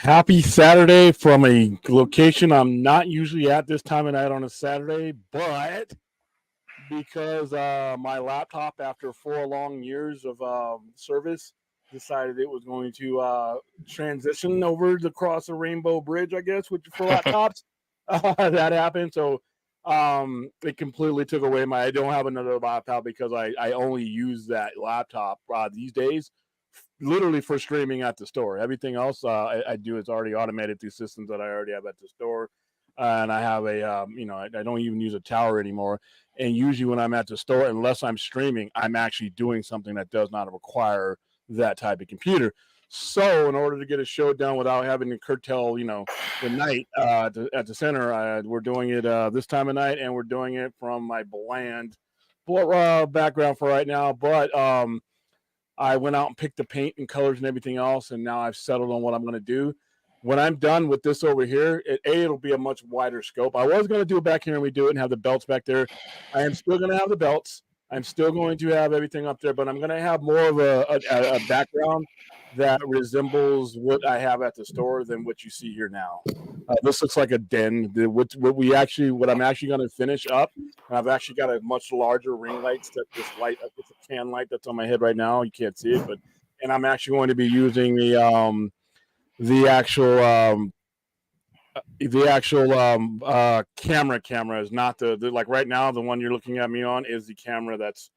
Happy Saturday from a location I'm not usually at this time of night on a Saturday, but because my laptop, after 4 long years of service, decided it was going to transition over to cross the Rainbow Bridge, I guess, which for laptops, that happened. So it completely took away I don't have another laptop because I only use that laptop these days literally for streaming at the store. Everything else I do is already automated through systems that I already have at the store. And I have I don't even use a tower anymore. And usually when I'm at the store, unless I'm streaming, I'm actually doing something that does not require that type of computer. So in order to get a show done without having to curtail, the night at the center, we're doing it this time of night, and we're doing it from my bland background for right now. But I went out and picked the paint and colors and everything else, and now I've settled on what I'm going to do. When I'm done with this over here, it'll be a much wider scope. I was going to do it back here and we do it and have the belts back there. I am still going to have the belts. I'm still going to have everything up there, but I'm going to have more of a background that resembles what I have at the store than what you see here now. This looks like a den. What I'm actually going to finish up. I've actually got a much larger ring light that this light. It's a can light that's on my head right now. You can't see it, and I'm actually going to be using the actual camera is not the like right now. The one you're looking at me on is the camera that's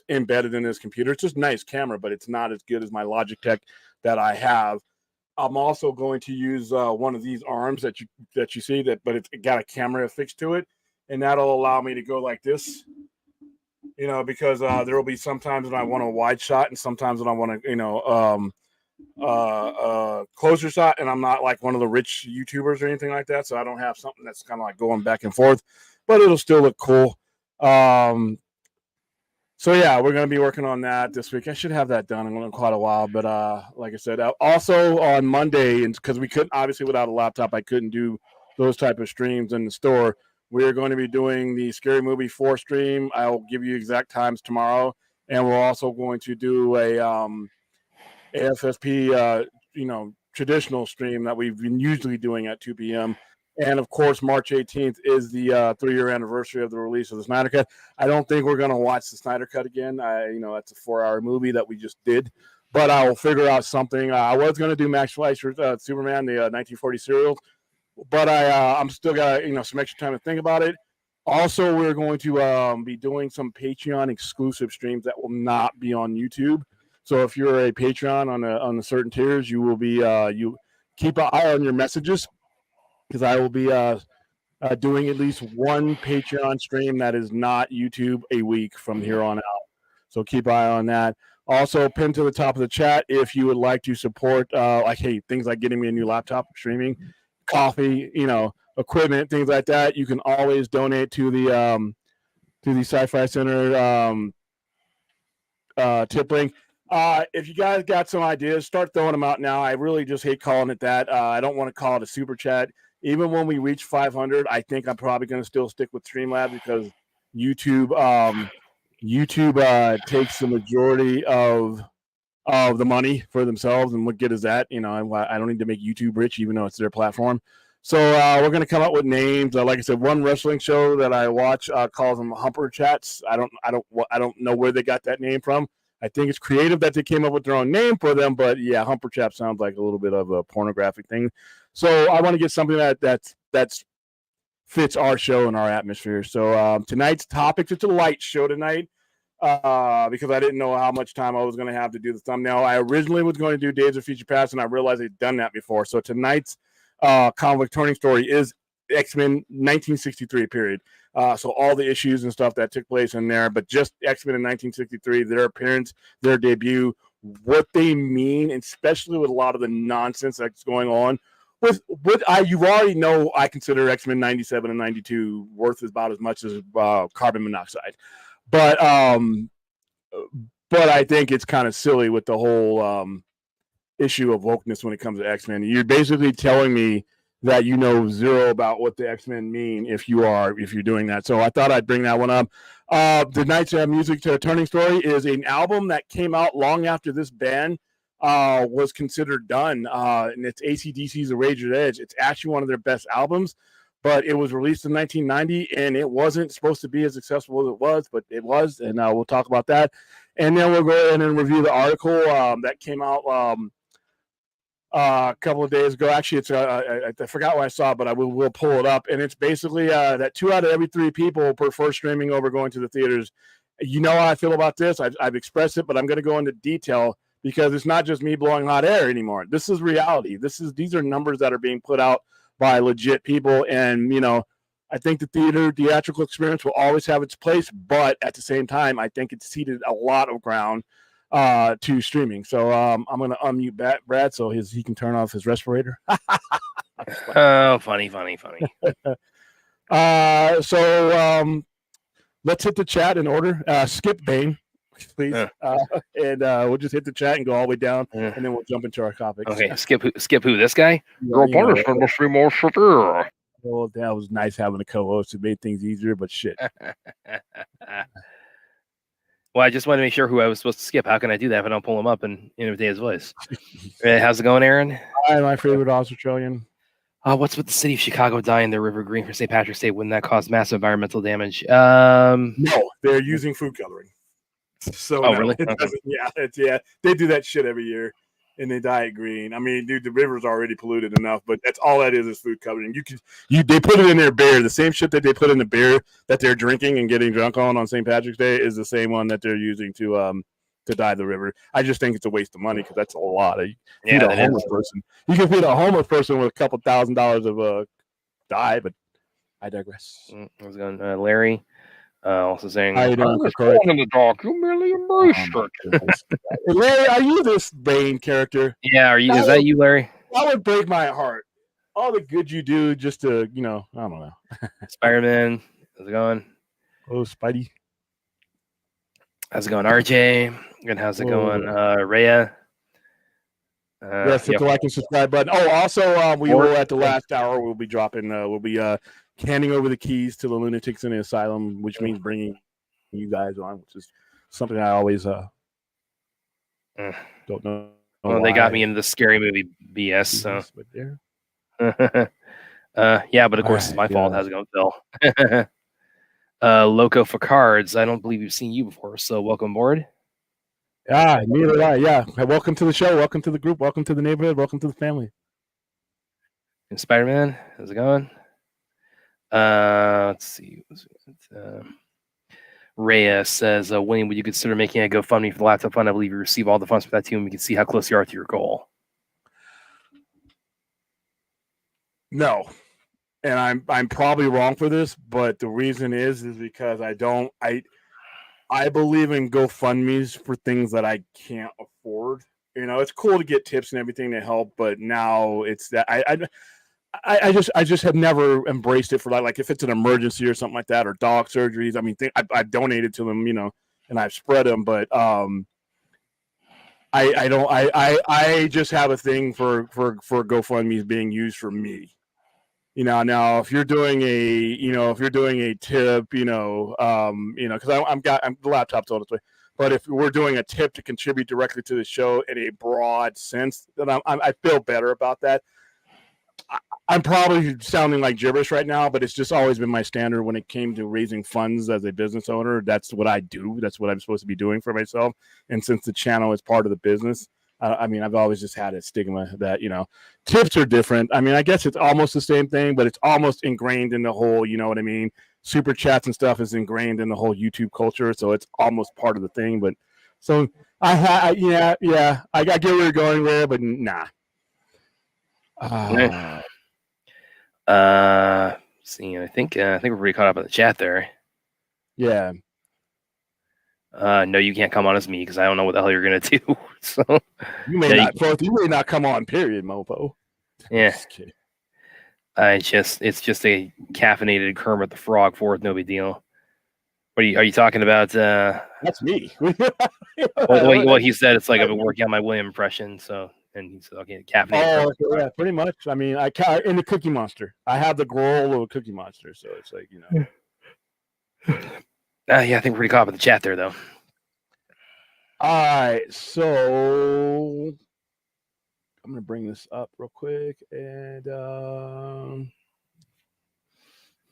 embedded in this computer. It's just a nice camera, but it's not as good as my Logitech that I have. I'm also going to use one of these arms that you see but it's got a camera affixed to it, and that'll allow me to go like this. Because there will be sometimes when I want a wide shot and sometimes when I want to, closer shot, and I'm not like one of the rich YouTubers or anything like that, so I don't have something that's kind of like going back and forth, but it'll still look cool. So yeah, we're going to be working on that this week. I should have that done in quite a while, but like I said, also on Monday, and because we couldn't, obviously without a laptop, I couldn't do those type of streams in the store. We're going to be doing the Scary Movie 4 stream. I'll give you exact times tomorrow, and we're also going to do a AFSP, traditional stream that we've been usually doing at 2 p.m. And of course, March 18th is the 3-year anniversary of the release of the Snyder Cut. I don't think we're going to watch the Snyder Cut again. That's a 4-hour movie that we just did, but I will figure out something. I was going to do Max Fleischer's Superman, the 1940 serials, but I'm still got some extra time to think about it. Also, we're going to be doing some Patreon exclusive streams that will not be on YouTube. So if you're a Patreon on the certain tiers, you will be you keep an eye on your messages, because I will be doing at least one Patreon stream that is not YouTube a week from here on out. So keep an eye on that. Also, pin to the top of the chat if you would like to support things like getting me a new laptop, streaming, coffee, equipment, things like that. You can always donate to the Sci-Fi Center tip link. If you guys got some ideas, start throwing them out now. I really just hate calling it that. I don't want to call it a super chat. Even when we reach 500, I think I'm probably going to still stick with Streamlabs because YouTube takes the majority of the money for themselves, and what good is that? I don't need to make YouTube rich, even though it's their platform. So we're going to come up with names. Like I said, one wrestling show that I watch calls them Humper Chats. I don't know where they got that name from. I think it's creative that they came up with their own name for them, but yeah, Humper Chat sounds like a little bit of a pornographic thing. So I want to get something that fits our show and our atmosphere. So tonight's topic, it's a light show tonight because I didn't know how much time I was going to have to do the thumbnail. I originally was going to do Days of Future Past, and I realized I'd done that before. So tonight's comic turning story is Xmen 1963 period. So all the issues and stuff that took place in there, but just Xmen in 1963, their appearance, their debut, what they mean, and especially with a lot of the nonsense that's going on. You already know, I consider Xmen 97 and 92 worth about as much as carbon monoxide, but I think it's kind of silly with the whole issue of wokeness when it comes to Xmen. You're basically telling me that you know zero about what the X-Men mean if you're doing that. So I thought I'd bring that one up. Tonight's music to Turning Story is an album that came out long after this band was considered done. And it's ACDCs, The Razor's Edge. It's actually one of their best albums, but it was released in 1990, and it wasn't supposed to be as successful as it was, but it was, and we'll talk about that. And then we'll go ahead and review the article that came out a couple of days ago. Actually, it's I forgot what I saw, but we'll pull it up. And it's basically that 2 out of every 3 people prefer streaming over going to the theaters. You know how I feel about this. I've expressed it, but I'm going to go into detail because it's not just me blowing hot air anymore. This is reality. These are numbers that are being put out by legit people. And, I think the theatrical experience will always have its place, but at the same time, I think it's ceded a lot of ground to streaming. So I'm going to unmute Brad so he can turn off his respirator. Oh, funny. So let's hit the chat in order. Skip Bane, please. And we'll just hit the chat and go all the way down, and then we'll jump into our topics. Okay, skip who? This guy? Well, that was nice having a co-host. It made things easier, but shit. Well, I just wanted to make sure who I was supposed to skip. How can I do that if I don't pull him up and imitate his voice? How's it going, Aaron? Hi, my favorite Australian. What's with the city of Chicago dyeing their river green for St. Patrick's Day? Wouldn't that cause massive environmental damage? No, they're using food coloring. So really? Yeah, they do that shit every year, and they dye it green. I mean, dude, the river's already polluted enough, but that's all that is food coloring. They put it in their beer. The same shit that they put in the beer that they're drinking and getting drunk on St. Patrick's Day is the same one that they're using to dye the river. I just think it's a waste of money because that's a lot. You can feed a homeless person with a couple $1,000s of dye, but I digress. How's it going, Larry? Also saying, how you doing, in the dark, you merely embraced it. Larry, are you this Bane character? Yeah, are you? Is that you, Larry? That would break my heart. All the good you do just to, I don't know. Spider-Man, how's it going? Oh, Spidey. How's it going, RJ? And how's it going, Rhea? Yes, hit the like and subscribe button. Oh, also, we will at the last hour. We'll be dropping. We'll be handing over the keys to the lunatics in the asylum, which means bringing you guys on, which is something I always don't know. Well, they got me into the scary movie BS. So, yeah, but of course it's my fault. How's it going, Phil? Loco for cards. I don't believe we've seen you before, so welcome aboard. Yeah, neither did I. Yeah, welcome to the show. Welcome to the group. Welcome to the neighborhood. Welcome to the family. And Spider-Man, how's it going? Let's see. Rhea says, William, would you consider making a GoFundMe for the laptop fund? I believe you receive all the funds for that too, and we can see how close you are to your goal. No. And I'm probably wrong for this, but the reason is because I believe in GoFundMes for things that I can't afford. It's cool to get tips and everything to help, but now it's that I just have never embraced it for that. Like if it's an emergency or something like that, or dog surgeries. I mean, I've donated to them, and I've spread them, but I just have a thing for GoFundMes being used for me. Now if you're doing a tip, because I'm the laptop's all this way. But if we're doing a tip to contribute directly to the show in a broad sense, then I feel better about that. I'm probably sounding like gibberish right now, but it's just always been my standard when it came to raising funds as a business owner. That's what I do. That's what I'm supposed to be doing for myself. And since the channel is part of the business, I've always just had a stigma that, tips are different. I mean, I guess it's almost the same thing, but it's almost ingrained in the whole, you know what I mean? Super chats and stuff is ingrained in the whole YouTube culture. So it's almost part of the thing. But so I get where you're going there, but nah. See, I think we're pretty caught up in the chat there. Yeah. No, you can't come on as me because I don't know what the hell you're gonna do. So you may not come on. Period, mofo. Yeah. It's just a caffeinated Kermit the Frog fourth, no big deal. What are you talking about? That's me. well, he said it's like I've been working on my William impression, so. And he said, "Okay, caffeinated." Oh, yeah, pretty much. I mean, in the Cookie Monster, I have the growl of a Cookie Monster, so it's like Yeah, I think we're pretty caught up in the chat there, though. All right, so I'm gonna bring this up real quick. And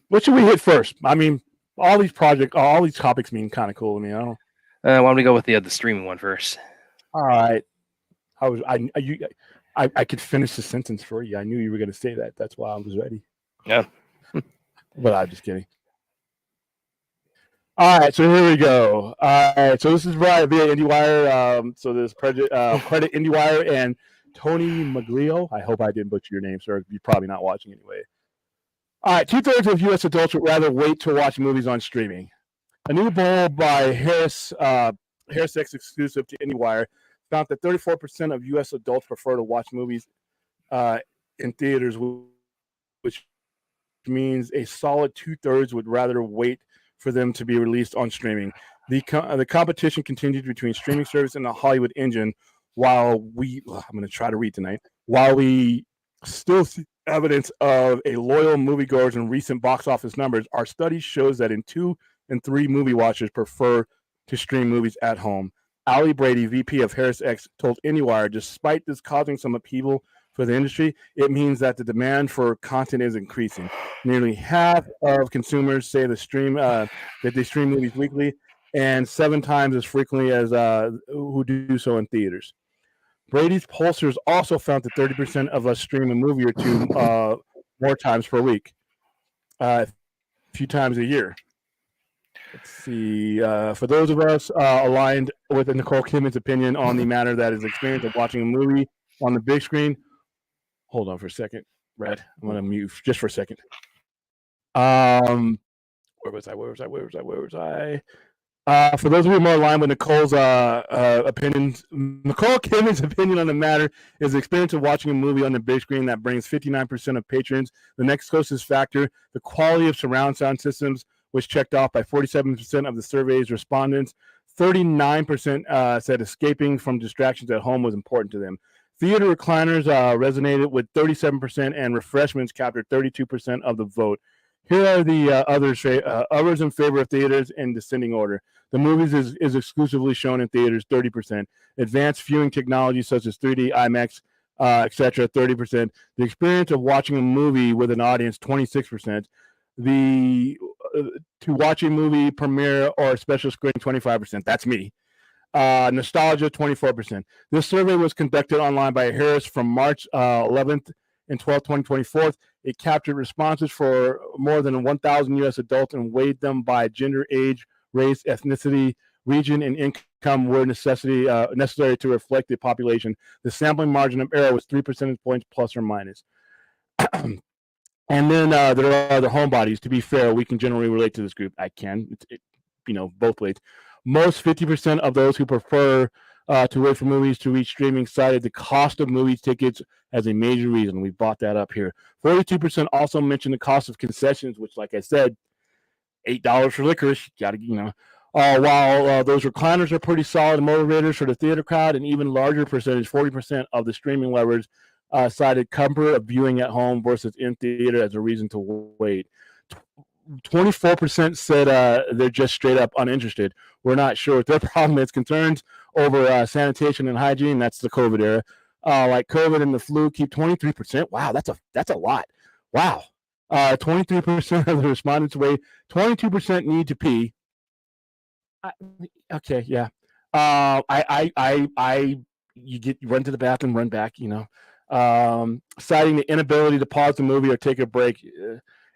what should we hit first? I mean, all these topics mean kind of cool to me. I don't. Why don't we go with the streaming one first? All right. I could finish the sentence for you. I knew you were going to say that. That's why I was ready. Yeah. But I'm just kidding. All right, so here we go. All right, so this is via IndieWire. So there's credit IndieWire and Tony Maglio. I hope I didn't butcher your name, sir. You're probably not watching anyway. All right, 2/3 of U.S. adults would rather wait to watch movies on streaming. A new poll by Harris X exclusive to IndieWire found that 34% of U.S. adults prefer to watch movies in theaters, which means a solid 2/3 would rather wait for them to be released on streaming. The competition continued between streaming service and the Hollywood engine. I'm going to try to read tonight. While we still see evidence of a loyal moviegoers in recent box office numbers, our study shows that in 2 and 3 movie watchers prefer to stream movies at home. Ali Brady, VP of Harris X, told IndieWire, despite this causing some upheaval for the industry, it means that the demand for content is increasing. Nearly half of consumers say that they stream movies weekly, and 7 times as frequently as who do so in theaters. Brady's pollsters also found that 30% of us stream a movie or two more times per week, a few times a year. Let's see. For those of us aligned with Nicole Kidman's opinion on the matter that is experience of watching a movie on the big screen. Hold on for a second, Brad. I'm gonna mute just for a second. Where was I? For those of you more aligned with Nicole's opinions, Nicole Kidman's opinion on the matter is the experience of watching a movie on the big screen that brings 59% of patrons. The next closest factor, the quality of surround sound systems, was checked off by 47% of the survey's respondents. 39% said escaping from distractions at home was important to them. Theater recliners resonated with 37%, and refreshments captured 32% of the vote. Here are the others in favor of theaters in descending order. The movies is exclusively shown in theaters, 30%. Advanced viewing technology such as 3D, IMAX, etc., 30%. The experience of watching a movie with an audience, 26%. To watch a movie premiere or a special screen, 25%. That's me. Nostalgia, 24%. This survey was conducted online by Harris from March 11th and 12th, 2024. It captured responses for more than 1,000 U.S. adults and weighed them by gender, age, race, ethnicity, region, and income were necessary to reflect the population. The sampling margin of error was 3 percentage points plus or minus. And then there are other homebodies. To be fair, we can generally relate to this group. I can, both ways. Most 50% of those who prefer to wait for movies to reach streaming cited the cost of movie tickets as a major reason. We brought that up here. 42% also mentioned the cost of concessions, which, like I said, $8 for licorice. While those recliners are pretty solid motivators for the theater crowd, an even larger percentage, 40% of the streaming lovers cited comfort of viewing at home versus in theater as a reason to wait. 24% said they're just straight up uninterested. We're not sure what their problem is. Concerns over sanitation and hygiene. That's the COVID era. Like COVID and the flu, keep 23%. Wow, that's a lot. Wow. 23% of the respondents wait. 22% need to pee. Okay, yeah. You run to the bathroom, run back. Citing the inability to pause the movie or take a break.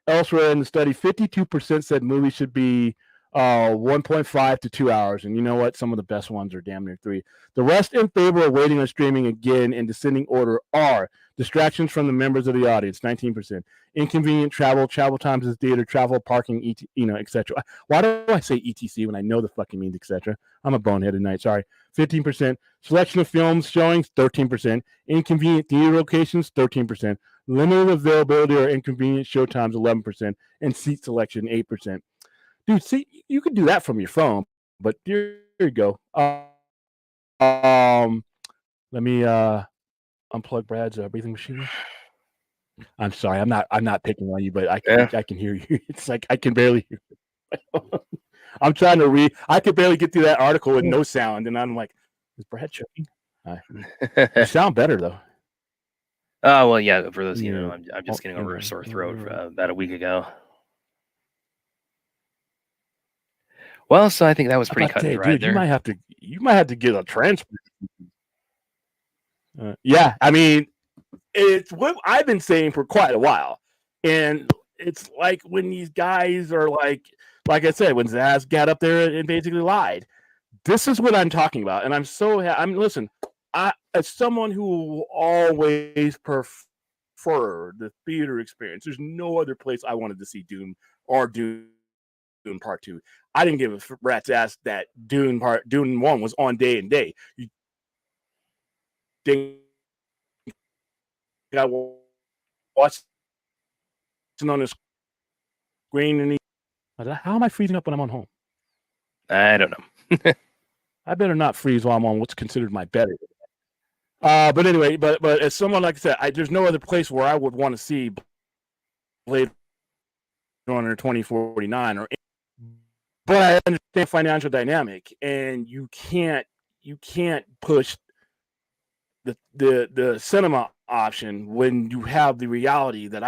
Elsewhere in the study, 52% said movies should be 1.5 to 2 hours. And you know what? Some of the best ones are damn near 3. The rest in favor of waiting on streaming, again in descending order, are distractions from the members of the audience, 19%. Inconvenient travel times to the theater, travel, parking, etc. Why do I say ETC when I know the fucking means etc.? I'm a bonehead tonight. Sorry. 15%. Selection of films showings, 13%. Inconvenient theater locations, 13%. Limited availability or inconvenient showtimes, 11%. And seat selection, 8%. Dude, see, you could do that from your phone, but here you go. Let me unplug Brad's breathing machine. I'm sorry, I'm not picking on you, but I can hear you. It's like I can barely hear you. I'm trying to read. I could barely get through that article with no sound, and I'm like, is Brad choking? You sound better though. Oh, well, yeah. For those, Yeah. I'm just getting over a sore throat about a week ago. Well, so I think that was pretty cut and dried, dude. there. You might have to get a transfer. Yeah, I mean, it's what I've been saying for quite a while, and it's like when these guys are like I said, when Zaz got up there and basically lied. This is what I'm talking about, and listen. As someone who always preferred the theater experience, there's no other place I wanted to see Dune or Dune Part 2. I didn't give a rat's ass that Dune 1 was on day and day. You think I watched it on the screen and how am I freezing up when I'm on home? I don't know. I better not freeze while I'm on what's considered my bed. But anyway, but as someone, like I said, there's no other place where I would want to see Blade Runner 2049 but I understand financial dynamic, and you can't push the cinema option when you have the reality that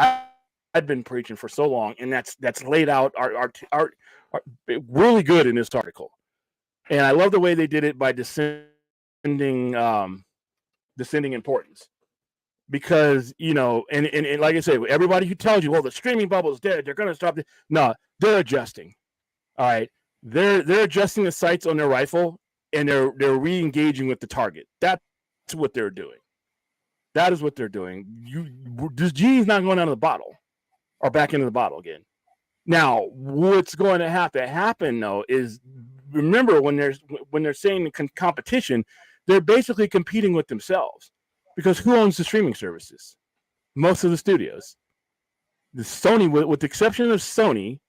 I've been preaching for so long, and that's laid out are really good in this article. And I love the way they did it by descending importance. Because, and like I say, everybody who tells you, well, the streaming bubble is dead, they're going to stop. No, they're adjusting. All right. They're adjusting the sights on their rifle, and they're re-engaging with the target. That's what they're doing. That is what they're doing. This genie's not going out of the bottle or back into the bottle again. Now, what's going to have to happen, though, is remember when they're saying competition, they're basically competing with themselves. Because who owns the streaming services? Most of the studios. The Sony, with the exception of Sony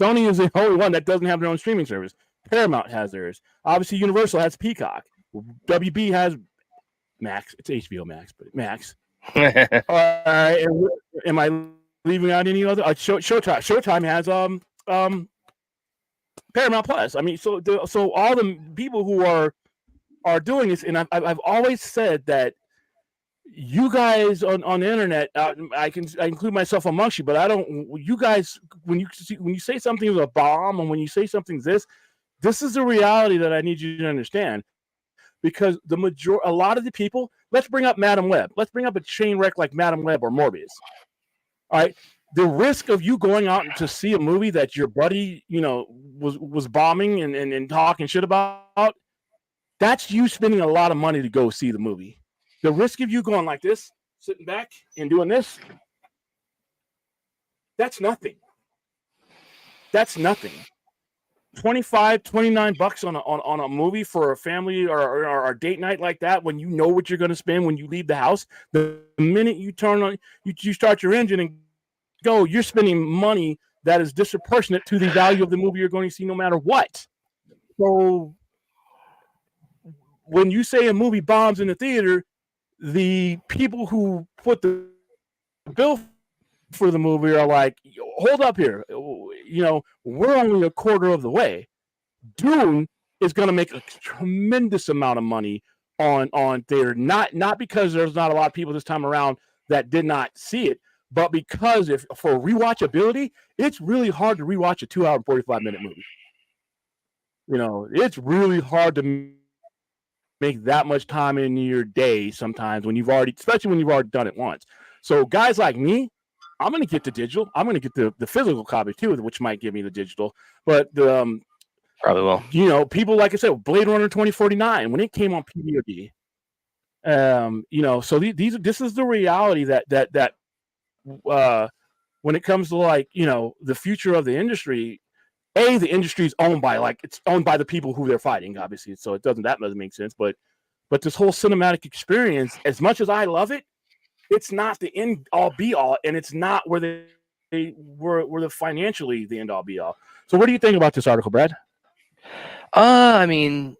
is the only one that doesn't have their own streaming service. Paramount has theirs. Obviously, Universal has Peacock. WB has Max. It's HBO Max, but Max. Am I leaving out any other? Showtime. Showtime has Paramount Plus. I mean, so all the people who are doing this, and I've always said that you guys on the internet, I include myself amongst you, but I don't. You guys, when you say something is a bomb, and when you say something's this is the reality that I need you to understand, because a lot of the people. Let's bring up Madam Web. Let's bring up a chain wreck like Madam Web or Morbius. All right, the risk of you going out to see a movie that your buddy, was bombing and talking shit about. That's you spending a lot of money to go see the movie. The risk of you going like this, sitting back and doing this, that's nothing. That's nothing. $25, $29 on a movie for a family or a date night like that, when you know what you're going to spend when you leave the house. The minute you turn on, you start your engine and go, you're spending money that is disproportionate to the value of the movie you're going to see no matter what. So when you say a movie bombs in the theater, the people who put the bill for the movie are like, hold up here. We're only a quarter of the way. Dune is going to make a tremendous amount of money on theater, not because there's not a lot of people this time around that did not see it, but because for rewatchability, it's really hard to rewatch a 2-hour and 45-minute movie. It's really hard to make that much time in your day sometimes especially when you've already done it once. So guys like me, I'm going to get the digital. I'm going to get the physical copy too, which might give me the digital. But probably will. People, like I said, Blade Runner 2049 when it came on PVOD. So this is the reality that when it comes to the future of the industry. The industry is owned by the people who they're fighting, obviously. So that doesn't make sense. But this whole cinematic experience, as much as I love it, it's not the end all be all, and it's not where they were the financially the end all be all. So what do you think about this article, Brad? I mean,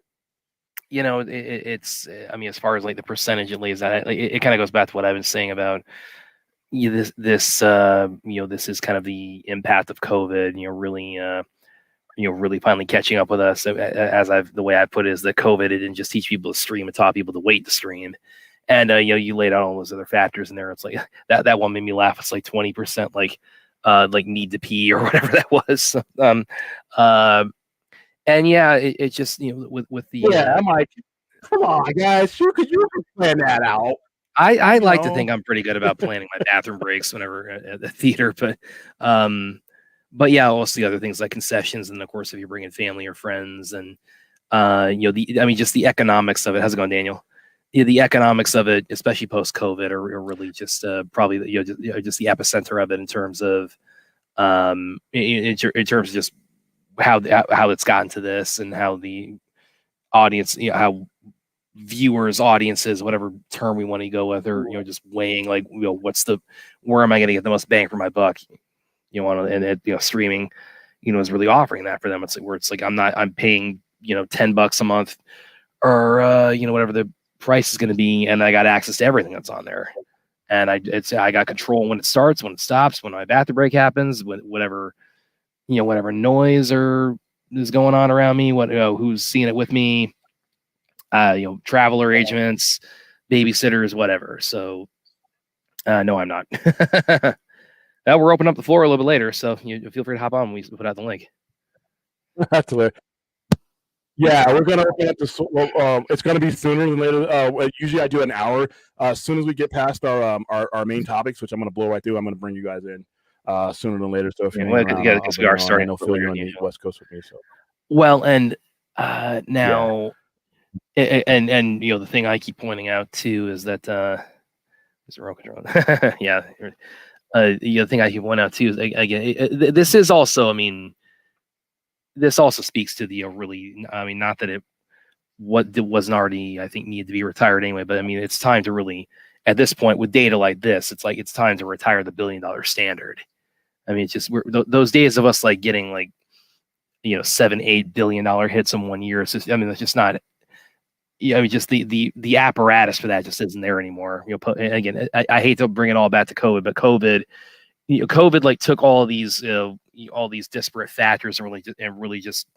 it's as far as like the percentage it lays out, it kind of goes back to what I've been saying about this this is kind of the impact of COVID, really finally catching up with us. The way I put it is that COVID, it didn't just teach people to stream, it taught people to wait to stream. And you laid out all those other factors in there. It's like that one made me laugh. It's like 20% like need to pee or whatever that was. And yeah, it just with the I'm like, come on, guys, you could plan that out. I like to think I'm pretty good about planning my bathroom breaks whenever at the theater, but yeah, also the other things like concessions, and of course if you're bringing family or friends, and just the economics of it. How's it going, Daniel? Yeah, the economics of it, especially post COVID, are really just probably just the epicenter of it in terms of in terms of just how it's gotten to this, and how the audience, how viewers, audiences, whatever term we want to go with, or just weighing like where am I going to get the most bang for my buck? And streaming, is really offering that for them. It's like where it's like I'm paying $10 a month, or whatever the price is going to be, and I got access to everything that's on there, and I got control when it starts, when it stops, when my bathroom break happens, whatever noise or is going on around me, who's seeing it with me, travel arrangements, babysitters, whatever. So no, I'm not. Well, we're opening up the floor a little bit later, so you feel free to hop on when we put out the link. That's hilarious. Yeah, we're gonna open up the. It's gonna be sooner than later. Usually I do an hour. As soon as we get past our main topics, which I'm gonna blow right through, I'm gonna bring you guys in sooner than later. So if we are starting to fill you on the West Coast with me. So well, and now, and the thing I keep pointing out too is that is it remote control? Yeah. The thing I keep pointing out too is again, this is also, this also speaks to the really, not that it wasn't already, I think, needed to be retired anyway, but it's time to really, at this point with data like this, it's like it's time to retire the $1 billion standard. It's just those days of us like getting like $7-8 billion hits in 1 year. It's just, that's just not. Just the apparatus for that just isn't there anymore. Again, I hate to bring it all back to COVID, but COVID like took all these disparate factors and really just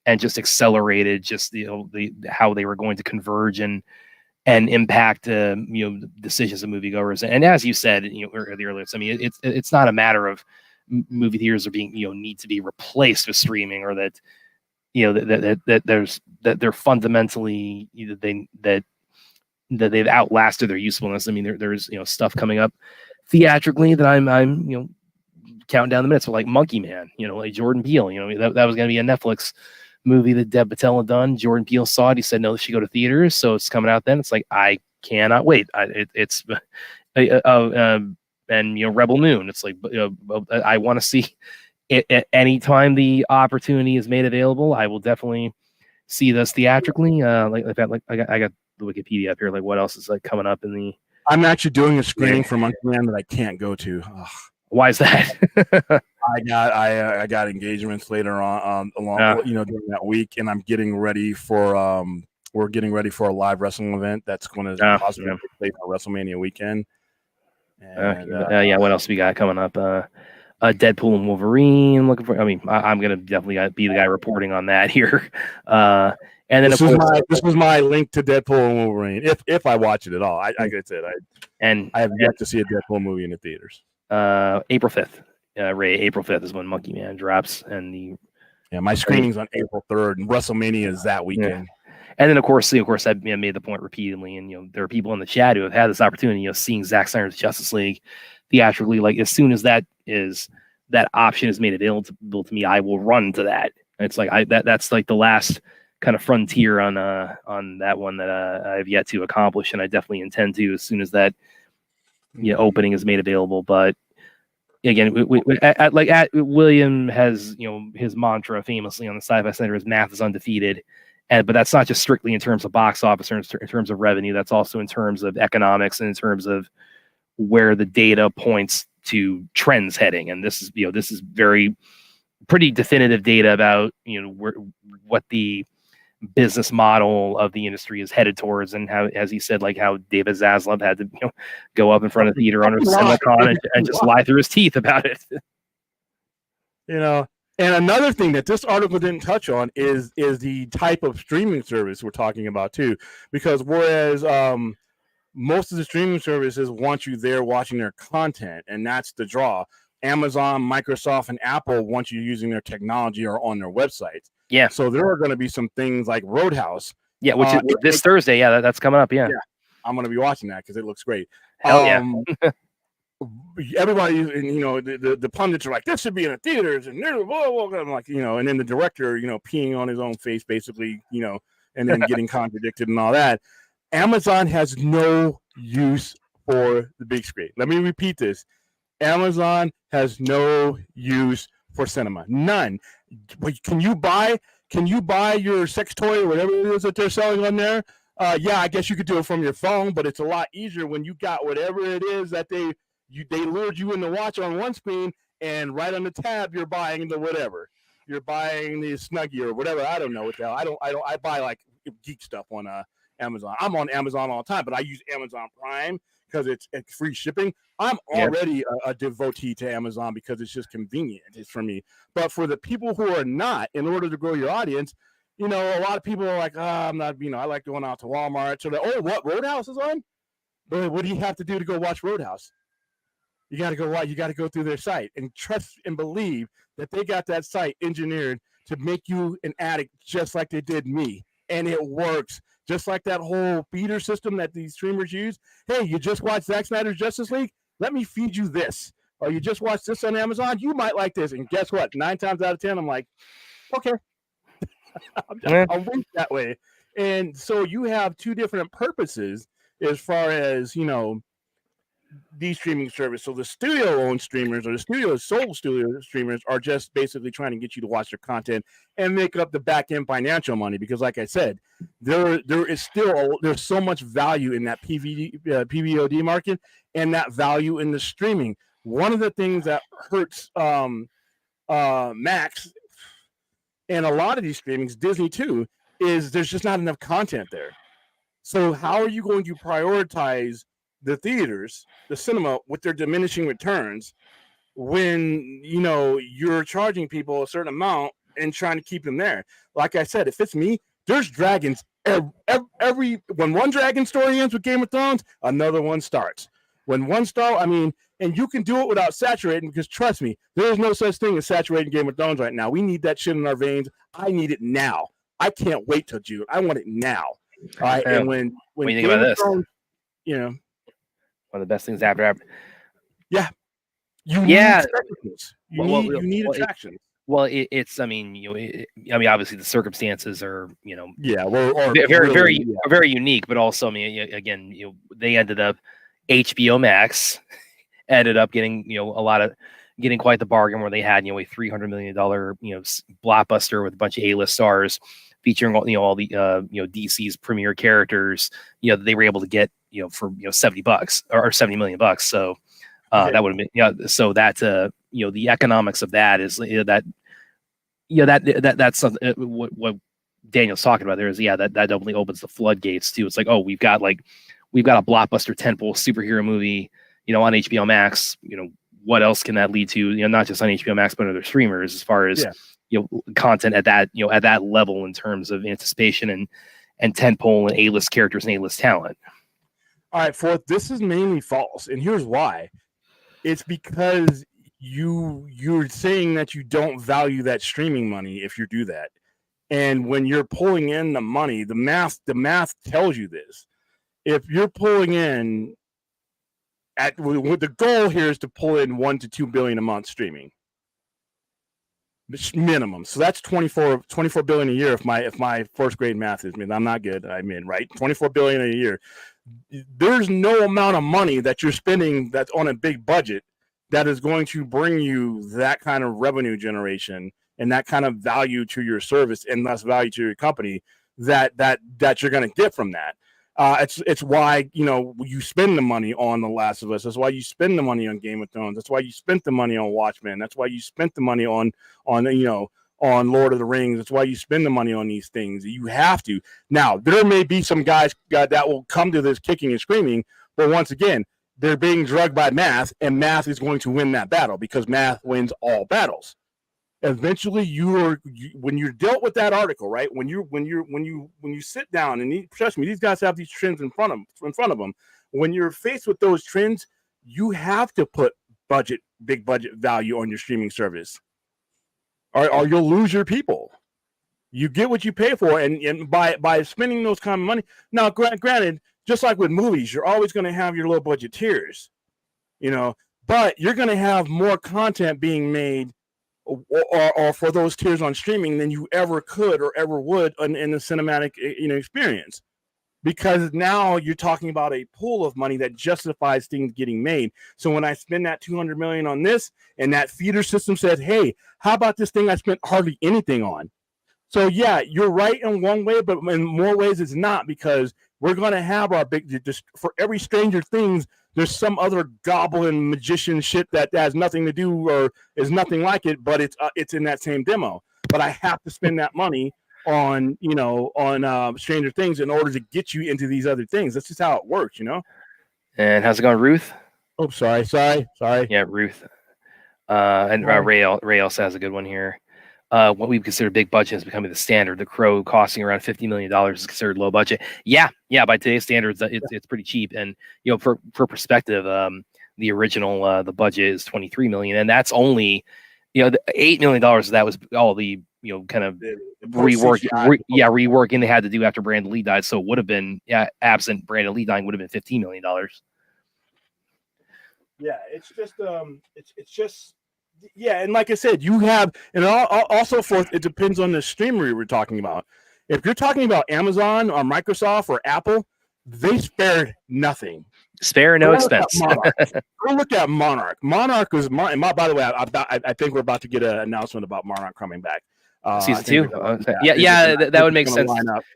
accelerated just how they were going to converge and impact decisions of moviegoers. And as you said earlier, it's not a matter of movie theaters are being need to be replaced with streaming, or that that they're fundamentally that they've outlasted their usefulness. There's stuff coming up theatrically that I'm counting down the minutes, like Monkey Man, like Jordan Peele, that was going to be a Netflix movie that Dev Patel had done. Jordan Peele saw it. He said, no, she go to theaters. So it's coming out then. It's like, I cannot wait. And Rebel Moon. It's like, I want to see it at any time the opportunity is made available. I will definitely see this theatrically. I got the Wikipedia up here. Like, what else is like coming up in the? I'm actually doing a screening for Monkey Man that I can't go to. Ugh. Why is that? I got engagements later on during that week, and I'm getting ready for we're getting ready for a live wrestling event that's going to possibly take place on WrestleMania weekend. And, what else we got coming up? Deadpool and Wolverine. Looking for. I'm gonna definitely be the guy reporting on that here. And then this was my link to Deadpool and Wolverine. If I watch it at all, I have yet to see a Deadpool movie in the theaters. April 5th. April 5th is when Monkey Man drops, and my screening's on April 3rd, and WrestleMania is that weekend. Yeah. And then of course I've made the point repeatedly, and there are people in the chat who have had this opportunity, seeing Zack Snyder's Justice League theatrically. Like, as soon as that option is made available to me, I will run to that. It's like that's like the last kind of frontier on that one that I've yet to accomplish, and I definitely intend to as soon as that opening is made available. But again, William has his mantra famously on the Sci-Fi Center is math is undefeated, but that's not just strictly in terms of box office or in terms of revenue. That's also in terms of economics and in terms of where the data points to trends heading. And this is very pretty definitive data about what the business model of the industry is headed towards, and how, as he said, like how David Zaslav had to go up in front of the theater under CinemaCon and just lie through his teeth about it. And another thing that this article didn't touch on is the type of streaming service we're talking about too, because whereas most of the streaming services want you there watching their content, and that's the draw. Amazon, Microsoft, and Apple want you using their technology or on their websites. Yeah. So there are going to be some things like Roadhouse. Yeah, which is this Thursday. Yeah, that's coming up. Yeah. I'm going to be watching that because it looks great. Hell yeah. Everybody, the pundits are like, this should be in the theaters, and they're I'm like, and then the director, peeing on his own face, basically, and then getting contradicted and all that. Amazon has no use for the big screen. Let me repeat this. Amazon has no use for cinema. None. Can you buy your sex toy or whatever it is that they're selling on there? Yeah, I guess you could do it from your phone, but it's a lot easier when you got whatever it is that they lured you in to watch on one screen, and right on the tab you're buying the whatever. You're buying the Snuggie or whatever. I don't know what the hell. I buy like geek stuff on Amazon. I'm on Amazon all the time, but I use Amazon Prime because it's free shipping. I'm already a devotee to Amazon because it's just convenient. It's for me. But for the people who are not, in order to grow your audience, a lot of people are like, I'm not, I like going out to Walmart. So what, Roadhouse is on? But what do you have to do to go watch Roadhouse? You got to go watch. You got to go through their site and trust and believe that they got that site engineered to make you an addict just like they did me. And it works. Just like that whole feeder system that these streamers use. Hey, you just watched Zack Snyder's Justice League? Let me feed you this. Or you just watched this on Amazon? You might like this. And guess what? 9 times out of 10, I'm like, okay. I'll wait that way. And so you have two different purposes as far as, these streaming services. So the studio-owned streamers or the studio-sold studio streamers are just basically trying to get you to watch their content and make up the back-end financial money. Because, like I said, there's so much value in that PVOD market and that value in the streaming. One of the things that hurts Max and a lot of these streamings, Disney too, is there's just not enough content there. So how are you going to prioritize the theaters, the cinema, with their diminishing returns when, you're charging people a certain amount and trying to keep them there? Like I said, if it's me, there's dragons when one dragon story ends with Game of Thrones, another one starts. When one star, and you can do it without saturating, because trust me, there is no such thing as saturating Game of Thrones right now. We need that shit in our veins. I need it now. I can't wait till June. I want it now. All right. And when you think about this, Thrones, one of the best things after. Yeah. You need attractions. Well, it's. Obviously the circumstances are, very very unique. But also, again, they ended up HBO Max ended up getting, getting quite the bargain where they had, a $300 million, blockbuster with a bunch of A-list stars featuring all the DC's premier characters. They were able to get for $70 or $70 million. So that would have been so that the economics of that is that's something what Daniel's talking about there is that definitely opens the floodgates too. It's like, oh, we've got a blockbuster tentpole superhero movie on HBO Max. What else can that lead to? Not just on HBO Max but other streamers as far as content at that at that level in terms of anticipation and tentpole and A-list characters and A-list talent. All right, fourth, this is mainly false, and here's why. It's because you're saying that you don't value that streaming money if you do that. And when you're pulling in the money, the math tells you this. If you're pulling in the goal here is to pull in $1 to $2 billion a month streaming. Minimum. So that's 24 billion a year if my first grade math is, I'm not good. Right? 24 billion a year. There's no amount of money that you're spending that's on a big budget that is going to bring you that kind of revenue generation and that kind of value to your service and thus value to your company that you're going to get from that. It's why you spend the money on The Last of Us. That's why you spend the money on Game of Thrones. That's why you spent the money on Watchmen. That's why you spent the money on Lord of the Rings. That's why you spend the money on these things. You have to. Now there may be some guys that will come to this kicking and screaming, but once again, they're being drugged by math, and math is going to win that battle because math wins all battles. eventually when you're dealt with that article, right? When you sit down and trust me, these guys have these trends in front of them. When you're faced with those trends, you have to put big budget value on your streaming service, or you'll lose your people. You get what you pay for, and by spending those kind of money. Now, granted, just like with movies, you're always going to have your low budget tiers, but you're going to have more content being made or for those tiers on streaming than you ever could or ever would in the cinematic experience, because now you're talking about a pool of money that justifies things getting made. So when I spend that $200 million on this, and that feeder system says, hey, how about this thing I spent hardly anything on? So yeah, you're right in one way, but in more ways it's not, because we're going to have our just for every Stranger Things, there's some other goblin magician shit that has nothing to do or is nothing like it, but it's in that same demo. But I have to spend that money on Stranger Things in order to get you into these other things. That's just how it works, And how's it going, Ruth? Oh, sorry. Yeah, Ruth. And Ray also has a good one here. What we consider big budget is becoming the standard. The Crow costing around $50 million is considered low budget. Yeah. By today's standards, it's pretty cheap. And for perspective, the original the budget is $23 million, and that's only the $8 million of that was all the kind of reworking they had to do after Brandon Lee died. So it would have been absent Brandon Lee dying would have been $15 million. Yeah, it's just. Yeah, and like I said, you have, and also it depends on the streamer we're talking about. If you're talking about Amazon or Microsoft or Apple, they spared nothing. Spare no expense. Go look at Monarch. Monarch was by the way, I think we're about to get an announcement about Monarch coming back. Season 2. That would make sense.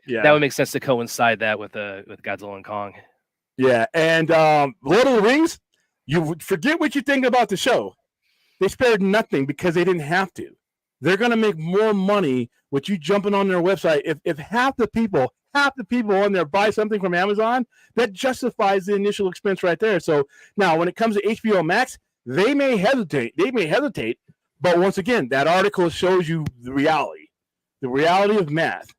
Yeah. That would make sense to coincide that with Godzilla and Kong. Yeah, and Lord of the Rings. You forget what you think about the show. They spared nothing because they didn't have to. They're going to make more money with you jumping on their website. If half the people on there buy something from Amazon, that justifies the initial expense right there. So now when it comes to HBO Max, they may hesitate, but once again, that article shows you the reality of math.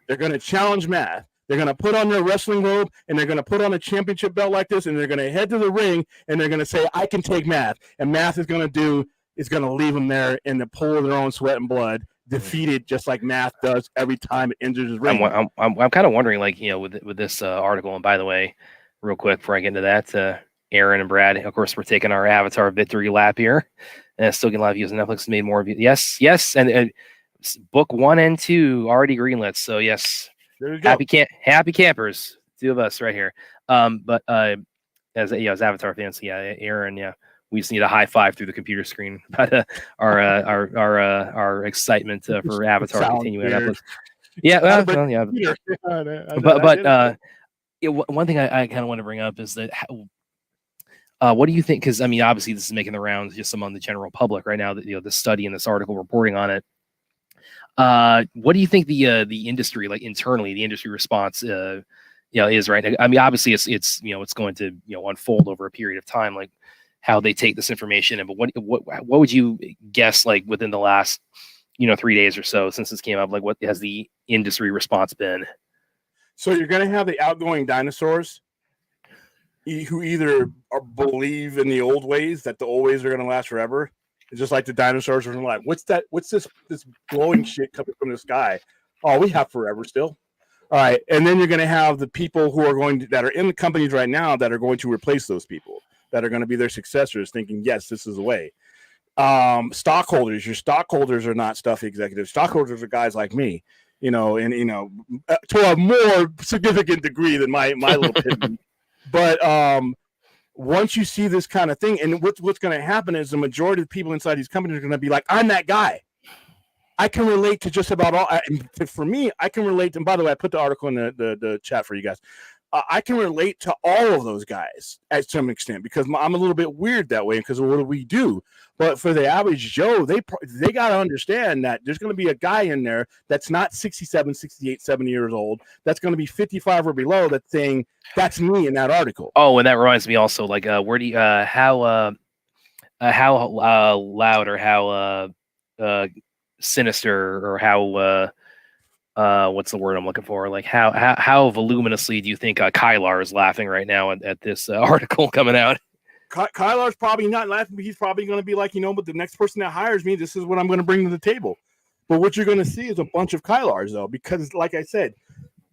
They're going to challenge math. They're going to put on their wrestling robe, and they're going to put on a championship belt like this, and they're going to head to the ring, and they're going to say, I can take math. And math is going to leave them there in the pool of their own sweat and blood, defeated just like math does every time it enters the ring. I'm kind of wondering, with this article, and by the way, real quick before I get into that, Aaron and Brad, of course, we're taking our Avatar victory lap here, and still getting a lot of views on Netflix. Made more views. Yes, and book 1 and 2 already greenlit, so yes. Happy campers, 2 of us right here. But as Avatar fans, Aaron, we just need a high five through the computer screen about our excitement for Avatar continuing. One thing I kind of want to bring up is that what do you think? Because obviously this is making the rounds just among the general public right now. That the study and this article reporting on it. What do you think the industry, internally, the industry response, is right now? Obviously it's going to unfold over a period of time, like how they take this information. But what would you guess, within the last 3 days or so since this came up, what has the industry response been? So you're going to have the outgoing dinosaurs who either believe in the old ways, that the old ways are going to last forever. It's just like the dinosaurs were like, what's that? What's this glowing shit coming from the sky? Oh, we have forever still. All right. And then you're going to have the people who are that are in the companies right now that are going to replace those people, that are going to be their successors, thinking, yes, this is the way. Stockholders, your stockholders are not stuff executives. Stockholders are guys like me, to a more significant degree than my little pit. But once you see this kind of thing, and what's going to happen is the majority of the people inside these companies are going to be like, I'm that guy. I can relate to just about all. For me, I can relate. And by the way, I put the article in the chat for you guys. I can relate to all of those guys at some extent because I'm a little bit weird that way because of what we do. But for the average Joe, they got to understand that there's going to be a guy in there that's not 67, 68, 70 years old. That's going to be 55 or below. That's saying that's me in that article. Oh, and that reminds me also, where do you, how loud or how sinister or how what's the word I'm looking for? Like how voluminously do you think Kylar is laughing right now at this article coming out? Kylar's probably not laughing, but he's probably going to be like, but the next person that hires me, this is what I'm going to bring to the table. But what you're going to see is a bunch of Kylars, though, because like I said,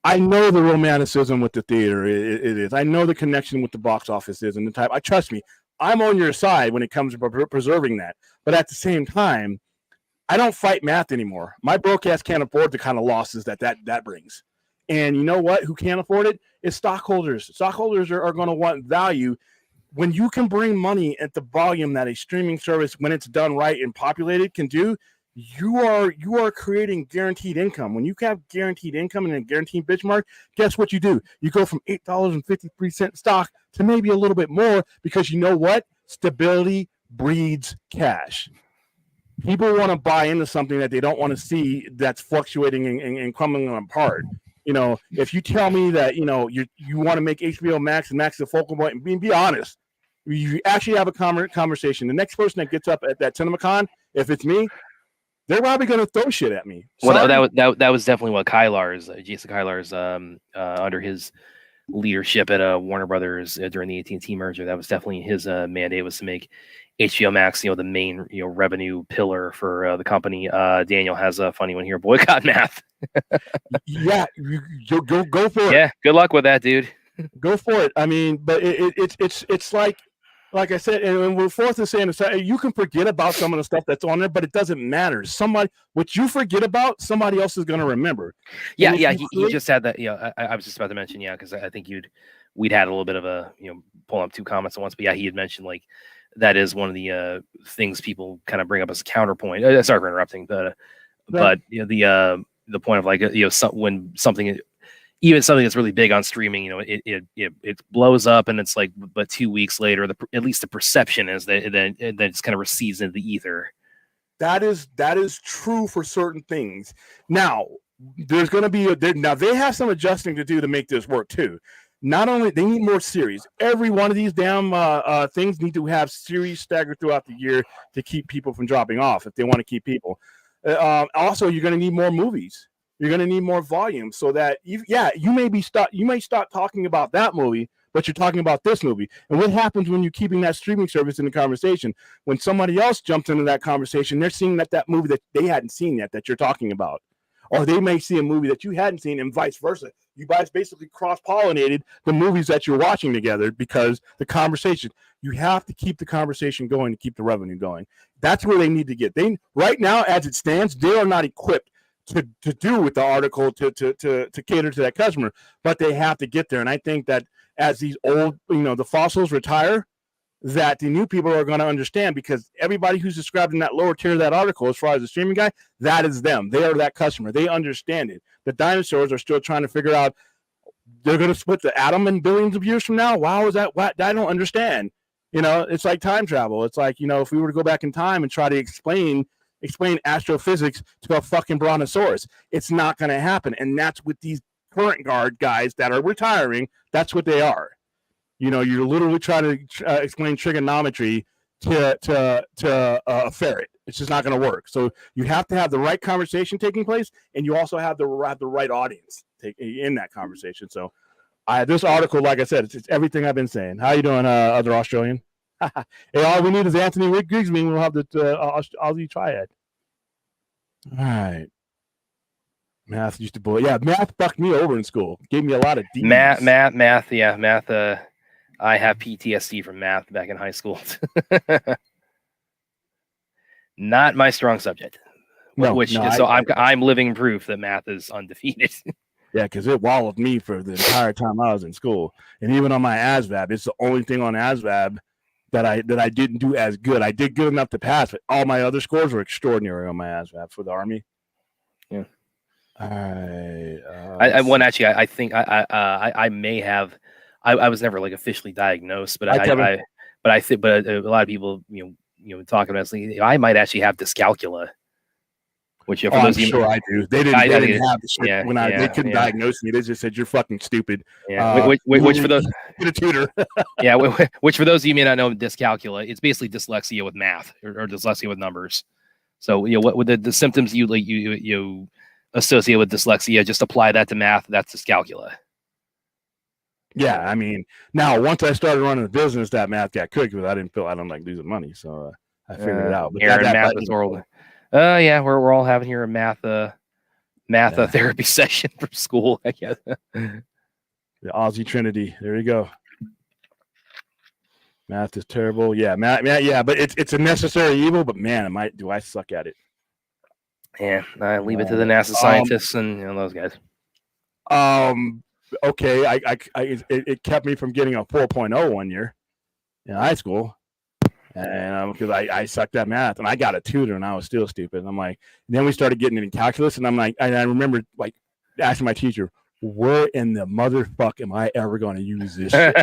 I know the romanticism with the theater. It is. I know the connection with the box office is, and the type. Trust me, I'm on your side when it comes to preserving that. But at the same time, I don't fight math anymore. My broadcast can't afford the kind of losses that brings. And you know what? Who can't afford it? Is stockholders. Stockholders are going to want value. When you can bring money at the volume that a streaming service, when it's done right and populated, can do, you are creating guaranteed income. When you have guaranteed income and a guaranteed benchmark, guess what you do? You go from $8.53 stock to maybe a little bit more, because you know what? Stability breeds cash. People want to buy into something that they don't want to see that's fluctuating and crumbling apart. If you tell me that you want to make HBO Max and Max the focal point, and be honest, you actually have a conversation. The next person that gets up at that CinemaCon, if it's me, they're probably going to throw shit at me. Well, that was definitely what Jason Kylar's under his leadership at Warner Brothers during the AT&T merger. That was definitely his mandate, was to make HBO Max, the main revenue pillar for the company. Daniel has a funny one here: boycott math. Yeah, you go for it. Yeah, good luck with that, dude. Go for it. I mean, but it's like I said, and we're forced to say, you can forget about some of the stuff that's on there, but it doesn't matter. What you forget about, somebody else is going to remember. Yeah, he just had that. I was just about to mention, because I think we'd had a little bit of a pull up 2 comments at once, but yeah, he had mentioned like that is one of the things people kind of bring up as a counterpoint. Sorry for interrupting, but the point of like when something. Even something that's really big on streaming, it blows up, and it's like, but 2 weeks later, at least the perception is that it just kind of recedes into the ether. That is true for certain things. Now, there's going to be now they have some adjusting to do to make this work too. Not only they need more series. Every one of these damn things need to have series staggered throughout the year to keep people from dropping off if they want to keep people. Also, you're going to need more movies. You're going to need more volume, so that you may stop talking about that movie, but you're talking about this movie. And what happens when you're keeping that streaming service in the conversation? When somebody else jumps into that conversation, they're seeing that movie that they hadn't seen yet that you're talking about, or they may see a movie that you hadn't seen, and vice versa. You guys basically cross-pollinated the movies that you're watching together, because the conversation. You have to keep the conversation going to keep the revenue going. That's where they need to get. Right now, as it stands, they are not equipped to do with the article to cater to that customer, but they have to get there. And I think that as these old, the fossils retire, that the new people are going to understand, because everybody who's described in that lower tier of that article, as far as the streaming guy, that is them. They are that customer. They understand it. The dinosaurs are still trying to figure out, they're going to split the atom in billions of years from now. Wow, is that what? I don't understand. It's like time travel. It's like, if we were to go back in time and try to explain astrophysics to a fucking brontosaurus, it's not going to happen. And that's what these current guard guys that are retiring, that's what they are. You're literally trying to explain trigonometry to a ferret. It's just not going to work. So you have to have the right conversation taking place, and you also have the right audience in that conversation. So this article, like I said, it's everything I've been saying. How you doing, other Australian? Hey, all we need is Anthony Grigsby. We'll have the Aussie triad. All right. Math used to bully. Yeah, math fucked me over in school. Gave me a lot of D's. Math. Yeah, math. I have PTSD from math back in high school. Not my strong subject. So I'm living proof that math is undefeated. Yeah, because it wallowed me for the entire time I was in school, and even on my ASVAB, it's the only thing on ASVAB that I didn't do as good. I did good enough to pass, but all my other scores were extraordinary on my ASVAB for the Army. Yeah. I think I may have. I was never like officially diagnosed, but I think a lot of people talking about it, I might actually have dyscalculia. Which for those sure I do. They didn't have the shit they couldn't diagnose me. They just said you're fucking stupid. Yeah. Which for those get a tutor. Yeah. Which for those of you may not know, dyscalculia, it's basically dyslexia with math or dyslexia with numbers. So what would the symptoms you associate with dyslexia? Just apply that to math. That's dyscalculia. Yeah, I mean, now once I started running the business, that math got cooked because I don't like losing money, so I figured it out. But Aaron, math is horrible. Yeah, we're all having here a math therapy session for school. I guess. The Aussie Trinity. There you go. Math is terrible. Yeah, math. Yeah, but it's a necessary evil. But man, I suck at it? Yeah, I leave it to the NASA scientists and those guys. Okay, it kept me from getting a 4.0 one year in high school, and because I sucked at math, and I got a tutor, and I was still stupid. And I'm like, and then we started getting into calculus, and I'm like, and I remember like asking my teacher, "Where in the motherfuck am I ever going to use this shit?"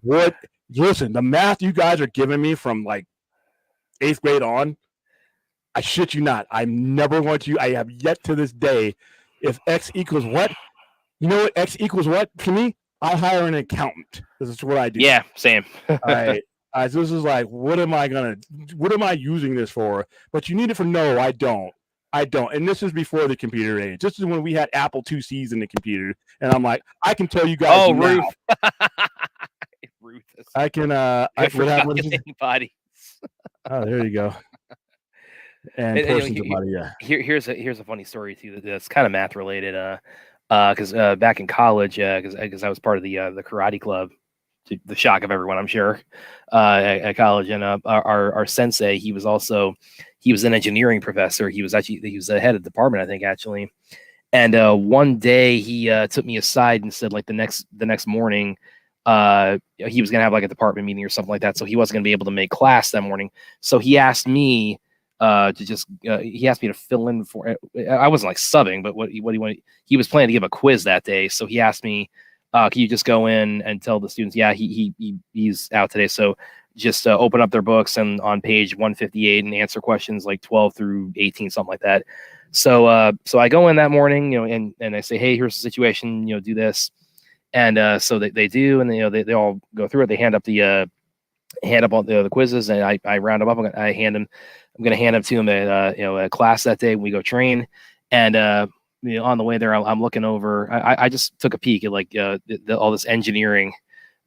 What? Listen, the math you guys are giving me from like 8th grade on, I shit you not, I'm never going to. I have yet to this day, if X equals what. You know what X equals what to me? I'll hire an accountant. This is what I do. Yeah, same. All right. So this is like, what am I using this for? But you need it for no, I don't. And this is before the computer age. This is when we had Apple IICs in the computer. And I'm like, I can tell you guys. Oh, now, Ruth. I can bodies. Oh, there you go. And portions of body, yeah. Here's a funny story too that's kind of math related. Because back in college, because I was part of the karate club, to the shock of everyone, I'm sure, at college, and our sensei, he was an engineering professor. He was the head of the department, I think, actually. And one day he took me aside and said, like the next morning, he was gonna have like a department meeting or something like that, so he wasn't gonna be able to make class that morning. So he asked me he asked me to fill in for it. I wasn't like subbing, but what he wanted, he was planning to give a quiz that day. So he asked me, can you just go in and tell the students, yeah, he's out today. So just open up their books and on page 158 and answer questions like 12 through 18, something like that. So I go in that morning, and I say, hey, here's the situation, do this. And so they do, and they all go through it. They hand up all the quizzes, and I round them up. I'm going to hand them to him at a class that day when we go train. And on the way there, I'm looking over. I just took a peek at like all this engineering,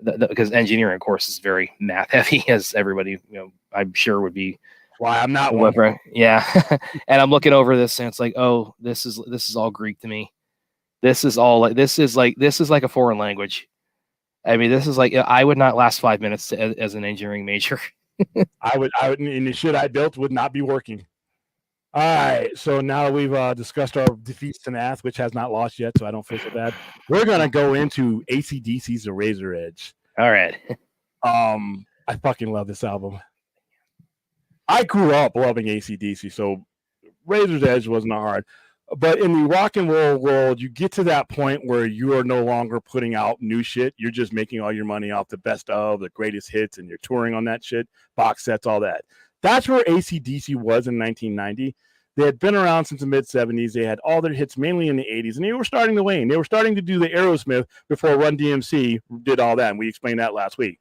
because engineering, of course, is very math heavy, as everybody I'm sure would be. Why I'm not one. Right? Yeah. And I'm looking over this, and it's like, oh, this is all Greek to me. This is like a foreign language. I mean, this is like, I would not last 5 minutes as an engineering major. I would, and the shit I built would not be working. All right, so now we've discussed our defeats to math, which has not lost yet, so I don't feel so bad. We're gonna go into ACDC's The Razor Edge. All right. I fucking love this album. I grew up loving ACDC, so Razor's Edge wasn't hard. But in the rock and roll world, you get to that point where you are no longer putting out new shit. You're just making all your money off the best of, the greatest hits, and you're touring on that shit, box sets, all that. That's where AC/DC was in 1990. They had been around since the mid-'70s. They had all their hits mainly in the 80s, and they were starting to wane. They were starting to do the Aerosmith before Run DMC did all that, and we explained that last week.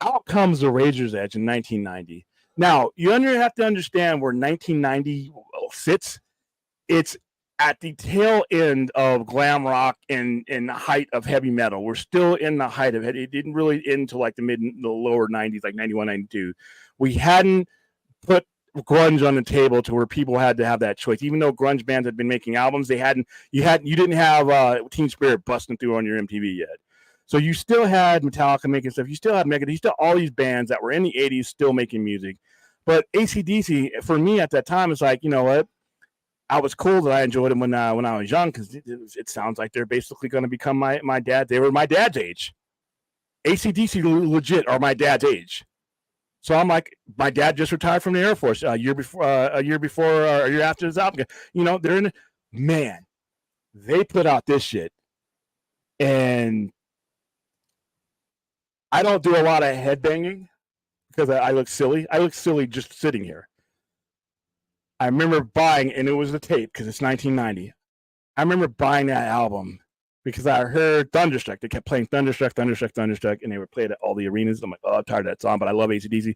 Out comes The Razor's Edge in 1990. Now, you have to understand where 1990 sits. It's at the tail end of glam rock and the height of heavy metal. We're still in the height of it. It didn't really end until like the lower 90s, like 91, 92. We hadn't put grunge on the table to where people had to have that choice. Even though grunge bands had been making albums, you didn't have Teen Spirit busting through on your MTV yet. So you still had Metallica making stuff. You still had Megadeth. You still all these bands that were in the 80s still making music. But AC/DC, for me at that time, is like, you know what? I was cool that I enjoyed them when I was young, because it sounds like they're basically going to become my dad. They were my dad's age. AC/DC legit are my dad's age. So I'm like, my dad just retired from the Air Force a year before or a year after his album. They're man, they put out this shit, and I don't do a lot of headbanging because I look silly. I look silly just sitting here. I remember buying, and it was the tape because it's 1990. I remember buying that album because I heard Thunderstruck. They kept playing Thunderstruck, and they would play it at all the arenas. I'm like, oh, I'm tired of that song, but I love AC/DC.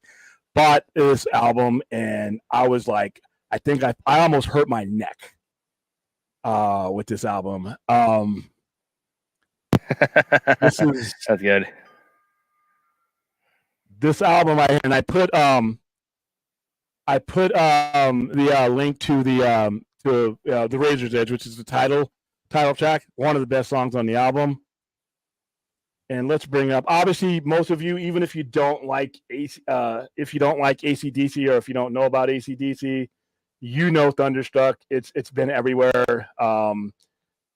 bought this album and I was like, I think I almost hurt my neck with this album. This is That's good. This album I put the link to the Razor's Edge, which is the title track, one of the best songs on the album. And let's bring up, obviously, most of you, even if you don't like ACDC, or if you don't know about ACDC, you know Thunderstruck. It's been everywhere.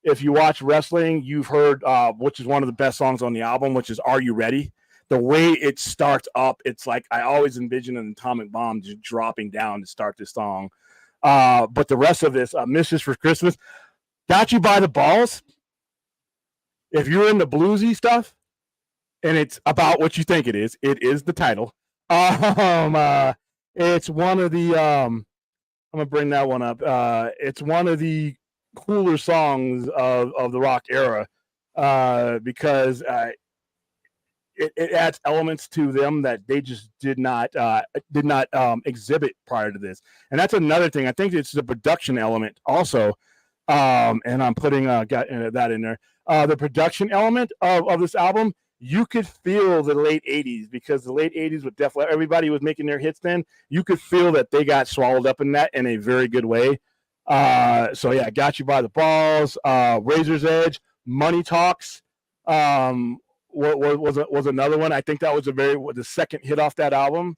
If you watch wrestling, you've heard which is one of the best songs on the album, which is "Are You Ready?" The way it starts up, it's like I always envision an atomic bomb just dropping down to start this song. But the rest of this, "Misses for Christmas," got you by the balls. If you're into bluesy stuff, and it's about what you think it is the title. It's one of the I'm gonna bring that one up. It's one of the cooler songs of the rock era because it adds elements to them that they just did not exhibit prior to this. And that's another thing. I think it's the production element also. And I'm putting that in there. The production element of this album, you could feel the late 80s, because the late 80s with Def Leppard, everybody was making their hits then. You could feel that they got swallowed up in that in a very good way. So yeah, Got You by the Balls, Razor's Edge, Money Talks was another one. I think that was the second hit off that album.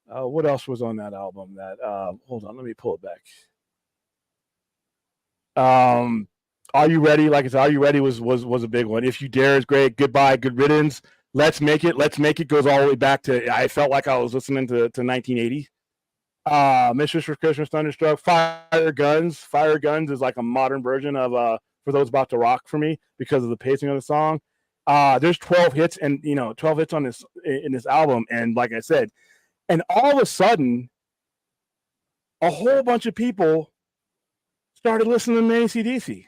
What else was on that album? Hold on, let me pull it back. Are You Ready? Like I said, Are You Ready was a big one. If You Dare is great. Goodbye, Good Riddance. Let's Make It goes all the way back to, I felt like I was listening to 1980. Mistress for Christmas, Thunderstruck, Fire Guns. Fire Guns is like a modern version of For Those About to Rock for me because of the pacing of the song. There's 12 hits and 12 hits on this album, and like I said, and all of a sudden a whole bunch of people started listening to ACDC.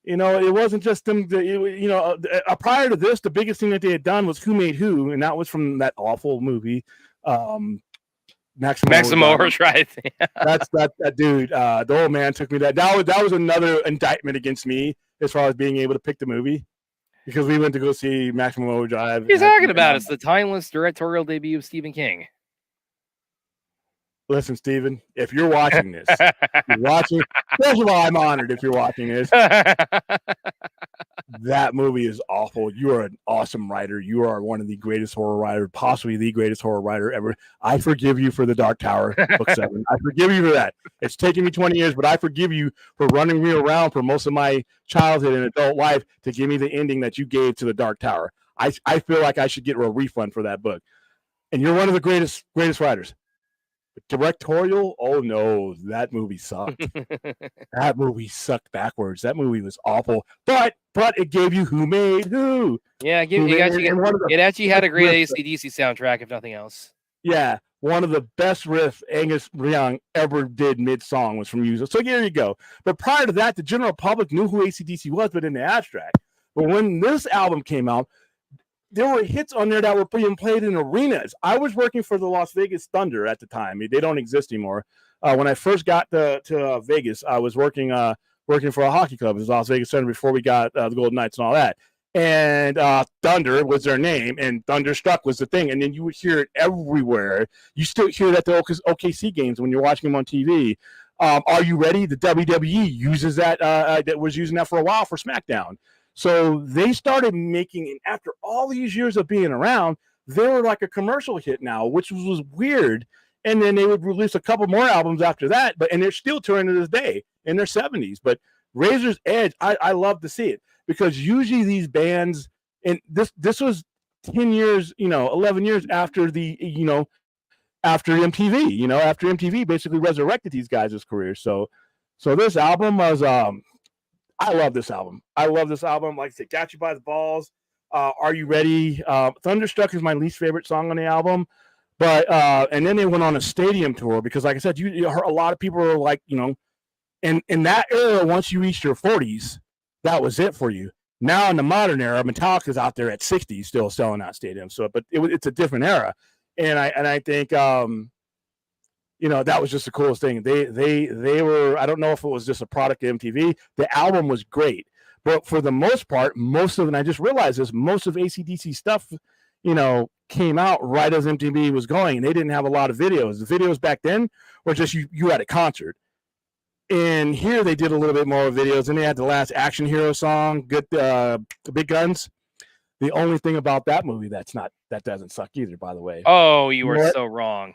It wasn't just them. Prior to this, the biggest thing that they had done was Who Made Who, and that was from that awful movie, Maximo Overdrive. That's that dude. The old man took me that. That was another indictment against me as far as being able to pick the movie, because we went to go see Maximo Overdrive. He's talking about it's the timeless directorial debut of Stephen King. Listen, Stephen, if you're watching this, first of all, I'm honored if you're watching this. That movie is awful. You are an awesome writer. You are one of the greatest horror writers, possibly the greatest horror writer ever. I forgive you for The Dark Tower, Book 7. I forgive you for that. It's taken me 20 years, but I forgive you for running me around for most of my childhood and adult life to give me the ending that you gave to The Dark Tower. I feel like I should get a refund for that book. And you're one of the greatest writers. Directorial? Oh no, that movie sucked. That movie sucked backwards. That movie was awful. But it gave you Who Made Who. Yeah, it actually had a great ACDC soundtrack, if nothing else. Yeah, one of the best riffs Angus Young ever did mid-song was from you. So there you go. But prior to that, the general public knew who ACDC was, but in the abstract. But when this album came out, there were hits on there that were being played in arenas. I was working for the Las Vegas Thunder at the time. They don't exist anymore. When I first got to Vegas, I was working for a hockey club. It was Las Vegas Thunder before we got the Golden Knights and all that. And Thunder was their name, and Thunderstruck was the thing. And then you would hear it everywhere. You still hear it at the OKC games when you're watching them on TV. Are You Ready? The WWE uses that. That was using that for a while for SmackDown. So they started making, and after all these years of being around, they were like a commercial hit now, which was weird. And then they would release a couple more albums after that, and they're still touring to this day in their 70s. But Razor's Edge, I love to see it, because usually these bands, and this was 10 years, 11 years after after MTV, after MTV basically resurrected these guys' careers. So this album was, I love this album. Like I said, Got You by the Balls. Are You Ready? Thunderstruck is my least favorite song on the album. But and then they went on a stadium tour, because, like I said, you heard a lot of people are like, in that era, once you reached your 40s, that was it for you. Now in the modern era, Metallica's out there at 60 still selling out stadiums. So, but it's a different era. And I think you know, that was just the coolest thing. They were, I don't know if it was just a product of MTV. The album was great, but for the most part, most of, and I just realized this, most of ACDC stuff, you know, came out right as MTV was going, and they didn't have a lot of videos. The videos back then were just you at a concert. And here they did a little bit more videos, and they had the last Action Hero song, good, the Big Guns. The only thing about that movie that doesn't suck either, by the way. Oh, you are so wrong.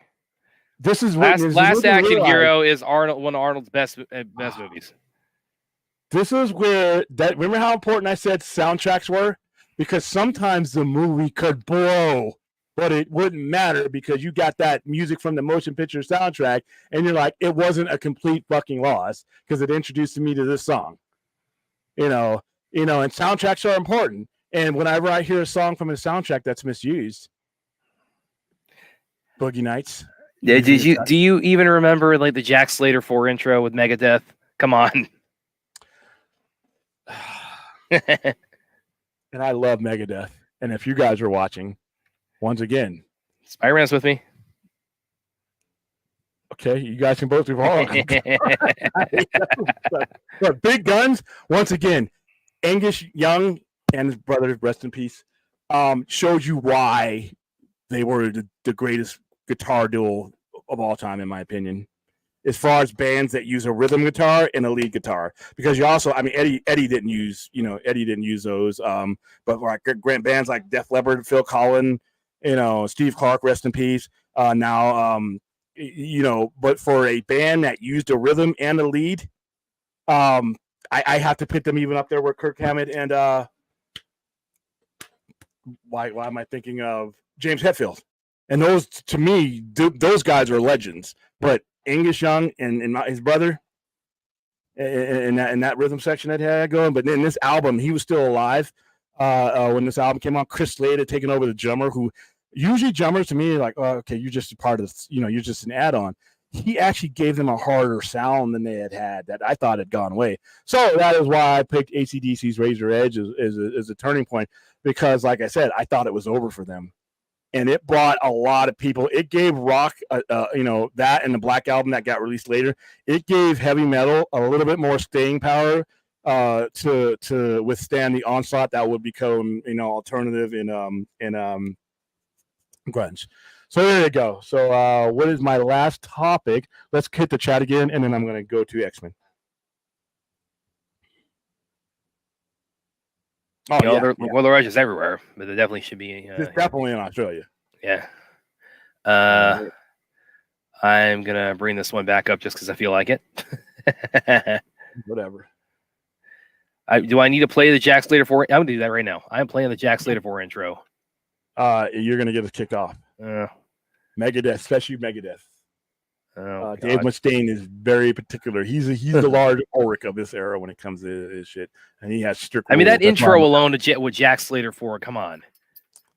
This is Last Action Hero is one of Arnold's best movies. This is where that. Remember how important I said soundtracks were, because sometimes the movie could blow, but it wouldn't matter because you got that music from the motion picture soundtrack, and you're like, it wasn't a complete fucking loss because it introduced me to this song. You know, and soundtracks are important. And whenever I hear a song from a soundtrack that's misused, Boogie Nights. Yeah, do you even remember like the Jack Slater 4 intro with Megadeth? Come on. And I love Megadeth. And if you guys are watching, once again, Spider-Man's with me. Okay, you guys can both be wrong. But Big Guns, once again, Angus Young and his brother, rest in peace, showed you why they were the greatest guitar duo of all time, in my opinion, as far as bands that use a rhythm guitar and a lead guitar. Because you also, I mean, Eddie didn't use those, but like great bands like Def Leppard, Phil Collins, Steve Clark, rest in peace. But for a band that used a rhythm and a lead, I have to put them even up there with Kirk Hammett and why am I thinking of James Hetfield? And those, to me, those guys are legends. But Angus Young and his brother, in that rhythm section that he had going. But in this album, he was still alive when this album came out. Chris Slade had taken over the drummer, who usually drummers to me are like, oh, okay, you're just a part of this, you're just an add-on. He actually gave them a harder sound than they had that I thought had gone away. So that is why I picked AC/DC's Razor Edge as a turning point, because, like I said, I thought it was over for them. And it brought a lot of people. It gave rock, that and the Black Album that got released later, it gave heavy metal a little bit more staying power to withstand the onslaught that would become, alternative in grunge. So there you go. So what is my last topic? Let's hit the chat again, and then I'm going to go to Xmen. Oh, well, the Rush is everywhere, but there definitely should be. It's definitely in Australia. Yeah. I'm gonna bring this one back up just because I feel like it. Whatever. Do I need to play the Jack Slater 4? I'm gonna do that right now. I'm playing the Jack Slater 4 intro. You're gonna get us kicked off. Megadeth, especially Megadeth. Dave Mustaine is very particular. He's the large Ulrich of this era when it comes to his shit, and he has strict. I mean, that intro alone with Jack Slater 4, come on,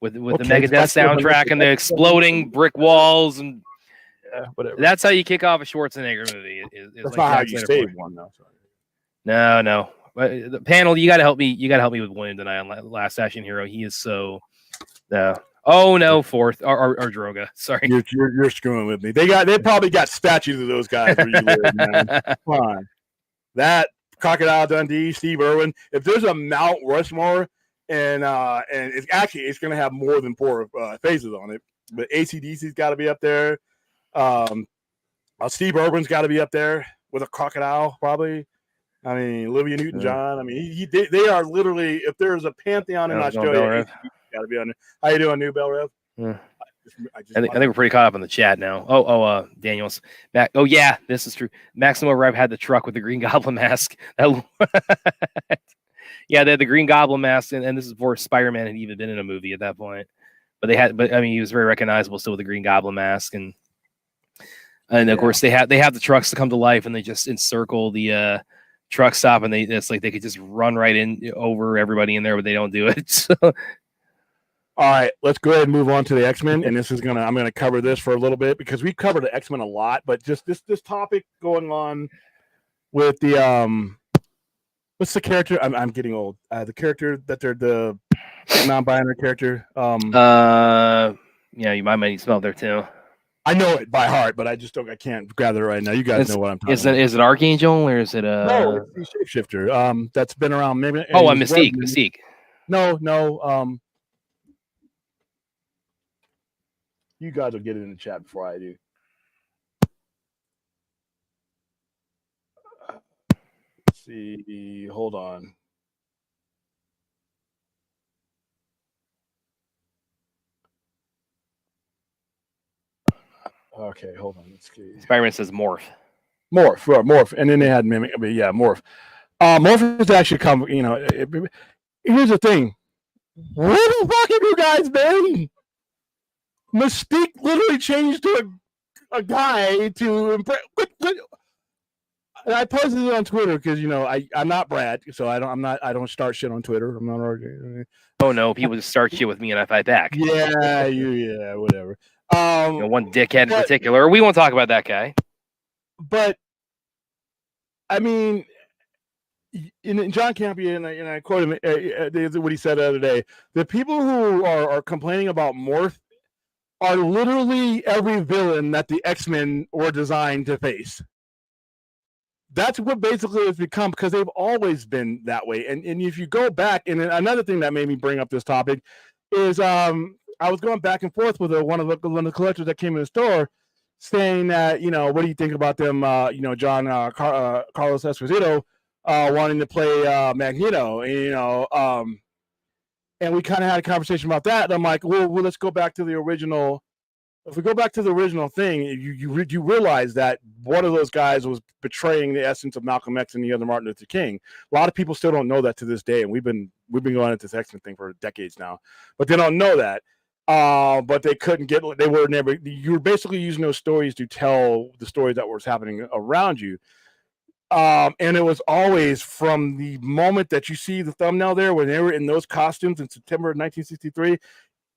with the Megadeth soundtrack and the exploding brick walls and whatever. That's how you kick off a Schwarzenegger movie. That's like not how you save one, though. No. The panel, you got to help me. You got to help me with William tonight on Last Action Hero. He is so. Oh no, fourth or Droga. Sorry, you're screwing with me. They probably got statues of those guys where you live, man. Come on, that Crocodile Dundee, Steve Irwin. If there's a Mount Rushmore, and it's going to have more than 4 faces on it, but AC/DC's got to be up there. Steve Irwin's got to be up there with a crocodile, probably. I mean, Olivia Newton-John. I mean, they are literally. If there's a pantheon in Australia. Got to be on there. How you doing, New Bell Rev? I think we're pretty caught up on the chat now. Daniels. Oh yeah, this is true. Maximo Rev had the truck with the Green Goblin mask. Yeah, they had the Green Goblin mask, and this is before Spider-Man had even been in a movie at that point. But I mean, he was very recognizable still with the Green Goblin mask, and of course they have the trucks to come to life, and they just encircle the truck stop, and it's like they could just run right in over everybody in there, but they don't do it. So. All right, let's go ahead and move on to the Xmen, and I'm gonna cover this for a little bit because we've covered the Xmen a lot, but just this topic going on with the what's the character? I'm getting old. The character that they're the non-binary character. Yeah, you might need smell there too. I know it by heart, but I can't gather it right now. You guys know what I'm talking about. Is it Archangel or is it No, it's the shapeshifter. That's been around. Maybe. Mystique. No. You guys will get it in the chat before I do. Let's see. Hold on. Okay, hold on. Let's see. Spider-Man says morph. Morph. And then they had mimic. But yeah, morph. Morph is actually come. Here's the thing. Where the fuck have you guys been? Mystique literally changed to a guy to impress. And I posted it on Twitter because I'm not Brad, so I don't start shit on Twitter. I'm not arguing. Oh no, people just start shit with me and I fight back. Yeah, whatever. One dickhead in particular. We won't talk about that guy. But I mean, in John Campion, and I quote him, what he said the other day: the people who are complaining about Morph are literally every villain that the X-Men were designed to face. That's what basically it's become, because they've always been that way. And if you go back, and another thing that made me bring up this topic is I was going back and forth with one of the collectors that came in the store, saying that, what do you think about them, John Carlos Esposito wanting to play Magneto, and we kind of had a conversation about that. And I'm like, well, let's go back to the original. If we go back to the original thing, you realize that one of those guys was betraying the essence of Malcolm X and the other Martin Luther King. A lot of people still don't know that to this day, and we've been going into this X-Men thing for decades now, but they don't know that. But they couldn't get. They were never. You were basically using those stories to tell the stories that was happening around you. And it was always from the moment that you see the thumbnail there, when they were in those costumes in September of 1963.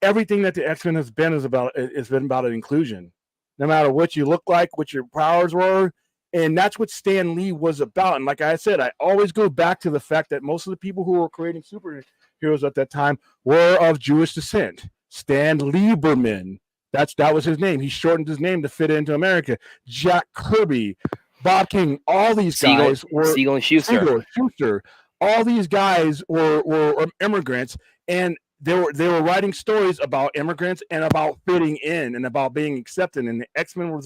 Everything that the X-Men has been about an inclusion, no matter what you look like, what your powers were. And that's what Stan Lee was about. And like I said, I always go back to the fact that most of the people who were creating superheroes at that time were of Jewish descent. Stan Lieberman, that was his name. He shortened his name to fit into America. Jack Kirby, Bob King, all these guys were Siegel and Schuster. All these guys were immigrants, and they were writing stories about immigrants and about fitting in and about being accepted. And the X-Men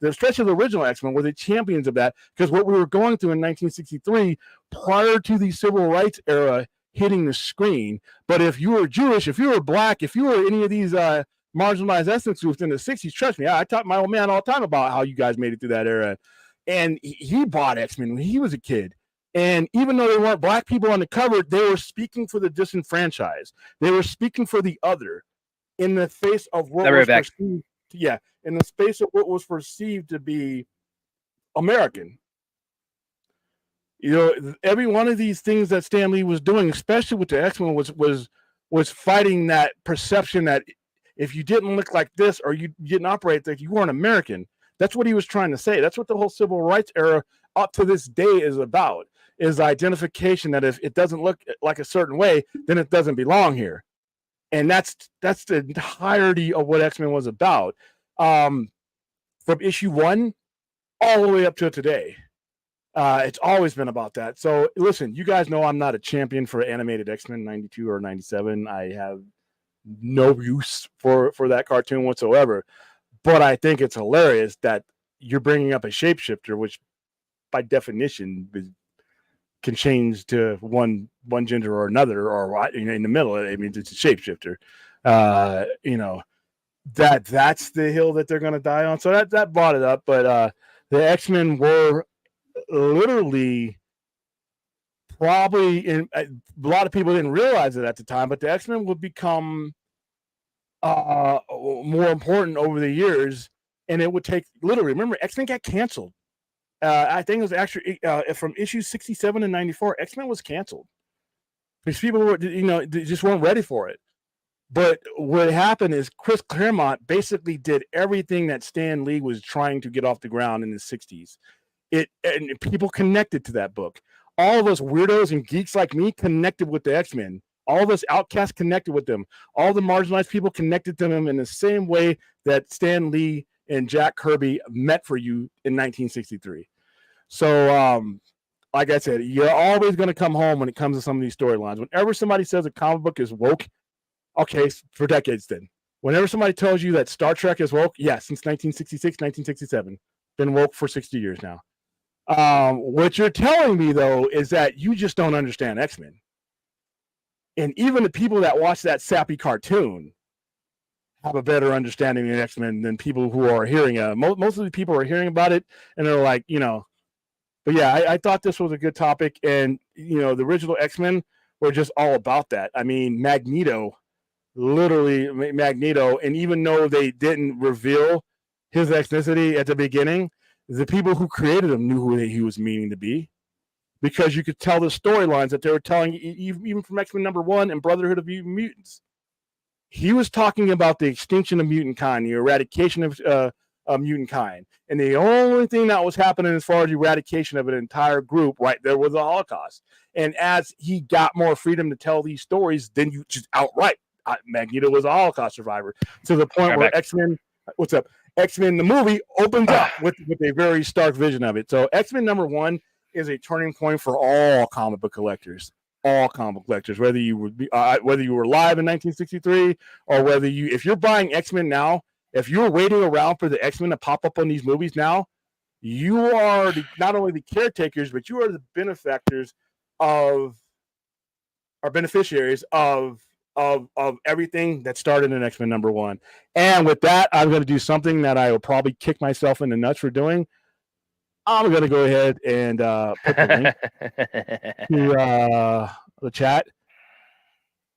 especially the original X-Men, were the champions of that, because what we were going through in 1963, prior to the civil rights era hitting the screen. But if you were Jewish, if you were black, if you were any of these marginalized ethnic groups in the 60s, trust me, I talk to my old man all the time about how you guys made it through that era. And he bought X-Men when he was a kid. And even though they weren't black people on the cover, they were speaking for the disenfranchised. They were speaking for the other in the face of what was perceived, in the space of what was perceived to be American. Every one of these things that Stan Lee was doing, especially with the X-Men, was fighting that perception that if you didn't look like this or you didn't operate like, you weren't American. That's what he was trying to say. That's what the whole civil rights era up to this day is about, is identification that if it doesn't look like a certain way, then it doesn't belong here. And that's the entirety of what X-Men was about, from issue 1 all the way up to today. It's always been about that. So listen, you guys know I'm not a champion for animated X-Men 92 or 97. I have no use for that cartoon whatsoever. But I think it's hilarious that you're bringing up a shapeshifter, which by definition can change to one gender or another, or in the middle. I mean, it's a shapeshifter. That's the hill that they're going to die on. So that brought it up. But the X-Men were literally probably a lot of people didn't realize it at the time, but the X-Men would become more important over the years, and it would take literally. Remember, X-Men got canceled. I think it was actually from issue 67 and 94. X-Men was canceled because people were, they just weren't ready for it. But what happened is Chris Claremont basically did everything that Stan Lee was trying to get off the ground in the 60s. And people connected to that book. All of us weirdos and geeks like me connected with the X-Men All those outcasts connected with them. All the marginalized people connected to them in the same way that Stan Lee and Jack Kirby met for you in 1963. So, like I said, you're always going to come home when it comes to some of these storylines. Whenever somebody says a comic book is woke, okay, for decades then. Whenever somebody tells you that Star Trek is woke, since 1966, 1967, been woke for 60 years now. What you're telling me, though, is that you just don't understand X-Men. And even the people that watch that sappy cartoon have a better understanding of X-Men than people who are hearing it. Most of the people are hearing about it, and they're like, But yeah, I thought this was a good topic. And, the original X-Men were just all about that. I mean, literally Magneto, and even though they didn't reveal his ethnicity at the beginning, the people who created him knew who he was meaning to be, because you could tell the storylines that they were telling, even from X-Men #1 and Brotherhood of Mutants. He was talking about the extinction of mutant kind, the eradication of mutant kind, and the only thing that was happening as far as eradication of an entire group right there was the Holocaust. And as he got more freedom to tell these stories, then you just outright, Magneto was a Holocaust survivor, to the point where X-Men, X-Men the movie opens up with a very stark vision of it. So X-Men #1 is a turning point for all comic book collectors. All comic book collectors, whether you were alive in 1963 or if you're buying X-Men now, if you're waiting around for the X-Men to pop up on these movies now, you are not only the caretakers, but you are the beneficiaries of everything that started in X-Men #1. And with that, I'm going to do something that I will probably kick myself in the nuts for doing. I'm going to go ahead and put the link to the chat,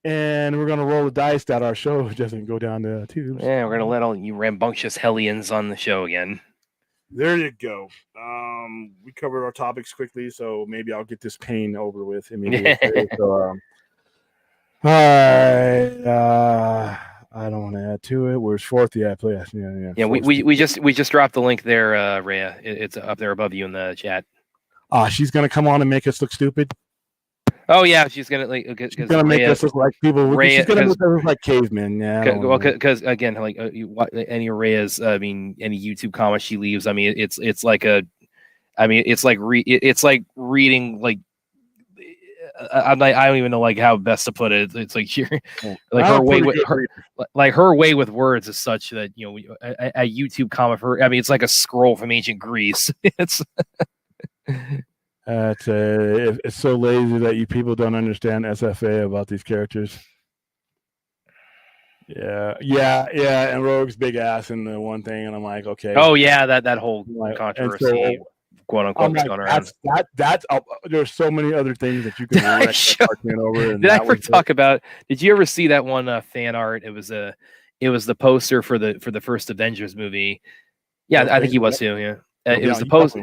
and we're going to roll the dice that our show doesn't go down the tubes. Yeah, we're going to let all you rambunctious hellions on the show again. There you go. We covered our topics quickly, so maybe I'll get this pain over with immediately. So, I don't want to add to it. Where's fourth? Yeah, play. Yeah. We just dropped the link there, Rhea. It's up there above you in the chat. She's gonna come on and make us look stupid. Oh yeah, she's gonna she's gonna make us look like people. She's gonna make us look like cavemen. Yeah. Well, because again, like any Rhea's, any YouTube comments she leaves, it's like reading like. I don't even know like how best to put it. It's like her way with words is such that a YouTube comment for her. It's like a scroll from ancient Greece. It's it's so lazy that you people don't understand SFA about these characters. Yeah, and Rogue's big ass in the one thing, and I'm like, okay. Oh yeah, that whole controversy. "Quote unquote" like, going around. That's there's so many other things that you can wreck that cartoon over. And did I ever talk about? Did you ever see that one fan art? It was the poster for the first Avengers movie. Yeah, okay. I think he was too. Yeah, it was the poster.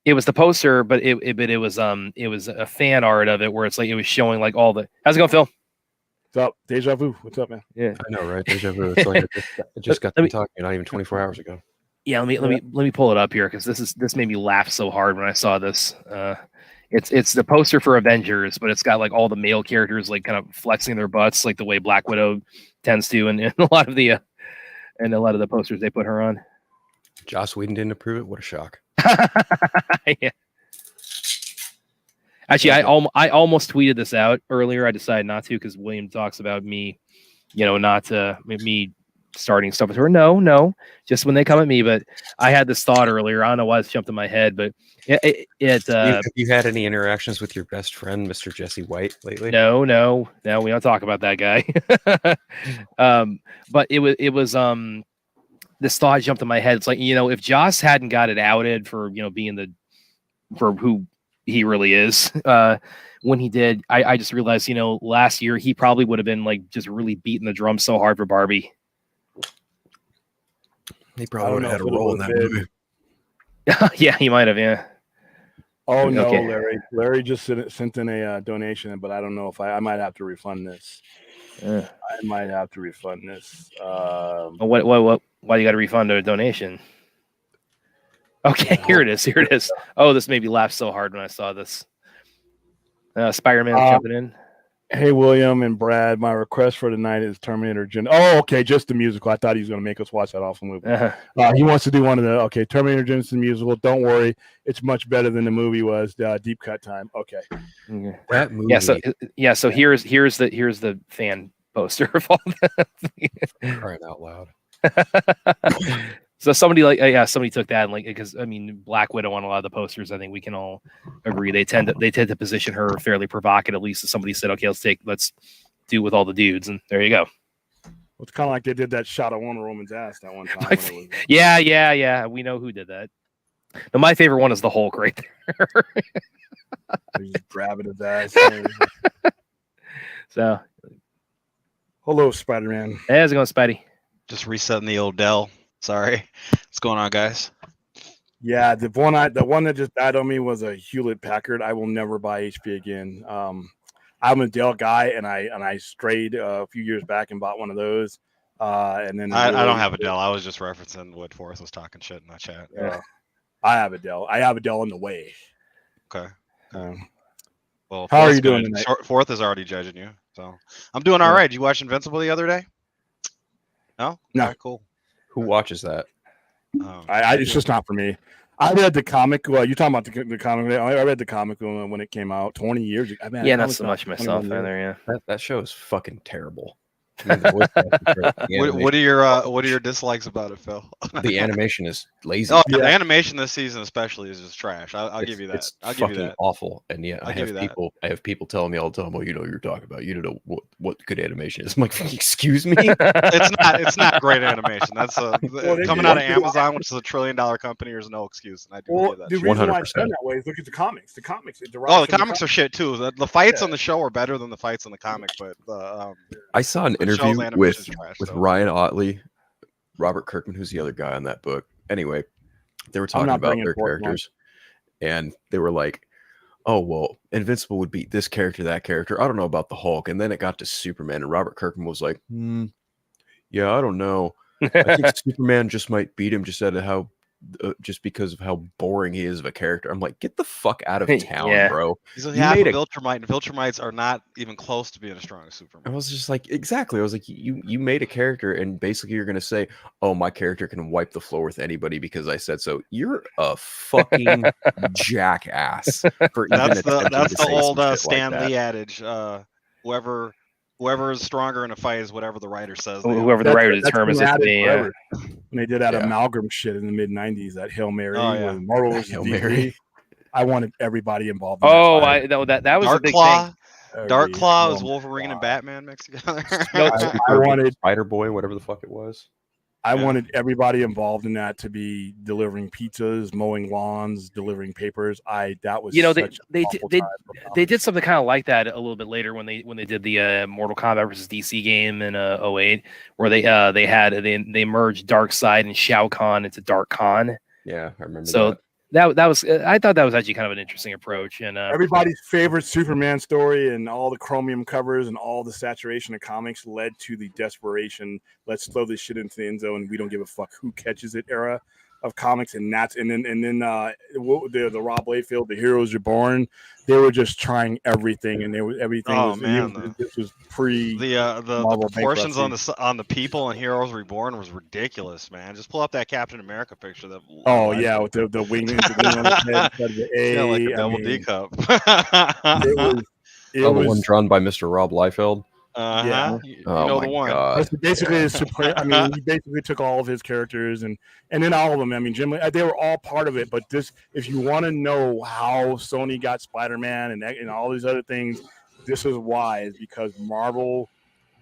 It was the poster, but it was a fan art of it where it's like it was showing like all the. How's it going, Phil? What's up, Deja Vu? What's up, man? Yeah, I know, right? Deja Vu. It's like I just got them talking not even 24 hours ago. Yeah, let me pull it up here because this made me laugh so hard when I saw this. It's the poster for Avengers, but it's got like all the male characters like kind of flexing their butts like the way Black Widow tends to, and a lot of the posters they put her on. Joss Whedon didn't approve it. What a shock! Yeah. Actually, I almost tweeted this out earlier. I decided not to because William talks about me, not me starting stuff with her. No, just when they come at me. But I had this thought earlier. I don't know why it jumped in my head, but have you had any interactions with your best friend, Mr. Jesse White, lately? No, we don't talk about that guy. But it was this thought jumped in my head. It's like, if Joss hadn't got it outed for being for who he really is, when he did, I just realized, last year he probably would have been like just really beating the drum so hard for Barbie. He probably would have had a role in that movie. Yeah, he might have. Yeah. Oh no, okay. Larry just sent in a donation, but I don't know if I might have to refund this. I might have to refund this. What? Why you got to refund a donation? Okay, here it is. Oh, this made me laugh so hard when I saw this. Spider-Man jumping in. Hey, William and Brad, my request for tonight is Terminator Gen. Oh, okay, just the musical. I thought he was going to make us watch that awful movie. He wants to do one of the Terminator Genesis musical. Don't worry, it's much better than the movie was. Deep cut time. Okay, that movie. So here's the fan poster of all that. Crying out loud. So somebody took that and because I mean Black Widow on a lot of the posters, I think we can all agree they tend to position her fairly provocative. At least somebody said, okay, let's do with all the dudes, and there you go. It's kind of like they did that shot of Wonder Woman's ass that one time. Yeah, we know who did that. Now, my favorite one is the Hulk right there. He's grabbing his ass. So, hello, Spider-Man. Hey, how's it going, Spidey? Just resetting the old Dell. Sorry. What's going on, guys? Yeah, the one that just died on me was a Hewlett Packard. I will never buy HP again. I'm a Dell guy, and I strayed a few years back and bought one of those. And then I don't have a Dell. I was just referencing what Forrest was talking shit in that chat. I have a Dell. I have a Dell on the way. Okay. Well, how are you doing tonight? Fourth is already judging you, so I'm doing all right. Did you watch Invincible the other day? No. No. Okay, cool. Who watches that? It's just not for me. I read the comic. Well, you're talking about the comic. I read the comic when it came out 20 years ago. Not so much myself either. Yeah, that show is fucking terrible. I mean, what are your dislikes about it, Phil? The animation is lazy. Oh, yeah. The animation this season especially is just trash. I'll give you that. It's fucking awful. And yeah, I have people telling me all the time, "Well, you know what you're talking about. You don't know what good animation is." I'm like, excuse me. It's not great animation. That's coming out of Amazon, which is $1 trillion company. There's no excuse. And I do believe that. The reason why it's done that way is look at the comics. The comics. The comics are shit too. The fights on the show are better than the fights in the comic. But I saw an interview with Ryan Otley, Robert Kirkman, who's the other guy on that book. Anyway, they were talking about their characters, and they were like, "Oh, well, Invincible would beat this character, that character. I don't know about the Hulk." And then it got to Superman, and Robert Kirkman was like, "Yeah, I don't know. I think Superman just might beat him just because of how boring he is of a character." I'm like, get the fuck out of town, bro. He's half a Viltrumite, and Viltrumites are not even close to being as strong as Superman. I was just like, exactly. I was like, you made a character, and basically you're gonna say, "Oh, my character can wipe the floor with anybody because I said so." You're a fucking jackass. For that's the old Stan Lee adage. Whoever is stronger in a fight is whatever the writer says. Whoever the writer determines it to be. When they did that amalgam shit in the mid '90s, that Hail Mary, when Marvel was Hail Mary. I wanted everybody involved. In that was a big thing. Dark Claw is Wolverine and Batman mixed together. I wanted Spider Boy, whatever the fuck it was. I wanted everybody involved in that to be delivering pizzas, mowing lawns, delivering papers. That was they did something kind of like that a little bit later when they did the Mortal Kombat versus DC game in 2008, where they merged Darkseid and Shao Kahn into Dark Khan. Yeah, I remember. So that was I thought that was actually kind of an interesting approach. And everybody's favorite Superman story and all the chromium covers and all the saturation of comics led to the desperation, let's throw this shit into the end zone, we don't give a fuck who catches it era of comics. And then the Rob Liefeld, The Heroes Reborn, they were just trying everything, and this was pre the proportions on the people in Heroes Reborn was ridiculous, man. Just pull up that Captain America picture. With the wing on the head, like a double D cup. It was the one drawn by Mr. Rob Liefeld. Oh my God. Basically, he basically took all of his characters and then all of them. I mean, Jim, they were all part of it. But if you want to know how Sony got Spider-Man and all these other things, this is why. Is because Marvel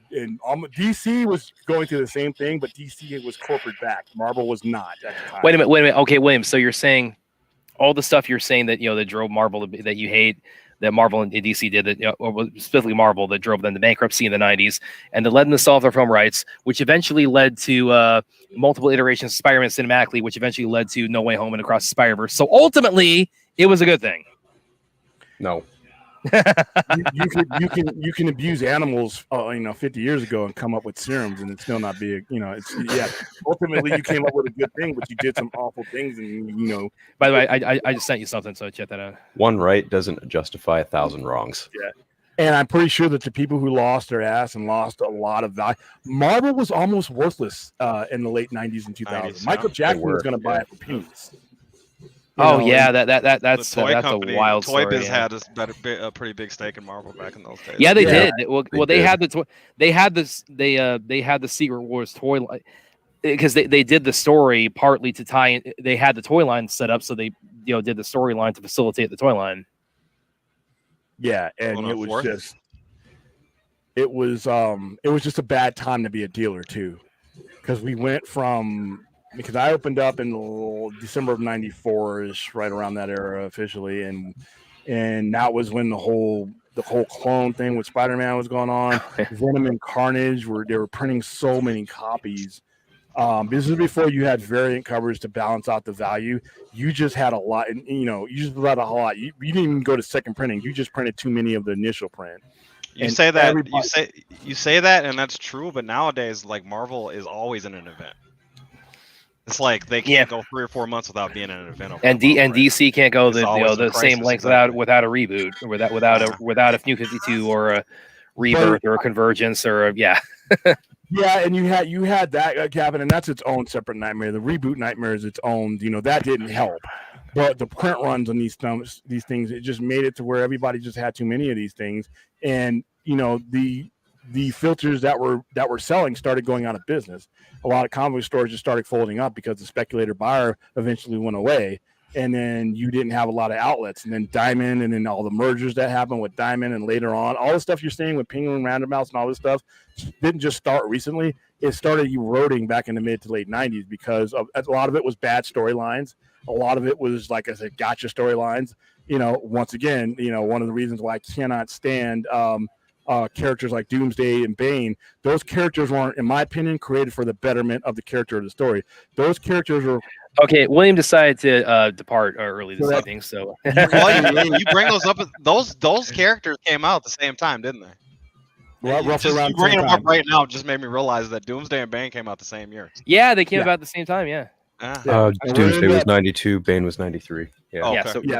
and DC was going through the same thing, but DC was corporate backed. Marvel was not at the time. Wait a minute. Okay, William. So you're saying all the stuff you're saying that that drove Marvel that you hate, that Marvel and DC did, that or specifically Marvel, that drove them to bankruptcy in the 90s, and that led them to solve their film rights, which eventually led to multiple iterations of Spider-Man cinematically, which eventually led to No Way Home and Across the Spider-Verse. So ultimately, it was a good thing. No. you can abuse animals 50 years ago and come up with serums and it still not be ultimately you came up with a good thing, but you did some awful things, and by the way, I just sent you something, so check that out. One right doesn't justify 1,000 wrongs. And I'm pretty sure that the people who lost their ass and lost a lot of value, Marvel was almost worthless in the late 90s and 2000s. Michael Jackson was going to buy it for pennies. That's toy company, a wild Toy story. Biz had a pretty big stake in Marvel back in those days. Yeah, they did. Well, they had the Secret Wars toy line because they did the story partly to tie in. They had the toy line set up, so they did the storyline to facilitate the toy line. Yeah, and it was just a bad time to be a dealer too, because we went from. Because I opened up in December of '94-ish, right around that era officially, and that was when the whole clone thing with Spider-Man was going on. Venom and Carnage they were printing so many copies. This is before you had variant covers to balance out the value. You just had a lot, and you just had a lot. You didn't even go to second printing. You just printed too many of the initial print. You say that, and that's true. But nowadays, like Marvel is always in an event. It's like they can't go 3 or 4 months without being in an event. And DC can't go the same length without a reboot or without a New 52 or a Rebirth or a Convergence or yeah, and you had that happen, and that's its own separate nightmare. The reboot nightmare is its own. That didn't help. But the print runs on these things, it just made it to where everybody just had too many of these things, and the filters that were selling started going out of business. A lot of comic book stores just started folding up because the speculator buyer eventually went away, and then you didn't have a lot of outlets. And then Diamond, and then all the mergers that happened with Diamond, and later on, all the stuff you're seeing with Penguin, Random House, and all this stuff didn't just start recently. It started eroding back in the mid to late 90s because a lot of it was bad storylines. A lot of it was, like I said, gotcha storylines. Once again, one of the reasons why I cannot stand characters like Doomsday and Bane, those characters weren't, in my opinion, created for the betterment of the character of the story. Those characters were okay. William decided to depart early this evening, so you bring those up. Those characters came out at the same time, didn't they? Well, roughly around you bringing them up right now just made me realize that Doomsday and Bane came out the same year. Yeah, they came about the same time. Yeah. Doomsday was 92, Bane was 93. Roughly, in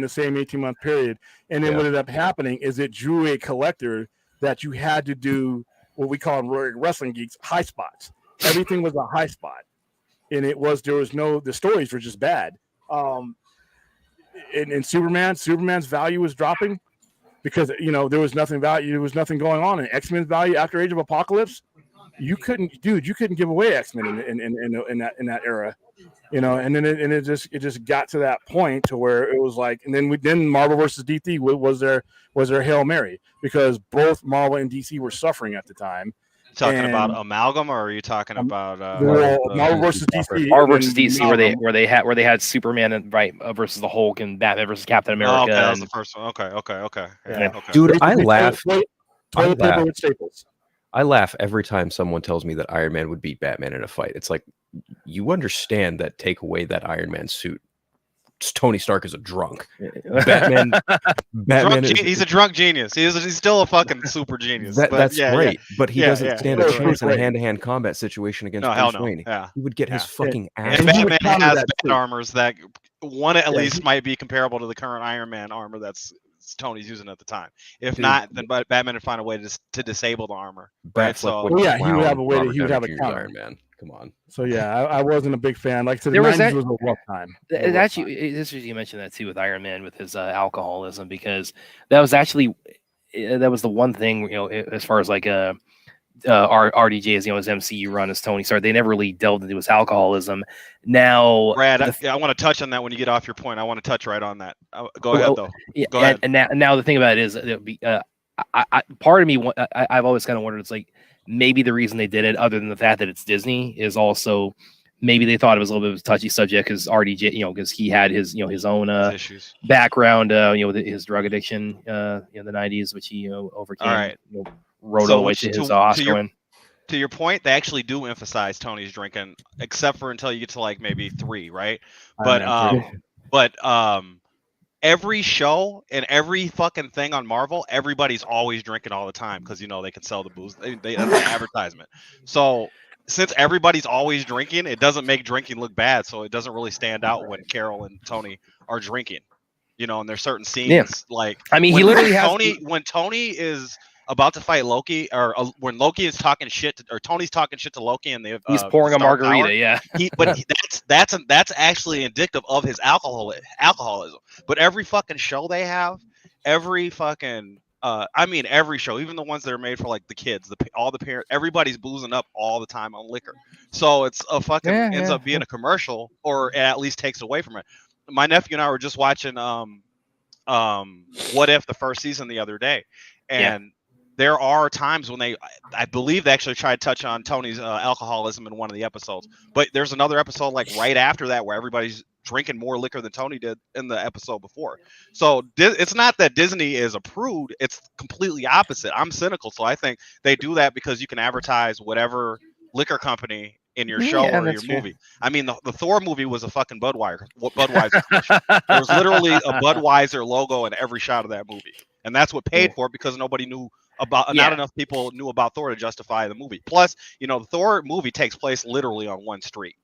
the same 18-month period. And then what ended up happening is it drew a collector that you had to do what we call in wrestling geeks high spots. Everything was a high spot, and the stories were just bad. In Superman's value was dropping because there was nothing going on. And Xmen's value after Age of Apocalypse, you couldn't give away Xmen in that era, and then it just got to that point to where it was like, and then Marvel versus DC was their Hail Mary because both Marvel and DC were suffering at the time. Talking about amalgam, or are you talking about Marvel versus DC? Marvel versus DC, where they had Superman versus the Hulk and Batman versus Captain America. Oh, okay, that was the first one. Okay. Yeah. Okay. Dude, I laugh. Toilet paper with staples. I laugh every time someone tells me that Iron Man would beat Batman in a fight. It's like, you understand that take away that Iron Man suit, Tony Stark is a drunk. Batman he's a drunk genius. He's still a fucking super genius. That's great, but he doesn't stand a chance in a hand-to-hand combat situation against Bruce Wayne. Yeah. He would get his fucking ass. And Batman has bat armors that one at least might be comparable to the current Iron Man armor that's Tony's using at the time. If not, then Batman would find a way to disable the armor. Right? So he would have a way. He would have a counter. Iron Man. Come on. So I wasn't a big fan. Like I said, the 90s was a rough time. You mentioned that too with Iron Man with his alcoholism, because that was the one thing, as far as like RDJ as his MCU run as Tony Stark, they never really delved into his alcoholism. Now, Brad, I want to touch on that when you get off your point. I want to touch right on that. Go ahead, though. Go ahead. And now the thing about it is, part of me, I've always kind of wondered, it's like maybe the reason they did it, other than the fact that it's Disney, is also maybe they thought it was a little bit of a touchy subject because RDJ, because he had his his own background, with his drug addiction in the 90s, which he overcame. All right. Rode all the way to his Oscar win. To your point, they actually do emphasize Tony's drinking, except for until you get to like maybe 3, right? But every show and every fucking thing on Marvel, everybody's always drinking all the time because they can sell the booze. They that's an advertisement. So since everybody's always drinking, it doesn't make drinking look bad. So it doesn't really stand out when Carol and Tony are drinking. And there's certain scenes like I mean, he literally has when Tony is about to fight Loki, or when Loki is talking shit, or Tony's talking shit to Loki, and he's pouring a margarita. Tower, that's actually indicative of his alcoholism. But every fucking show they have, every fucking every show, even the ones that are made for like the kids, all the parents, everybody's boozing up all the time on liquor. So it's a fucking ends up being a commercial, or it at least takes away from it. My nephew and I were just watching What If, the first season, the other day, and there are times when I believe they actually tried to touch on Tony's alcoholism in one of the episodes. But there's another episode like right after that where everybody's drinking more liquor than Tony did in the episode before. So it's not that Disney is a prude. It's completely opposite. I'm cynical. So I think they do that because you can advertise whatever liquor company in your show or your movie. I mean, the Thor movie was a fucking Budweiser commercial. There was literally a Budweiser logo in every shot of that movie. And that's what paid for it, because nobody knew about, not enough people knew about Thor to justify the movie. Plus, the Thor movie takes place literally on one street,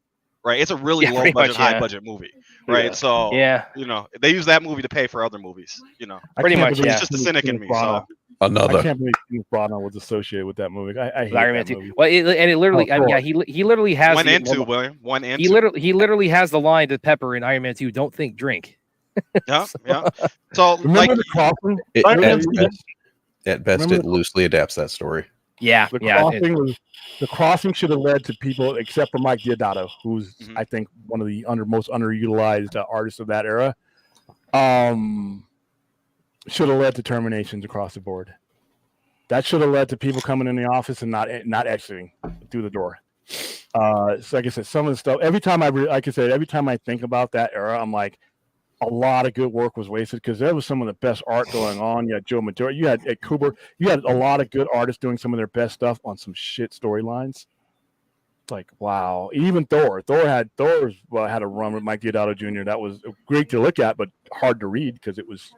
right? It's a really low budget, high budget movie, right? So, they use that movie to pay for other movies, Pretty much, It's just a cynic in me. So. I can't believe Kenneth Branagh was associated with that movie. I hate Iron Man that 2. movie. Well, it literally, he literally has William. He literally has the line to Pepper in Iron Man 2. Don't think, drink. Yeah. So remember the crossing? At best, it loosely adapts that story. Yeah, the crossing should have led to people, except for Mike Diodato, who's I think one of the most underutilized artists of that era. Should have led to terminations across the board. That should have led to people coming in the office and not exiting through the door. So like I said, some of the stuff. Every time I think about that era, I'm like, a lot of good work was wasted, because there was some of the best art going on. You had Joe Maduro, you had Kuber, you had a lot of good artists doing some of their best stuff on some shit storylines. Like, wow. Even Thor had a run with Mike Diodato Jr. that was great to look at, but hard to read because it was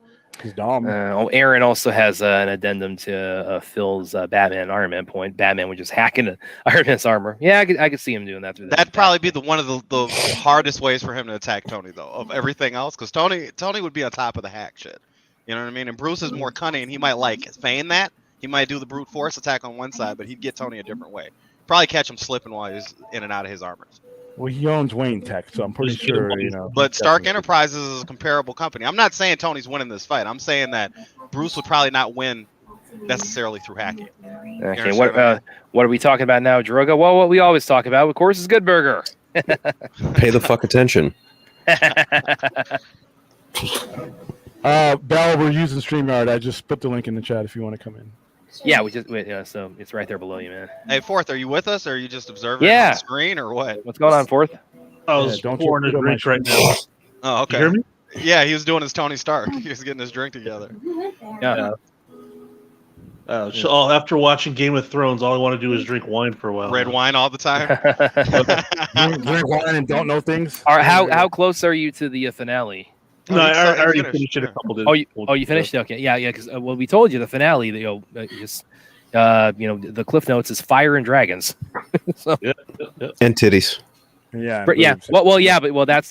his dumb. Aaron also has an addendum to Phil's Batman Iron Man point. Batman was just hacking Iron Man's armor. Yeah, I could see him doing that. That'd probably be one of the hardest ways for him to attack Tony, though, of everything else, because Tony would be on top of the hack shit. You know what I mean? And Bruce is more cunning, and he might feign that. He might do the brute force attack on one side, but he'd get Tony a different way. Probably catch him slipping while he's in and out of his armors. Well, he owns Wayne Tech, so I'm pretty sure, But Stark Enterprises is a comparable company. I'm not saying Tony's winning this fight. I'm saying that Bruce would probably not win necessarily through hacking. Okay, what are we talking about now, Droga? Well, what we always talk about, of course, is Good Burger. Pay the fuck attention. Bell, we're using StreamYard. I just put the link in the chat if you want to come in. Yeah, so it's right there below you, man. Hey, Fourth, are you with us, or are you just observing on the screen, or what? What's going on, Fourth? I was pouring a drink right now. Oh, okay. You hear me? Yeah, he was doing his Tony Stark. He was getting his drink together. Yeah. So after watching Game of Thrones, all I want to do is drink wine for a while. Red wine all the time. Drink wine and don't know things. How close are you to the finale? No, I already finished it a couple days. You finished it? Okay, yeah, because we told you the finale. The Cliff Notes is fire and dragons. So. Yeah. And titties. Yeah. But that's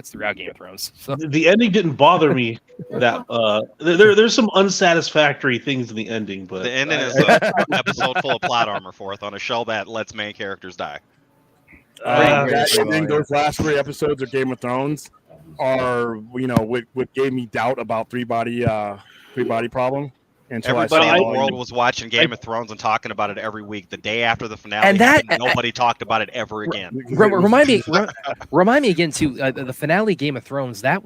throughout Game of Thrones. So. The ending didn't bother me. That there's some unsatisfactory things in the ending, but the ending is an episode full of plot armor, Fourth, on a show that lets main characters die. Those last 3 episodes of Game of Thrones are, what gave me doubt about three body problem. Everybody in the world was watching Game of Thrones and talking about it every week. The day after the finale, and nobody talked about it ever again. Remind me again too. The finale Game of Thrones that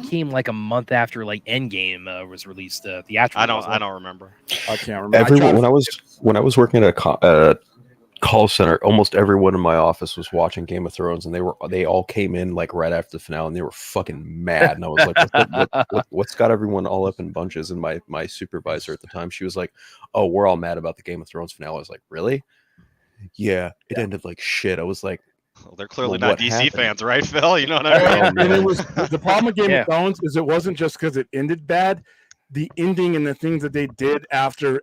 came like a month after Endgame was released theatrically. I don't remember. I can't remember. When I was working at a call center, almost everyone in my office was watching Game of Thrones, and they all came in right after the finale, and they were fucking mad. And I was like, what's got everyone all up in bunches? And my supervisor at the time, she was like, oh, we're all mad about the Game of Thrones finale. I was like, really? Yeah, it ended like shit. I was like, well, they're clearly not DC fans, right, Phil? You know what I mean? And it was the problem with Game of Thrones is it wasn't just because it ended bad. the ending and the things that they did after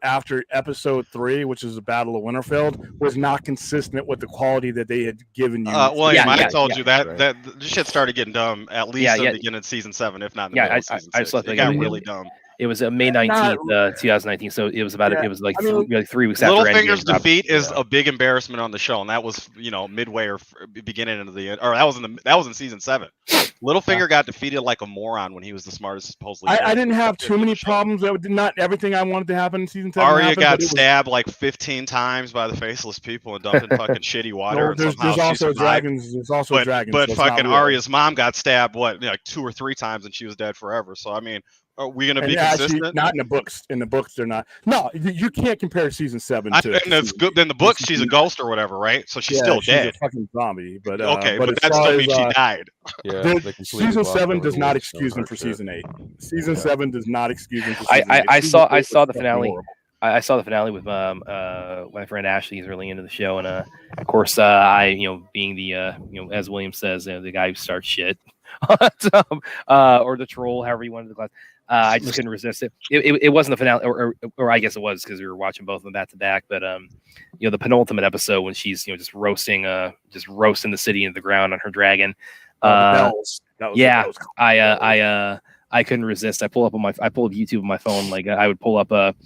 episode 3, which is the Battle of Winterfell, was not consistent with the quality that they had given you. William, I told you that this shit started getting dumb at least at the beginning of season 7, if not in the middle of season 6. It got really dumb. It was May 19th, 2019. So it was about it was like 3 weeks after Littlefinger's defeat is a big embarrassment on the show, and that was midway or beginning into the end, or that was in season 7. Littlefinger got defeated like a moron when he was the smartest supposedly. I didn't have too many problems. Not everything I wanted to happen in season 7. Arya got stabbed like 15 times by the faceless people and dumped in fucking shitty water. There's also dragons. There's also dragons. But fucking Arya's mom got stabbed like 2 or 3 times and she was dead forever. So I mean, are we going to be consistent? Not in the books. In the books, they're not. No, you can't compare season 7 to. And it's good. In the books, she's a ghost or whatever, right? So she's still dead. She's a fucking zombie. But okay, but that still means she died. Yeah, season 7 does not excuse him for season 8. Season 7 does not excuse him for season 8. I saw the finale. I saw the finale with my friend Ashley. He's really into the show, and of course, I being the as William says, the guy who starts shit, or the troll, however you wanted to class. I just couldn't resist it. It wasn't the finale, or I guess it was because we were watching both of them back to back. But the penultimate episode when she's just roasting the city into the ground on her dragon. I couldn't resist. I pulled YouTube on my phone. Like I would pull up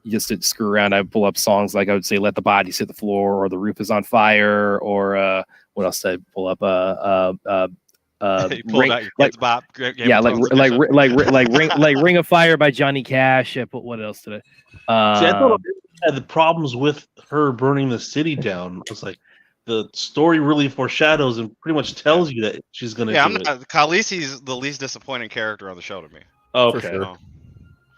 just to screw around. I would pull up songs like I would say "Let the Bodies Hit the Floor" or "The Roof Is on Fire" or what else did I pull up? Ring, out your kids bop. like Ring of Fire by Johnny Cash. I put what else did I? See, I thought I had the problems with her burning the city down. It's like the story really foreshadows and pretty much tells you that she's going to. Yeah, Khaleesi's the least disappointing character on the show to me. Okay. Sure.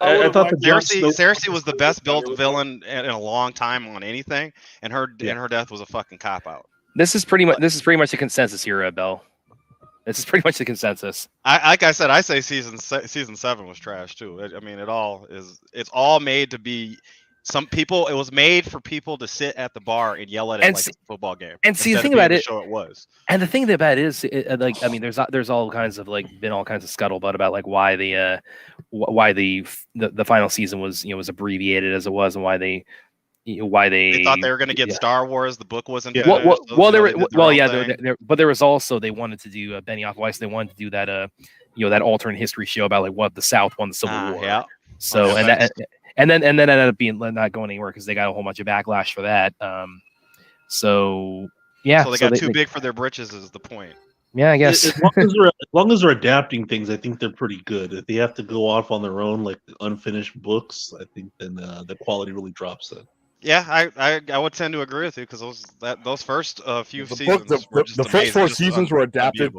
I thought Cersei was the best built villain in a long time on anything, and her death was a fucking cop out. This is pretty much a consensus here, Bell. This is pretty much the consensus. Like I said, I say season 7 was trash too. I mean, it's all made to be. Some people, it was made for people to sit at the bar and yell at it like it's a football game. And see, the thing about it, it was. And the thing about it is, there's all kinds of been all kinds of scuttlebutt about why the final season was was abbreviated as it was, and why they thought they were going to get Star Wars. The book wasn't. Yeah. But there was also they wanted to do Benioff Weiss. They wanted to do that that alternate history show about what the South won the Civil War. Yeah. So and then ended up being not going anywhere because they got a whole bunch of backlash for that. So they got too big for their britches is the point. Yeah, I guess. As long as they're adapting things, I think they're pretty good. If they have to go off on their own, like unfinished books, I think then the quality really drops. Then. Yeah, I would tend to agree with you because those first few seasons, the first 4 seasons were adapted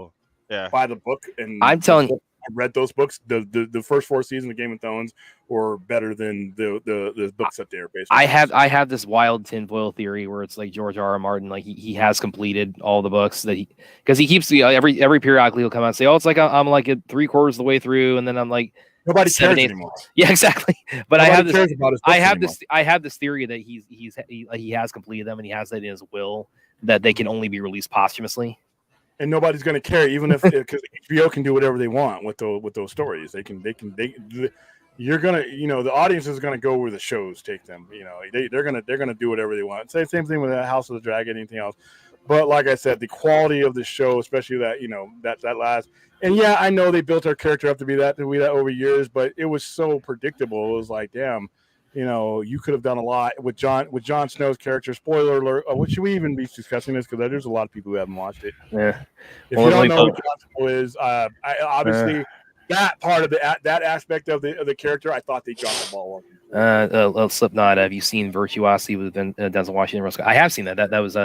by the book, and I'm telling you. I read those books. The first 4 seasons of Game of Thrones were better than the books that they're based on. I have this wild tinfoil theory where it's like George R. R. Martin, like he has completed all the books that because he keeps every periodically he'll come out and say, oh, it's like I'm like at 3/4 of the way through, and then I'm like nobody cares anymore. Yeah, exactly. But nobody I have this theory that he has completed them and he has that in his will that they can only be released posthumously. And nobody's going to care, even if because HBO can do whatever they want with those stories. You're gonna, the audience is gonna go where the shows take them. They're gonna do whatever they want. Same thing with House of the Dragon, anything else. But like I said, the quality of the show, especially that that last, and yeah, I know they built our character up to be that over years, but it was so predictable. It was like, damn. You could have done a lot with Jon Snow's character. Spoiler alert! Should we even be discussing this? Because there's a lot of people who haven't watched it. Yeah. If you don't know who Jon Snow is, obviously that part of that aspect of the character, I thought they dropped the ball on. Slipknot. Have you seen Virtuosity with Denzel Washington? Russell? I have seen that. That was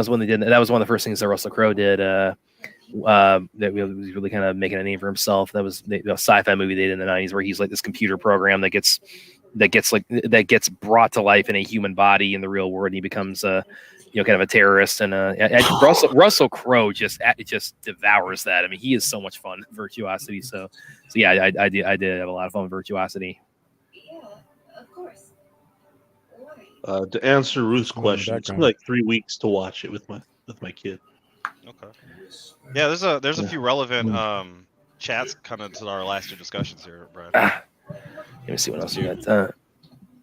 when they did. That was one of the first things that Russell Crowe did. That was really kind of making a name for himself. That was the sci-fi movie they did in the 90s, where he's like this computer program that gets brought to life in a human body in the real world, and he becomes kind of a terrorist. And Russell Crowe just devours that. I mean, he is so much fun in Virtuosity. So yeah, I did have a lot of fun with Virtuosity. Yeah, of course. To answer Ruth's question, it took me like 3 weeks to watch it with my kid. Okay. Yeah, there's a few relevant chats kind of to our last 2 discussions here, Brad. Let me see what else you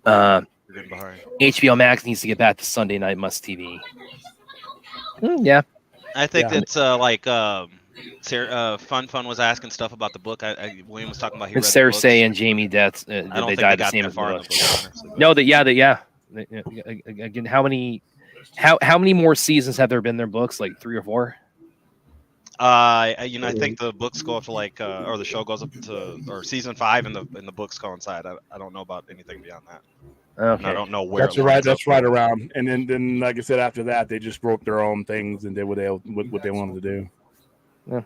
got. HBO Max needs to get back to Sunday night must TV. Yeah, I think it's like Sarah, Fun was asking stuff about the book. William was talking about it's Cersei and Jamie deaths. I don't they think died they the same got as that far the in book. the book, honestly. No, again, how many more seasons have there been in their books? Like 3 or 4? I think the books go up to like, or the show goes up to, or season 5, and the books coincide. I don't know about anything beyond that. Okay. And I don't know where. That's right around. And then, like I said, after that, they just broke their own things and did what they wanted to do. Yeah.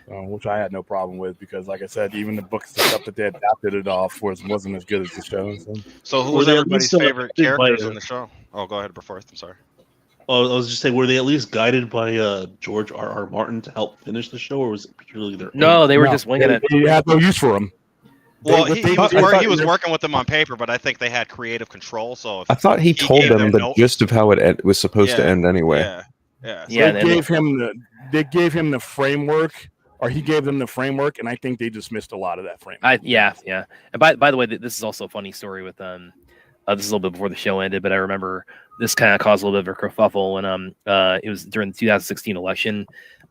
Which I had no problem with, because, like I said, even the books and stuff that they adapted it off wasn't as good as the show. So who was everybody's favorite characters in the show? Oh, go ahead, before. I'm sorry. Oh, I was just saying, were they at least guided by George R.R. Martin to help finish the show, or was it purely their own? They were just winging it. They had no use for him. Well, he was working with them on paper, but I think they had creative control. So I thought he told them the gist of how it was supposed to end anyway. Yeah. They gave him the framework, or he gave them the framework, and I think they dismissed a lot of that framework. Yeah. And by the way, this is also a funny story with this is a little bit before the show ended, but I remember this kind of caused a little bit of a kerfuffle when it was during the 2016 election.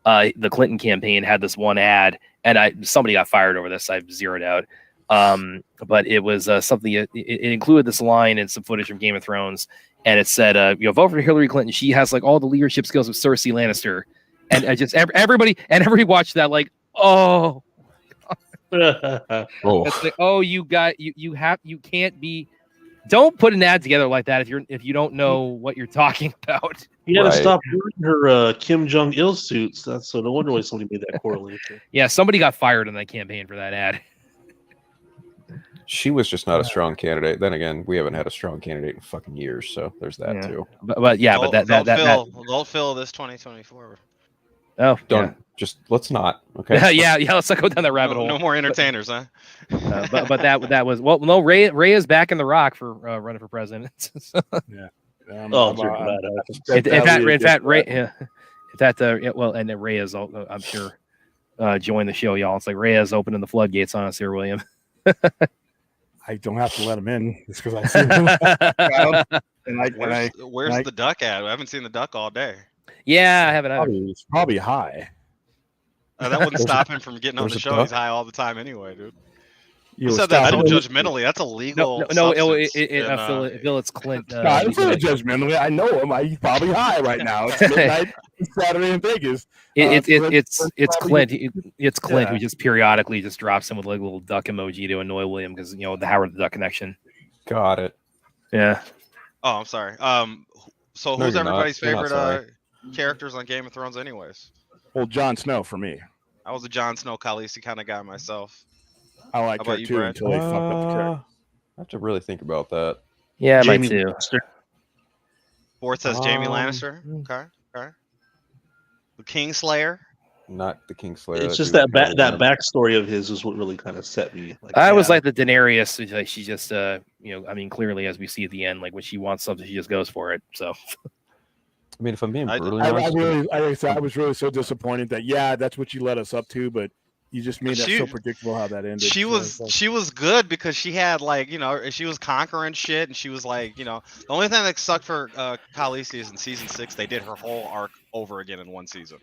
The Clinton campaign had this one ad, and somebody got fired over this. I've zeroed out. But it was something. It included this line and some footage from Game of Thrones, and it said, vote for Hillary Clinton. She has like all the leadership skills of Cersei Lannister. And everybody watched that like, oh, it's like, oh, you can't be. Don't put an ad together like that if you don't know what you're talking about. You got to stop wearing her Kim Jong Il suits. That's so no wonder why somebody made that correlation. Yeah, somebody got fired in that campaign for that ad. She was just not a strong candidate. Then again, we haven't had a strong candidate in fucking years, so there's that too. But they'll fill this 2024. Oh, just let's not. Okay. yeah. Let's not go down that rabbit hole. No more entertainers, huh? But that was no. Ray is back in the Rock for running for president. Yeah. In fact, Ray. And then Ray is. I'm sure join the show, y'all. It's like Ray is opening the floodgates on us here, William. I don't have to let him in just because I see him. Where's the duck at? I haven't seen the duck all day. Yeah, I haven't either. It's probably high. That wouldn't stop him from getting on the show. He's high all the time anyway, dude. You said that so judgmentally. That's illegal. No, Phil, it's Clint. I don't feel judgmentally. I know him. He's probably high right now. It's midnight Saturday in Vegas. It's Clint. It's Clint who just periodically just drops him with like a little duck emoji to annoy William because the Howard the Duck connection. Got it. Yeah. Oh, I'm sorry. So who's everybody's favorite characters on Game of Thrones, anyways? Well, Jon Snow for me. I was a Jon Snow Khaleesi kind of guy myself. I like her too until they fucked up the character. I have to really think about that. Yeah, Jamie too. Ford says Jamie Lannister. Okay. The Kingslayer. Not the Kingslayer. It's just that backstory of his is what really kind of set me. I was like the Daenerys. Like she just, clearly as we see at the end, like when she wants something, she just goes for it. So. I mean, if I'm being brutally honest, I was really so disappointed that that's what you led us up to, but you just made that so predictable how that ended. She was good because she had she was conquering shit, and she was like, the only thing that sucked for Khaleesi is in season 6 they did her whole arc over again in one season.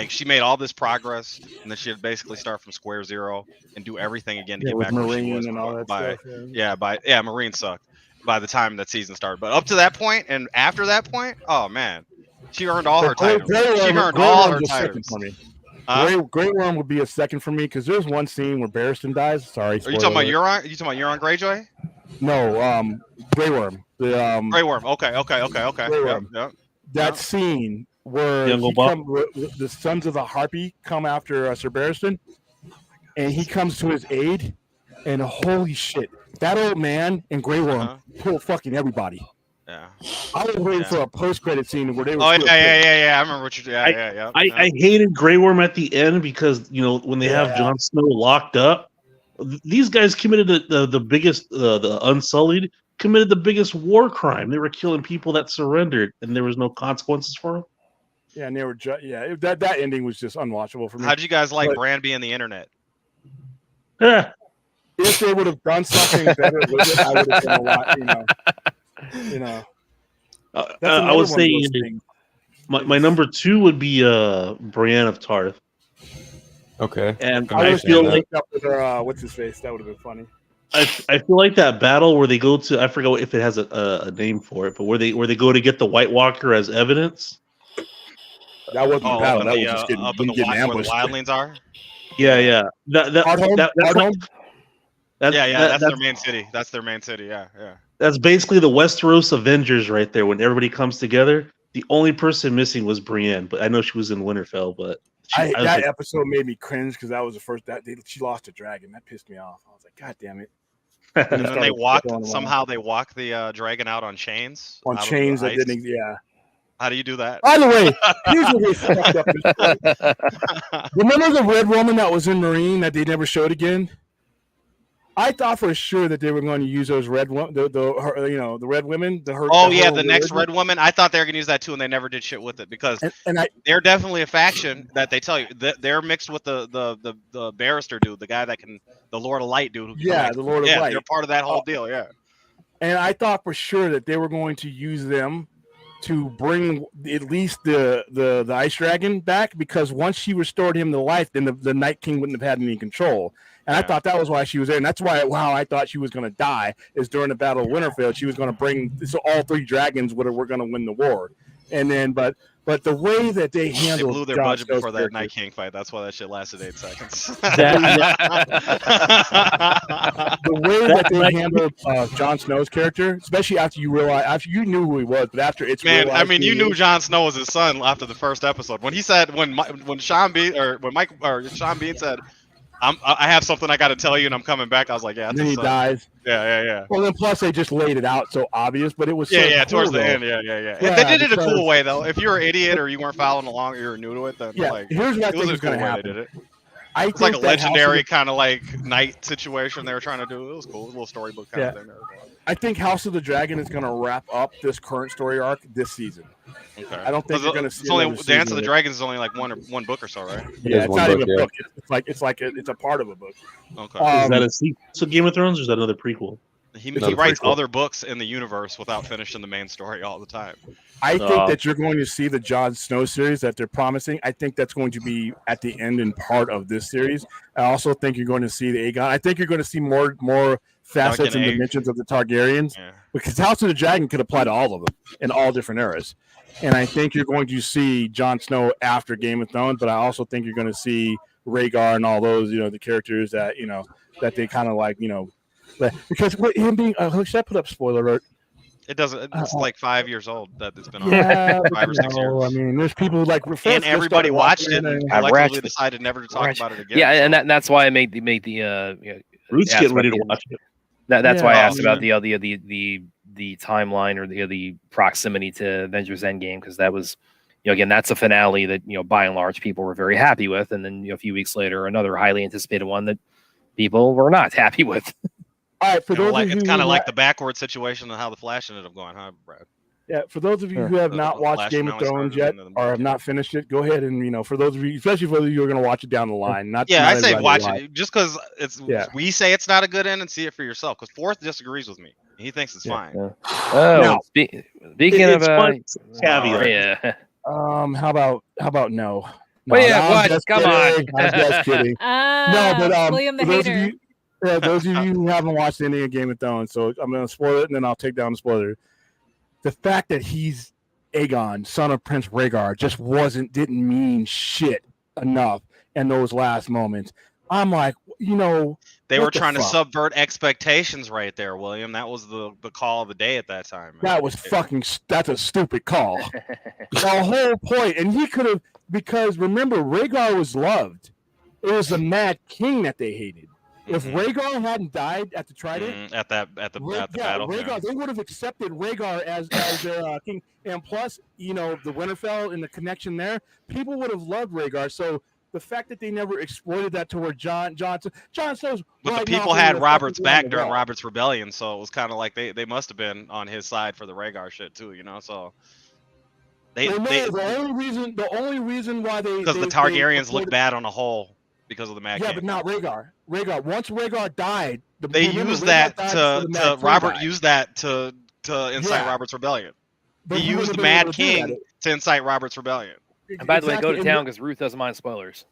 She made all this progress, and then she would basically start from square zero and do everything again to get back where she was. And all that stuff. Marine sucked by the time that season started, but up to that point and after that point, oh man, she earned all her titles. She earned all her titles. Grey Worm would be a second for me because there's one scene where Barristan dies. Sorry, are you talking about Euron? You talking about Euron Greyjoy? No, Grey Worm. Grey Worm. Okay. Grey Worm. Yep. That scene where the Sons of the Harpy come after Sir Barristan, and he comes to his aid, and holy shit, that old man and Grey Worm pull fucking everybody. Yeah. I was waiting for a post-credit scene where they were. Oh yeah. I remember what you. Yeah. I hated Grey Worm at the end because when they have Jon Snow locked up, these guys committed the biggest, the Unsullied committed the biggest war crime. They were killing people that surrendered, and there was no consequences for them. Yeah, and they were that ending was just unwatchable for me. How'd you guys like Bran being the internet? Yeah. if they would have done something better with it, I would have been a lot, you know. I would say my number 2 would be Brienne of Tarth. Okay. And I would feel linked up with her, what's his face? That would have been funny. I feel like that battle where they go to, I forgot if it has a name for it, but where they go to get the White Walker as evidence. That wasn't a battle. That was just getting ambushed. Where the wildlings are. Yeah. That's their main city. That's their main city. Yeah. That's basically the Westeros Avengers right there. When everybody comes together, the only person missing was Brienne, but I know she was in Winterfell. But that episode made me cringe because that was the first she lost a dragon. That pissed me off. I was like, God damn it! And then they walked. Somehow they walked the dragon out on chains. On chains that didn't. Yeah. How do you do that? By the way, here's what they fucked up this. Remember the red woman that was in Marine that they never showed again? I thought for sure that they were going to use those red women, the red women. The next red woman. I thought they were going to use that too, and they never did shit with it because they're definitely a faction that they tell you that they're mixed with the barrister dude, the guy that can, the Lord of Light dude. The Lord of Light. They're part of that whole deal. Yeah. And I thought for sure that they were going to use them to bring at least the ice dragon back, because once she restored him to life, then the Night King wouldn't have had any control. And I thought that was why she was there. And that's why I thought she was going to die, is during the Battle of Winterfell. She was going to bring, so all 3 dragons were going to win the war. And then, but the way that they handled, they blew their budget before that Night King fight. That's why that shit lasted 8 seconds. The way that they handled Jon Snow's character, especially after you knew who he was, but after it's you knew Jon Snow was his son after the first episode. When he said when Sean Bean said, I have something I got to tell you, and I'm coming back. I was like, yeah. And then he dies. Yeah. Well, then plus they just laid it out so obvious, but it was towards the end. Yeah. They did it a cool way though. If you're an idiot or you weren't following along or you're new to it, then here's what I think is going to happen. It's like a legendary kind of like night situation they were trying to do. It was cool, a little storybook kind of thing. I think House of the Dragon is going to wrap up this current story arc this season. Okay. I don't think you're going to see the Dance of the Dragons is only like one book or so, right? Yeah, it's not even a book. It's a part of a book. Okay. Is that a sequel to Game of Thrones, or is that another prequel? He writes other books in the universe without finishing the main story all the time. I think that you're going to see the Jon Snow series that they're promising. I think that's going to be at the end and part of this series. I also think you're going to see the Aegon. I think you're going to see more facets and dimensions of the Targaryens, because House of the Dragon could apply to all of them in all different eras. And I think you're going to see Jon Snow after Game of Thrones, but I also think you're going to see Rhaegar and all those, the characters that, that they kind of like, because him being, should I put up spoiler alert? It doesn't. It's like 5 years old that it's been on. 5 or 6 years. I mean, there's people like and everybody watched it and collectively decided never to talk about it again. Yeah, and that's why I made the Roots getting ready to watch it. That's why I asked about the timeline or the proximity to Avengers Endgame, because that was, again, that's a finale that by and large people were very happy with, and then a few weeks later another highly anticipated one that people were not happy with. All right, for those of you, it's kind of like the backward situation and how the Flash ended up going, huh, Brad? Yeah, for those of you who have not watched Game of Thrones yet or have not finished it, go ahead and for those of you, especially for those of you who are going to watch it down the line. I say watch it just because it's. Yeah. We say it's not a good end, and see it for yourself. Because Forth disagrees with me. He thinks it's fine. Yeah. Oh, speaking of caveat. How about no? What? Come on. I'm just kidding. No, but William the Hater. Those of you who haven't watched any of Game of Thrones, so I'm going to spoil it, and then I'll take down the spoiler. The fact that he's Aegon, son of Prince Rhaegar, just didn't mean shit enough in those last moments. I'm like, they were trying to subvert expectations right there, William. That was the call of the day at that time. Man. That was that's a stupid call. The whole point, and he could have, because remember, Rhaegar was loved. It was the Mad King that they hated. If Rhaegar hadn't died at the Trident, at the battle, Rhaegar, they would have accepted Rhaegar as their king. And plus, the Winterfell and the connection there, people would have loved Rhaegar. So the fact that they never exploited that toward Jon Snow's. But the people had Robert's back during Robert's rebellion, so it was kind of like they must have been on his side for the Rhaegar shit too, So the only reason why because the Targaryens look bad on a whole. Because of the Mad King. But not Rhaegar. Once Rhaegar died, They used that to Robert used that to incite Robert's rebellion. He used the Mad King to incite Robert's rebellion. And by the way, go to town because Ruth doesn't mind spoilers.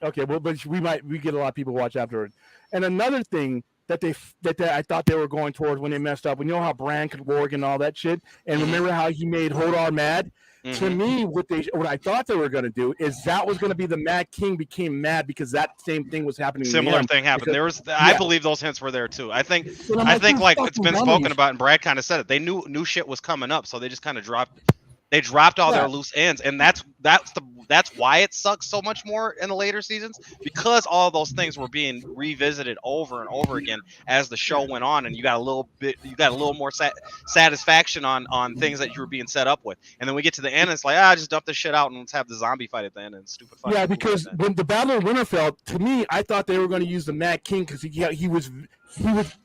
Okay, well, but we get a lot of people watch afterward. And another thing that I thought they were going towards when they messed up, you know how Bran could work and all that shit, and remember how he made Hodor mad. To me, what I thought they were going to do is that was going to be the Mad King became mad because that same thing was happening. Similar thing happened. I believe those hints were there too. I think like it's been spoken about, and Brad kind of said it. They knew shit was coming up, so they just kind of dropped all their loose ends, and that's why it sucks so much more in the later seasons, because all those things were being revisited over and over again as the show went on, and you got a little more satisfaction on things that you were being set up with, and then we get to the end, and it's like just dump this shit out and let's have the zombie fight at the end and stupid fight. Yeah, because when the Battle of Winterfell, to me, I thought they were going to use the Mad King because he was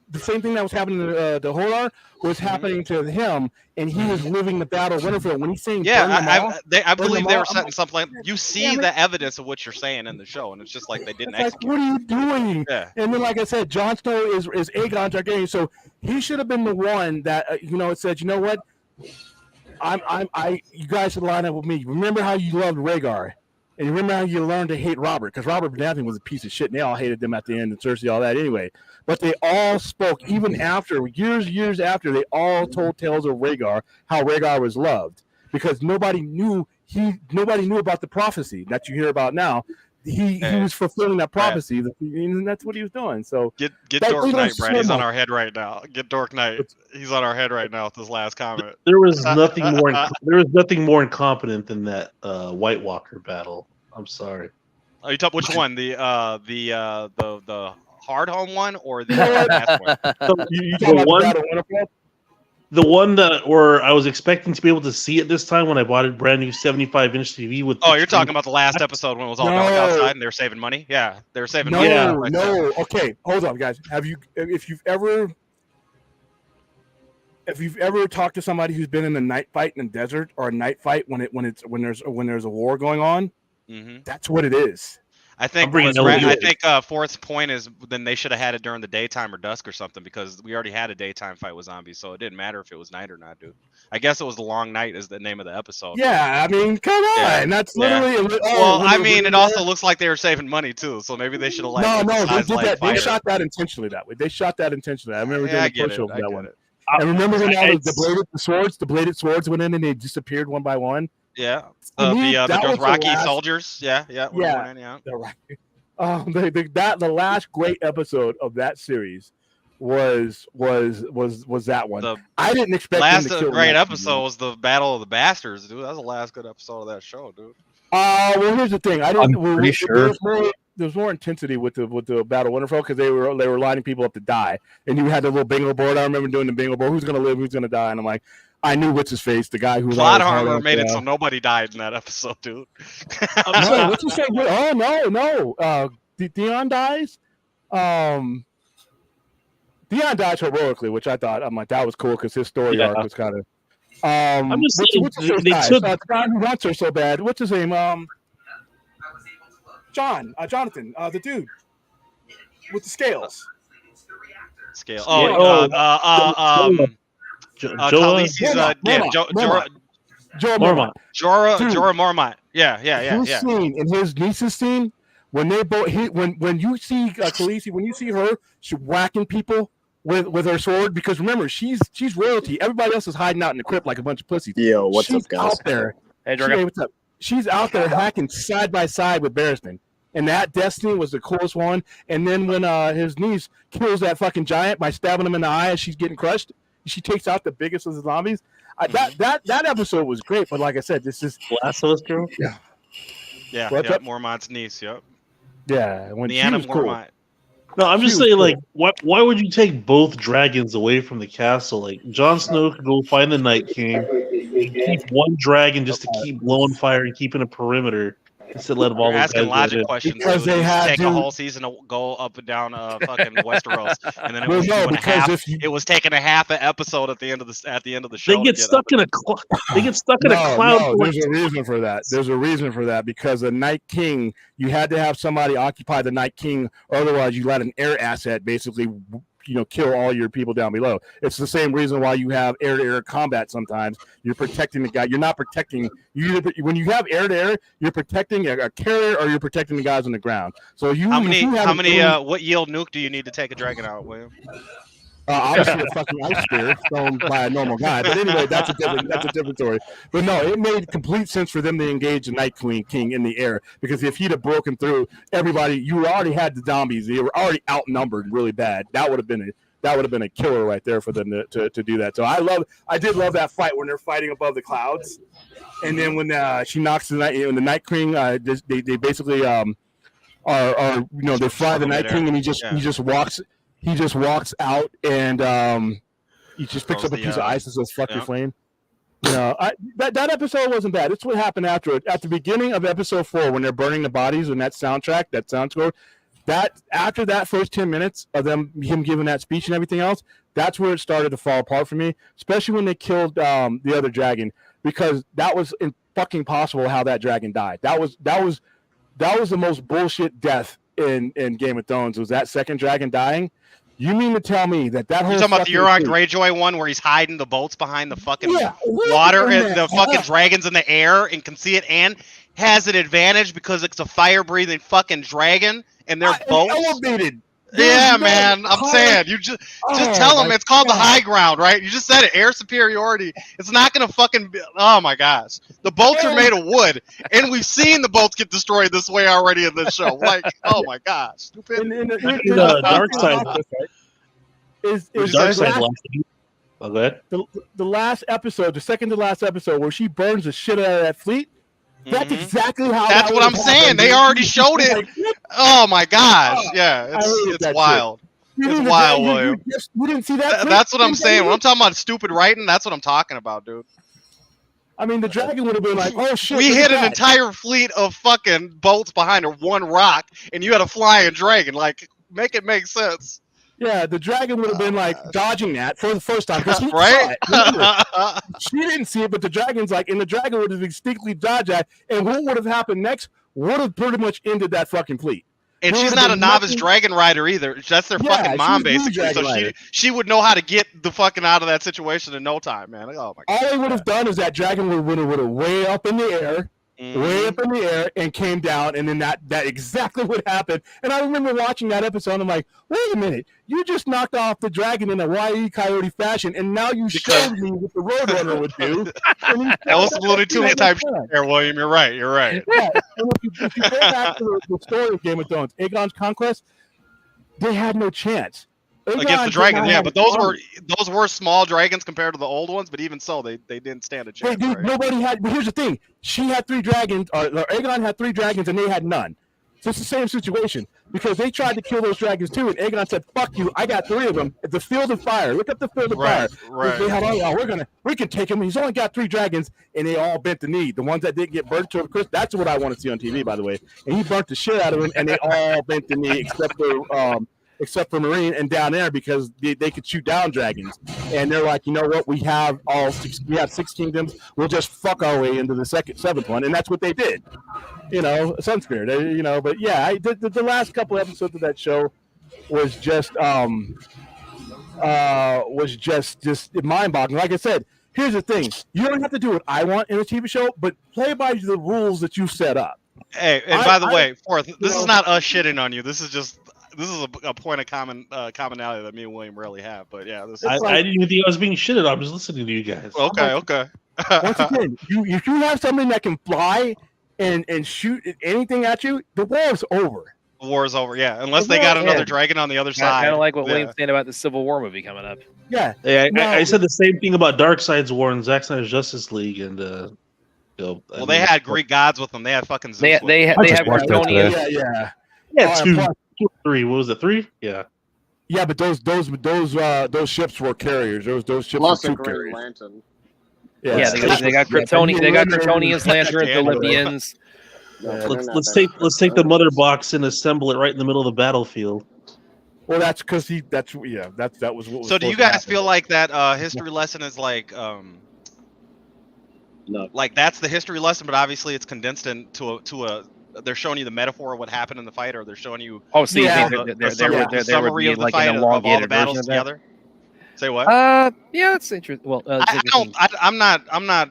the same thing that was happening to Hodor was happening to him, and he was living the Battle of Winterfell. When he's saying, I believe they were setting something. Like, you see the evidence of what you're saying in the show, and it's just like they didn't execute. What are you doing? Yeah. And then, like I said, Jon Snow is Aegon Targaryen, so he should have been the one that it said, you know what, you guys should line up with me. Remember how you loved Rhaegar, and remember how you learned to hate Robert, because Robert Baratheon was a piece of shit, and they all hated them at the end, and Cersei, all that anyway. But they all spoke, even after years after, they all told tales of Rhaegar, how Rhaegar was loved, because nobody knew about the prophecy that you hear about now. He was fulfilling that prophecy, and that's what he was doing. So get Dork Knight, Brad. He's on our head right now. Get Dork Knight. He's on our head right now with this last comment. There was nothing more incompetent than that White Walker battle. I'm sorry. Oh, you talk which one? The hard home one or the last one? You talking about the one that where I was expecting to be able to see it this time when I bought a brand new 75-inch TV with. Oh, you're talking about the last episode when it was all dark outside and they were saving money. Yeah, they were saving money. No. Okay, hold on, guys. If you've ever talked to somebody who's been in a night fight in the desert or a night fight when there's a war going on, that's what it is. I think Forrest's point is then they should have had it during the daytime or dusk or something, because we already had a daytime fight with zombies, so it didn't matter if it was night or not, dude. I guess it was The Long Night is the name of the episode. Yeah, I mean, come on. That's literally... Well, I mean, it also looks like they were saving money, too, so maybe they should have... No, they did that. They shot that intentionally that way. They shot that intentionally. I remember doing a push-over that one. And remember when the bladed swords went in and they disappeared one by one? Yeah, the Dothraki soldiers. Yeah. The last great episode of that series was that one. I didn't expect. Last great episode was the Battle of the Bastards, dude. That was the last good episode of that show, dude. Well, here's the thing. I'm pretty sure there was more intensity with the Battle of Winterfell because they were lining people up to die, and you had the little bingo board. I remember doing the bingo board. Who's gonna live? Who's gonna die? And I'm like, I knew what's his face, the guy who was Plot armor made it so nobody died in that episode, dude. No, what you say? Oh no. Dion dies. Dion dies heroically, which I thought that was cool because his story arc was kind of. I'm just saying the guy who wants her so bad. What's his name? Jonathan, the dude with the scales. Jorah Mormont. Yeah. His scene and his niece's scene when they both when you see Khaleesi, when you see her, she's whacking people with her sword, because remember she's royalty. Everybody else is hiding out in the crypt like a bunch of pussies. Yo, what's up, guys? Out there. Hey, Dragon. What's up? She's out there hacking side by side with Barristan. And that Destiny was the coolest one. And then when his niece kills that fucking giant by stabbing him in the eye as she's getting crushed, she takes out the biggest of the zombies. That episode was great. But like I said, this is Last of Us, Drew. Yeah. Mormont's niece. Yep. Yeah. When Leanna Mormont. No, I'm just saying, like, why would you take both dragons away from the castle? Like, Jon Snow could go find the Night King, keep one dragon just to keep blowing fire and keeping a perimeter. Instead of letting all those asking logic questions, because they had take a whole season to go up and down fucking Westeros, and then it was it was taking a half an episode at the end of the show. They get stuck in a cloud. No, there's a reason for that. There's a reason for that, because the Night King, you had to have somebody occupy the Night King, or otherwise you let an air asset basically kill all your people down below. It's the same reason why you have air-to-air combat. Sometimes you're protecting the guy. You're not protecting you. When you have air-to-air, you're protecting a carrier or you're protecting the guys on the ground. So how many what yield nuke do you need to take a dragon out, William? Obviously a fucking ice spear thrown by a normal guy, but anyway, that's a different story. But no, it made complete sense for them to engage the Night King in the air, because if he'd have broken through everybody, you already had the zombies. They were already outnumbered really bad. That would have been a killer right there for them to do that. So I did love that fight when they're fighting above the clouds, and then when she knocks the Night King, they basically are they fly the Night King, and he just walks out, and he just picks up a piece of ice and says, "Fuck your flame." That episode wasn't bad. It's what happened after it. At the beginning of episode 4, when they're burning the bodies and that soundtrack, that sound score, that after that first 10 minutes of him giving that speech and everything else, that's where it started to fall apart for me. Especially when they killed the other dragon, because that was fucking impossible how that dragon died. That was the most bullshit death in Game of Thrones, was that second dragon dying. You mean to tell me that whole You're talking about the Euron Greyjoy one where he's hiding the bolts behind the fucking water and the fucking dragons in the air and can see it, and has an advantage because it's a fire-breathing fucking dragon and they're bolts? Elevated. Yeah, man. I'm saying, you just tell them it's called the high ground, right? You just said it, air superiority. It's not gonna fucking be, oh my gosh. The bolts are made of wood, and we've seen the bolts get destroyed this way already in this show. Like, oh my gosh, stupid. The dark side is dark side the last episode, the second to last episode, where she burns the shit out of that fleet. That's exactly how. That's what I'm saying. They already showed it. Oh my gosh! Yeah, it's wild. It's wild, William. You didn't see that. That's what I'm saying. When I'm talking about stupid writing, that's what I'm talking about, dude. I mean, the dragon would have been like, "Oh shit!" We hit an entire fleet of fucking bolts behind one rock, and you had a flying dragon. Like, make it make sense. Yeah, the dragon would have been like dodging that for the first time, because right? She didn't see it, but the dragon's like, and the dragon would have instinctively dodged that, and what would have happened next would have pretty much ended that fucking fleet. And she's not a novice dragon rider either. That's their fucking mom, basically. So she would know how to get the fucking out of that situation in no time, man. Oh my god! All they would have done is that dragon would have way up in the air. Way up in the air, and came down, and then that exactly what happened. And I remember watching that episode, and I'm like, wait a minute, you just knocked off the dragon in a Wile E. Coyote fashion, and now you showed me what the Roadrunner would do. That was some Looney Tunes type shit there, William. You're right. Yeah, and if you go back to the story of Game of Thrones, Aegon's Conquest, they had no chance. Against the dragon, yeah, but those were small dragons compared to the old ones. But even so, they didn't stand a chance. Right? Nobody had. But here's the thing: she had 3 dragons, or Aegon had 3 dragons, and they had none. So it's the same situation, because they tried to kill those dragons too, and Aegon said, "Fuck you! I got 3 of them." It's the Field of Fire. Look up the Field of Fire. Right. They had, we can take him. He's only got 3 dragons, and they all bent the knee. The ones that didn't get burnt to a crisp. That's what I want to see on TV, by the way. And he burnt the shit out of them, and they all bent the knee, except for Marine and down there, because they could shoot down dragons. And they're like, you know what? We have 6 kingdoms. We'll just fuck our way into the 7th one, and that's what they did. Sunspirit. But yeah, the last couple episodes of that show was just mind-boggling. Like I said, here's the thing: you don't have to do what I want in a TV show, but play by the rules that you set up. Hey, and by the way, Fourth, this is not us shitting on you. This is a point of commonality that me and William rarely have. But yeah, I didn't even think I was being shitted on. I'm just listening to you guys. Okay. Once again, if you have something that can fly and shoot anything at you, the war is over. The war is over, yeah. Unless they got another dragon on the other side. Kind of like what William's saying about the Civil War movie coming up. Yeah. I said the same thing about Darkseid's War and Zack Snyder's Justice League, and they had Greek gods with them. They had fucking Zeus. They have Kryptonians. Yeah, 2, 3. What was it? 3? Yeah. Yeah, but those ships were carriers. Those ships were troop carriers. Lantern. Yeah, they got Kryptonians. They got Kryptonians, Lanterns, Olympians. Let's take the mother box and assemble it right in the middle of the battlefield. Well, that's because that was what was. So do you guys feel like that history lesson is like no, like that's the history lesson, but obviously it's condensed into a they're showing you the metaphor of what happened in the fight, or they're showing you. Oh, so you think the summary of the fight of all the battles together. Say what? Yeah, it's interesting. Well, I'm not.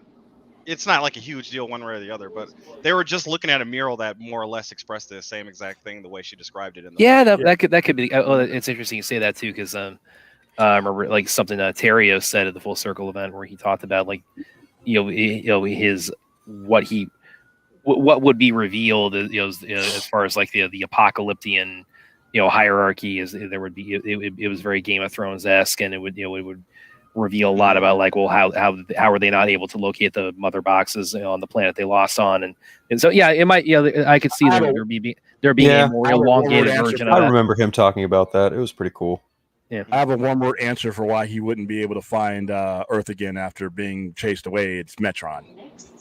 It's not like a huge deal one way or the other, but they were just looking at a mural that more or less expressed the same exact thing the way she described it. That could be. Oh, it's interesting you say that too, because I remember like something Terrio said at the Full Circle event where he talked about like his what would be revealed as far as like the apocalyptic hierarchy is. There would be it was very Game of Thrones esque, and it would reveal a lot about like, well, how are they not able to locate the mother boxes on the planet they lost on, and so yeah, it might I could see there being a more elongated version of that. I remember him talking about that. It was pretty cool. Yeah, I have a one-word answer for why he wouldn't be able to find Earth again after being chased away. It's Metron.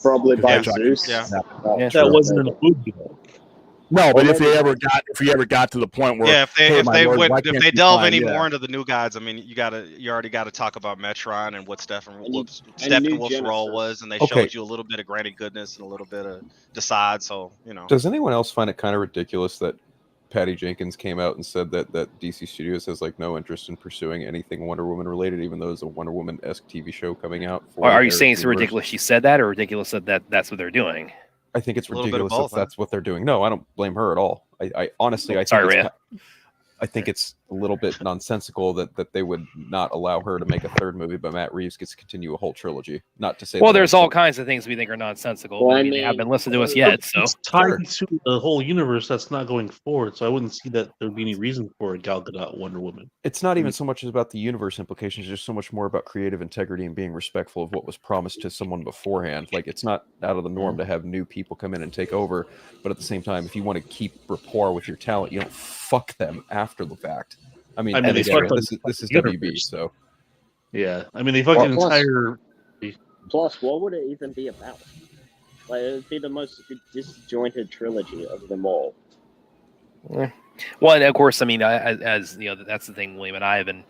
Probably by Zeus. Yeah. That wasn't in a movie though. No, but if he ever got to the point where if they delve any more into the new gods, I mean, you already got to talk about Metron and what Steppenwolf's role was, and they showed you a little bit of Granny Goodness and a little bit of Desaad. So Does anyone else find it kind of ridiculous that Patty Jenkins came out and said that DC Studios has like no interest in pursuing anything Wonder Woman related, even though there's a Wonder Woman-esque TV show coming out? Are you saying it's ridiculous she said that, or ridiculous that that's what they're doing? I think it's ridiculous that that's what they're doing. No, I don't blame her at all. I honestly, I think it's a little bit nonsensical that they would not allow her to make a third movie, but Matt Reeves gets to continue a whole trilogy. Not to say. Well, there's all kinds of things we think are nonsensical. Well, they haven't listened to us yet, so it's tied to the whole universe that's not going forward. So I wouldn't see that there'd be any reason for a Gal Gadot Wonder Woman. It's not even so much about the universe implications; it's just so much more about creative integrity and being respectful of what was promised to someone beforehand. Like it's not out of the norm to have new people come in and take over, but at the same time, if you want to keep rapport with your talent, you don't fuck them after the fact. I mean this is WB, so yeah. I mean, they fucking entire. Plus, what would it even be about? Like, it would be the most disjointed trilogy of them all. Yeah. Well, and of course, I mean, as that's the thing, William and I have been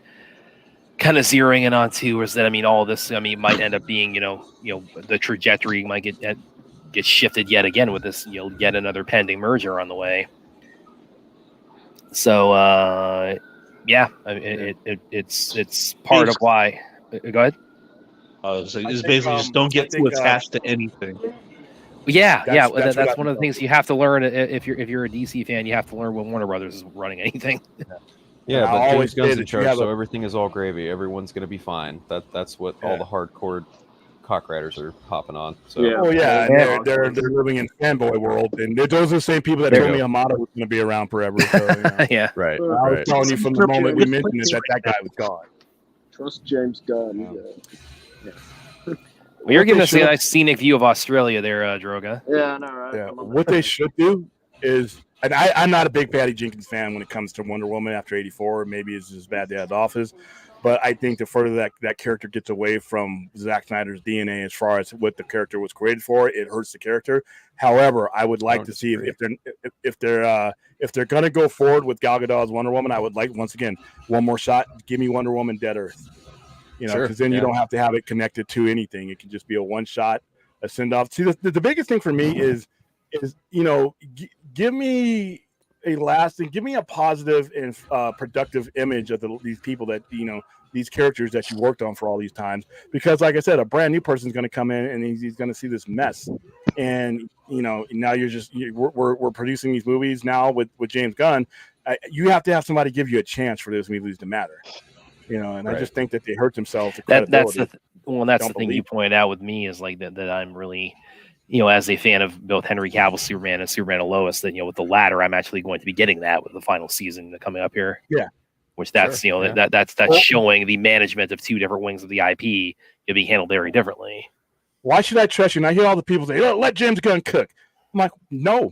kind of zeroing in on too, is that I mean, all this, I mean, might end up being, the trajectory might get shifted yet again with this, yet another pending merger on the way. So, yeah, it's part of why. Go ahead. It's basically just don't get too attached to anything. Yeah, that's one of the things you have to learn if you're a DC fan. You have to learn when Warner Brothers is running anything. Yeah, but James Gunn's in charge, so everything is all gravy. Everyone's going to be fine. That's what all the hardcore cock riders are hopping on. So. Yeah. Oh yeah, they're living in fanboy world, and those are the same people that told me Hamada was going to be around forever. So, yeah, right. I was telling you from the moment we mentioned it that guy was gone. Trust James Gunn. Well, you're giving us a nice scenic view of Australia there, Droga. Yeah, I know, right? Yeah. What they should do is, and I'm not a big Patty Jenkins fan when it comes to Wonder Woman after '84. Maybe it's as bad as Office. But I think the further that character gets away from Zack Snyder's DNA as far as what the character was created for, it hurts the character. However, I would like to see if they're gonna go forward with Gal Gadot's Wonder Woman, I would like, once again, one more shot. Give me Wonder Woman Dead Earth. Because then you don't have to have it connected to anything. It can just be a one shot, a send off. See, the biggest thing for me is give me a lasting, give me a positive and productive image of these people that these characters that you worked on for all these times. Because, like I said, a brand new person's going to come in and he's going to see this mess, and now we're producing these movies now with James Gunn. You have to have somebody give you a chance for those movies to matter. And I just think that they hurt themselves. That's the thing you point out with me is like that I'm really, as a fan of both Henry Cavill Superman and Superman and Lois, that with the latter, I'm actually going to be getting that with the final season coming up here. Yeah, which that's that's showing the management of two different wings of the IP being handled very differently. Why should I trust you? And I hear all the people say, "Let James Gunn cook." I'm like, no.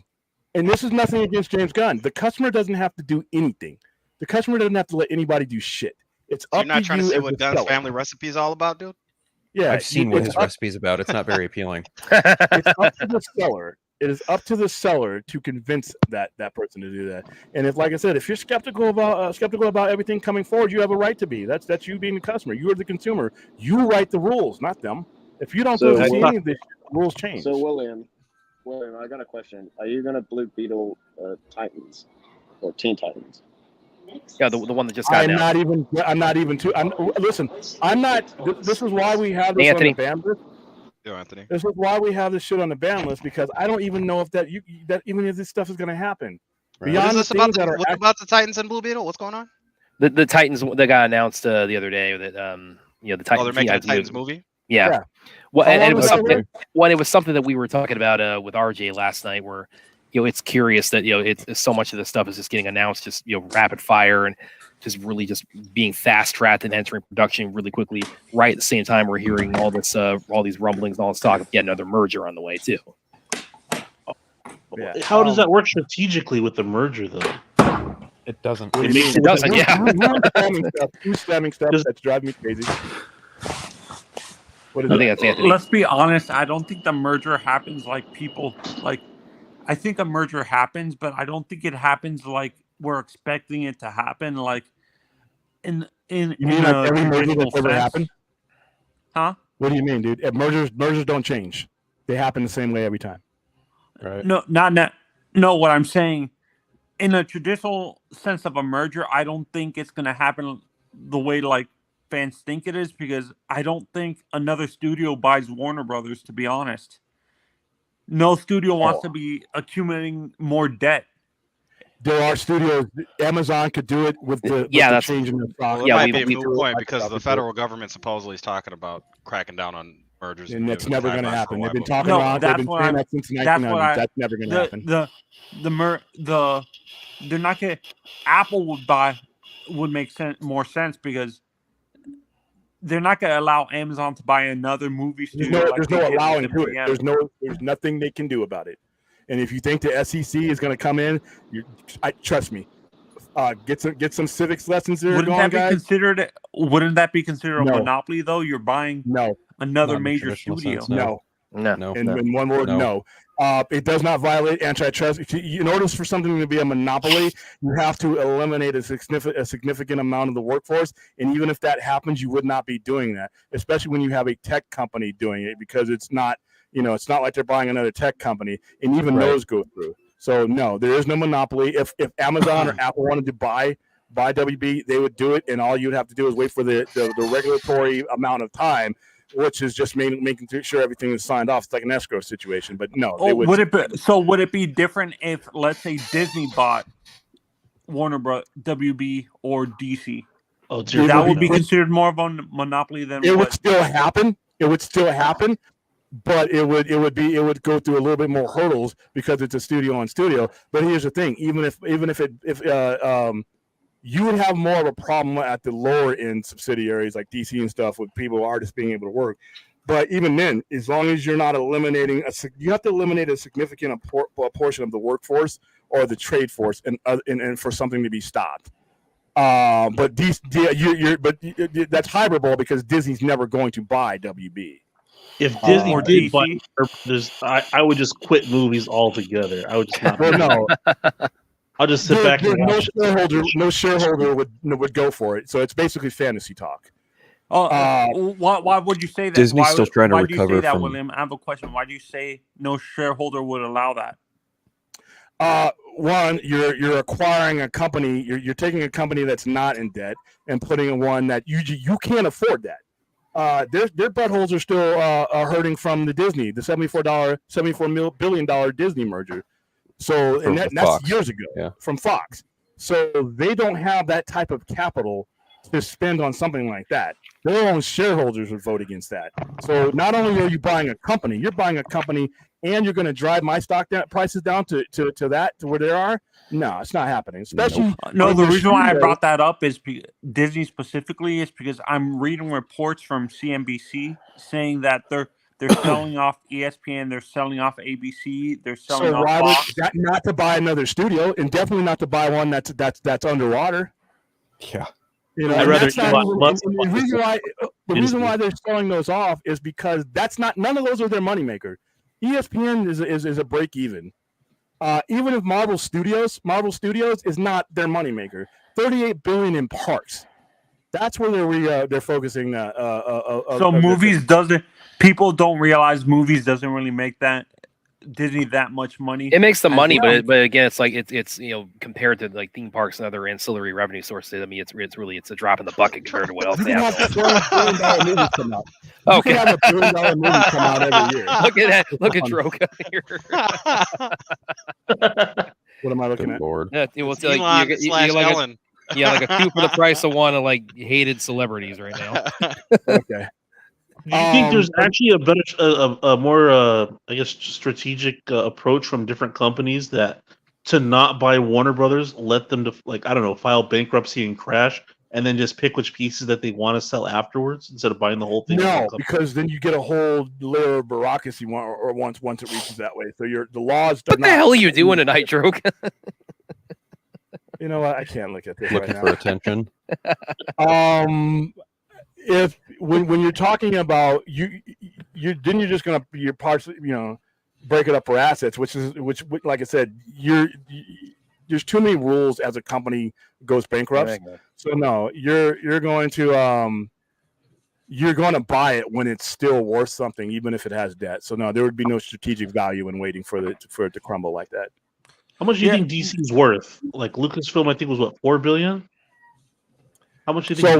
And this is nothing against James Gunn. The customer doesn't have to do anything. The customer doesn't have to let anybody do shit. It's up to you. You're not trying to say what Gunn's family recipe is all about, dude? Yeah, I've seen what his recipe is about. It's not very appealing. It's up to the seller. It is up to the seller to convince that person to do that. And if, like I said, if you're skeptical about everything coming forward, you have a right to be. That's you being the customer. You are the consumer. You write the rules, not them. If you don't see any of this, rules change. So, William, William, I got a question. Are you gonna Blue Beetle Titans or Teen Titans? Yeah, the one that just got announced. I'm not even too. Listen, I'm not. This is why we have this on the ban list. Yo, Anthony. This is why we have this shit on the ban list, because I don't even know if that even if this stuff is going to happen. Right. Beyond what about the Titans and Blue Beetle? What's going on? The Titans that got announced the other day that the Titans. Oh, they're making a Titans movie. Yeah. Well, and it was something. Well, it was something that we were talking about with RJ last night, where it's curious that it's so much of this stuff is just getting announced, just rapid fire and just really just being fast tracked and entering production really quickly. Right at the same time, we're hearing all this, all these rumblings and all this talk of yet another merger on the way too. Yeah. How does that work strategically with the merger, though? It doesn't. It doesn't. Yeah. Spamming stuff that's driving me crazy. What is I think that's Anthony. Let's be honest. I don't think the merger happens like people like. I think a merger happens, but I don't think it happens like we're expecting it to happen. Like in you mean like every merger that's ever happened? Huh? What do you mean, dude? Mergers don't change. They happen the same way every time. Right? No, no. What I'm saying, in a traditional sense of a merger, I don't think it's going to happen the way like fans think it is, because I don't think another studio buys Warner Brothers, to be honest. No studio wants to be accumulating more debt. There are studios. Amazon could do it with the change in the stock. Well, it might be a moot point because the federal government supposedly is talking about cracking down on mergers, and that's never going to happen. They've been talking about. They've been saying that since 1990. That's never going to happen. They're not going. Apple would make more sense because they're not going to allow Amazon to buy another movie studio. There's no allowing to it. There's nothing they can do about it. And if you think the SEC is going to come in, trust me, get some civics lessons there. Wouldn't that be considered a monopoly though? You're buying another major studio. Sense, no. In one word, no. It does not violate antitrust. In order for something to be a monopoly, you have to eliminate a significant amount of the workforce. And even if that happens, you would not be doing that, especially when you have a tech company doing it, because it's not, it's not like they're buying another tech company, and even those go through. So no, there is no monopoly. If Amazon or Apple wanted to buy WB, they would do it, and all you'd have to do is wait for the regulatory amount of time, which is just making sure everything is signed off. It's like an escrow situation, but no. Would it be different if, let's say, Disney bought Warner Bros., WB, or DC? That would be considered more of a monopoly than it would still happen. It would still happen, but it would go through a little bit more hurdles because it's a studio on studio. But here's the thing: even if you would have more of a problem at the lower end subsidiaries like DC and stuff with people, artists being able to work. But even then, as long as you're not eliminating, you have to eliminate a significant portion of the workforce or the trade force, and for something to be stopped. But that's hyperbole because Disney's never going to buy WB. If Disney did buy, I would just quit movies altogether. I would just not. No. I'll just sit back and watch. No shareholder would go for it. So it's basically fantasy talk. Why would you say that? Disney's still trying to recover. Why do you say that, William? I have a question. Why do you say no shareholder would allow that? One, you're acquiring a company. You're taking a company that's not in debt and putting in one that you can't afford that. Their buttholes are still hurting from the Disney, the $74 billion Disney merger. So, and that's years ago from Fox. So they don't have that type of capital to spend on something like that. Their own shareholders would vote against that. So not only are you buying a company, you're buying a company, and you're going to drive my stock prices down to where they are. No, it's not happening. Especially the reason why I brought that up is Disney specifically is because I'm reading reports from CNBC saying that they're selling off ESPN, they're selling off ABC, they're selling off Fox. Not to buy another studio, and definitely not to buy one that's underwater. Yeah. The reason why they're selling those off is because none of those are their moneymaker. ESPN is a break even. Even if Marvel Studios is not their moneymaker. $38 billion in parks. That's where they're focusing. So movies doesn't. People don't realize movies doesn't really make that Disney that much money. It makes the money, but again, it's like it's compared to like theme parks and other ancillary revenue sources. I mean, it's a drop in the bucket compared to what else they have. $1 billion movies come out. Okay, you can have $1 billion movie come out every year. Look at that! Look at Droga here. What am I looking at? Lord. Yeah, it was Elon like Ellen. like a two for the price of one of like hated celebrities right now. Okay. Do you think there's actually a better, a more, I guess, strategic approach from different companies that to not buy Warner Brothers, let them to file bankruptcy and crash, and then just pick which pieces that they want to sell afterwards instead of buying the whole thing? No, because then you get a whole layer of bureaucracy once it reaches that way. So the laws. What the hell are you doing tonight, Droga? You know what? I can't look at this looking right for attention. If when you're talking about you're just gonna your parts break it up for assets, which like I said, there's too many rules as a company goes bankrupt. So no, you're going to buy it when it's still worth something, even if it has debt. So no, there would be no strategic value in waiting for it to crumble like that. How much do you think DC is worth? Like Lucasfilm, I think was what, $4 billion. How much do you think? So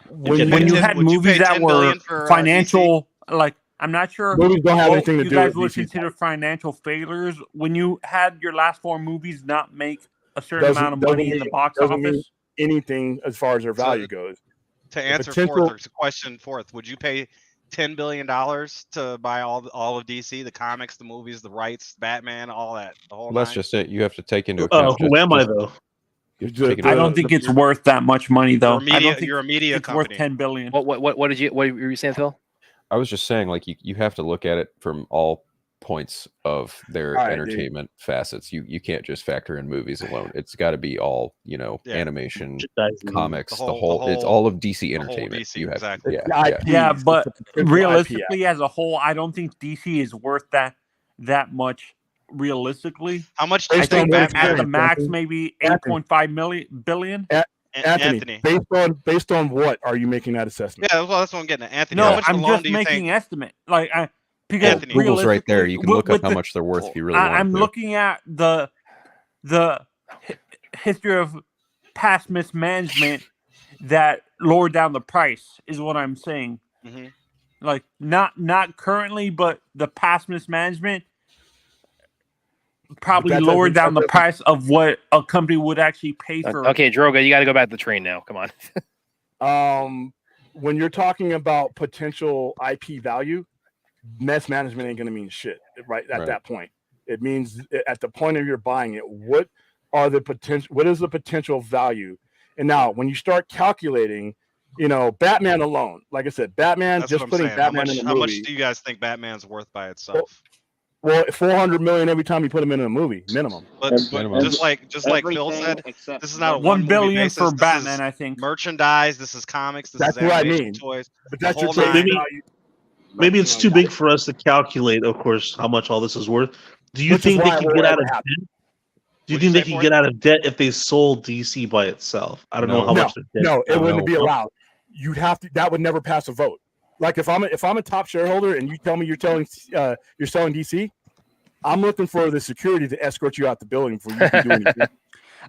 when you had movies that were financial, like I'm not sure movies don't have anything to you do guys with would DC. consider financial failures when you had your last 4 movies not make a certain amount of money in the box office. Anything as far as their value goes. To answer Forth's question, would you pay $10 billion to buy all of DC, the comics, the movies, the rights, Batman, all that? The whole That's nine? just it. You have to take into account. Who am I though? I don't think it's worth that much money, though. You're a media it's company. worth $10 billion. What were you saying, Phil? I was just saying, like you have to look at it from all points of their entertainment facets. You can't just factor in movies alone. It's got to be all animation, comics, the whole. It's all of DC entertainment. DC, you have, exactly. Yeah, but realistically, as a whole, I don't think DC is worth that much. Realistically, how much do you think Batman at the max maybe 8.5 billion? Anthony, based on what are you making that assessment? Yeah, well, that's what I'm getting at. Anthony, no, how much I'm alone just do you making think... estimate. Because Google's right there. You can look up how much they're worth if you really want to. I'm looking at the history of past mismanagement that lowered down the price is what I'm saying. Mm-hmm. Like not currently, but the past mismanagement probably lowered down the price of what a company would actually pay for. Okay, Droga, you got to go back to the train now. Come on. When you're talking about potential IP value, mass management ain't going to mean shit right at that point. It means at the point of you're buying it, what is the potential value? And now when you start calculating, Batman alone, like I said, Batman, that's just putting Batman in the movie. How much do you guys think Batman's worth by itself? Well, $400 million every time you put him in a movie, minimum. But just like Phil said, this is not a $1 billion for Batman. I think merchandise. This is comics. That's what I mean. Toys. But that's your maybe it's too big for us to calculate. Of course, how much all this is worth. Do you think they could get out of debt? Do you think they could get out of debt if they sold DC by itself? I don't know how much. No, it wouldn't be allowed. You'd have to. That would never pass a vote. Like if I'm a top shareholder and you tell me you're selling DC, I'm looking for the security to escort you out the building before you can do anything.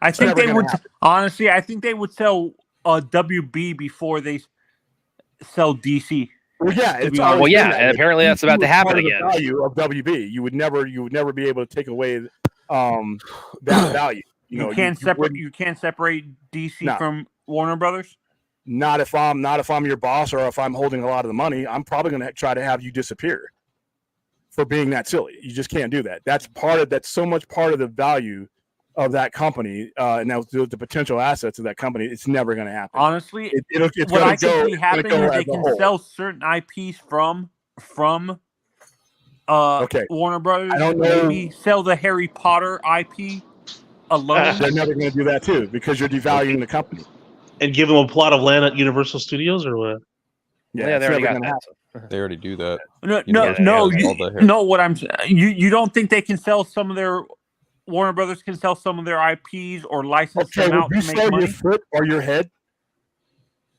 I think they would honestly. I think they would sell WB before they sell DC. Well, yeah, and apparently that's about to happen again. The value of WB, you would never be able to take away that value. You can't separate DC from Warner Brothers. Not if I'm your boss or if I'm holding a lot of the money. I'm probably going to try to have you disappear for being that silly. You just can't do that. That's so much part of the value of that company, and that's the potential assets of that company. It's never going to happen. Honestly, what I can see happening is they can sell certain IPs from Warner Brothers. I don't know. Maybe sell the Harry Potter IP alone. They're never going to do that too because you're devaluing the company. And give them a plot of land at Universal Studios, or what? Yeah, they already got that. They already do that. No. What I'm saying, you don't think they can sell some of their Warner Brothers can sell some of their IPs or license them out to make money? Your foot or your head?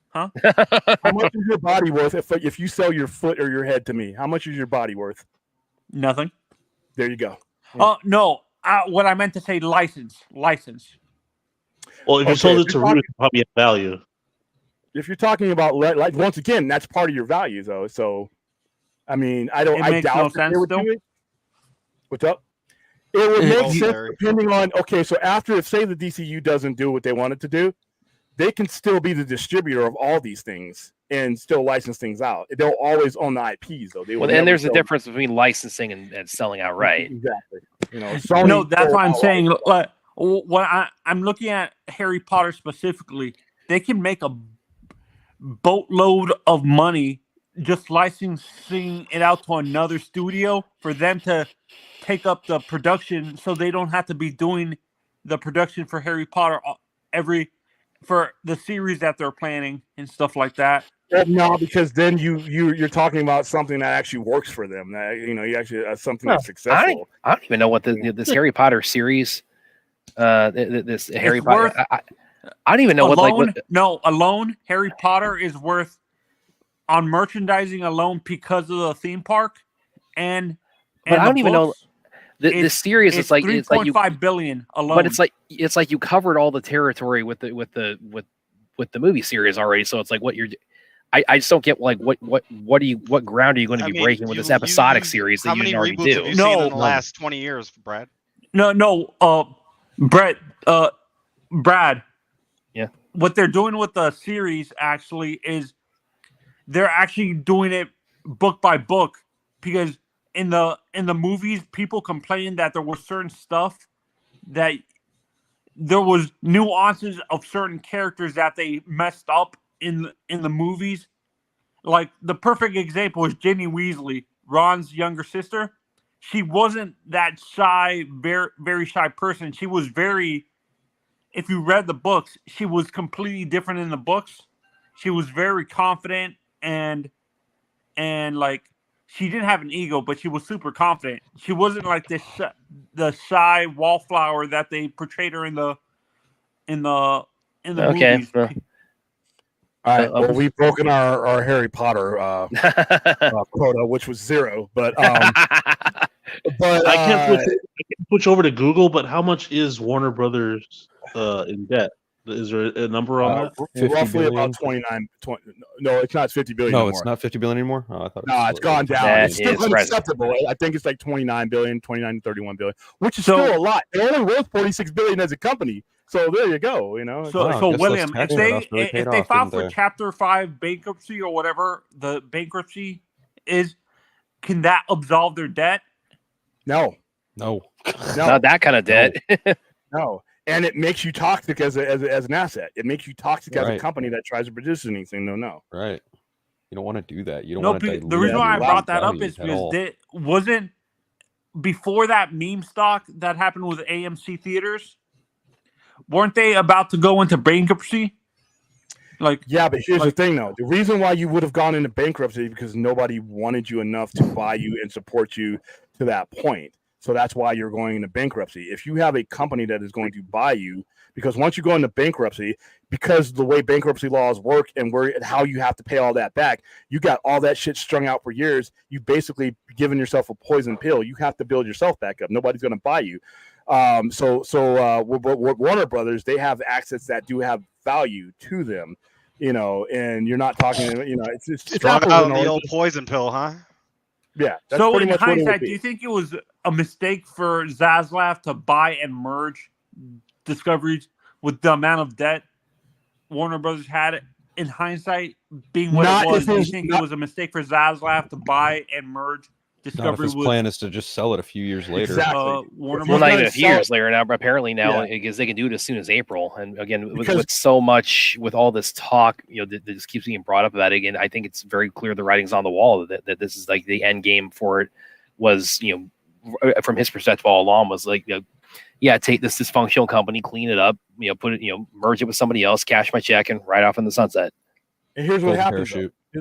Huh? How much is your body worth if you sell your foot or your head to me? How much is your body worth? Nothing. There you go. Oh no. What I meant to say, license. Well, if you sold it to Ruth, it probably have value. If you're talking about like once again, that's part of your value, though. So, I mean, I doubt that they would do it. What's up? It would make sense depending on. Okay, so after say the DCU doesn't do what they wanted to do, they can still be the distributor of all these things and still license things out. They'll always own the IPs, though. And there's a difference between licensing and selling outright. Exactly. No, that's what I'm saying. When I'm looking at Harry Potter specifically, they can make a boatload of money just licensing it out to another studio for them to take up the production, so they don't have to be doing the production for Harry Potter for the series that they're planning and stuff like that. Well, no, because then you're talking about something that actually works for them. That you actually something that's successful. I don't even know what this Harry Potter series. This Harry Potter. I don't even know alone Harry Potter is worth on merchandising alone because of the theme park and I don't even know the series. It's like $3.5 billion alone. But it's like you covered all the territory with the movie series already. So it's like I just don't get like what ground are you going to be breaking with this episodic series that you didn't already do? Have you seen in the last 20 years, Brad? Brad. Yeah. What they're doing with the series actually is they're actually doing it book by book, because in the movies people complained that there was certain stuff that there was nuances of certain characters that they messed up in the movies. Like the perfect example is Ginny Weasley, Ron's younger sister. She wasn't that shy, very, very shy person. She was if you read the books, she was completely different in the books. She was very confident and like she didn't have an ego, but she was super confident. She wasn't like the shy wallflower that they portrayed her in the movies. All right. Well, we've broken our Harry Potter quota, which was 0. But I can't switch over to Google. But how much is Warner Brothers in debt? Is there a number on that? Roughly about 29. No, it's not 50 billion. No, it's not 50 billion anymore. Oh, I thought it's gone down. It's still unacceptable. I think it's like 29 to 31 billion, which is still a lot. They only worth 46 billion as a company. So there you go. So William, if they file for Chapter 5 bankruptcy or whatever the bankruptcy is, can that absolve their debt? No. Not that kind of debt. No. And it makes you toxic as an asset. It makes you toxic as a company that tries to produce anything. No. Right. You don't want to do that. You don't want to. The reason why I brought that up is because it wasn't before that meme stock that happened with AMC theaters. Weren't they about to go into bankruptcy? But here's the thing, though. The reason why you would have gone into bankruptcy is because nobody wanted you enough to buy you and support you to that point. So that's why you're going into bankruptcy. If you have a company that is going to buy you, because once you go into bankruptcy, because the way bankruptcy laws work and how you have to pay all that back, you got all that shit strung out for years. You basically given yourself a poison pill. You have to build yourself back up. Nobody's going to buy you. So Warner Brothers, they have assets that do have value to them, and you're not talking, it's strong out the old poison pill, huh? Yeah. That's so in hindsight, do you think it was a mistake for Zaslav to buy and merge Discoveries with the amount of debt Warner Brothers had? In hindsight, being what it was, do you think it was a mistake for Zaslav to buy and merge Discovery? His plan is to just sell it a few years later. Exactly. Not even a few years later now, but apparently now because they can do it as soon as April. And again, with so much, with all this talk, that just keeps being brought up about it again, I think it's very clear the writing's on the wall that this is like the end game for it was, from his perspective all along was like, take this dysfunctional company, clean it up, put it, merge it with somebody else, cash my check, and ride off in the sunset. And here's what happens.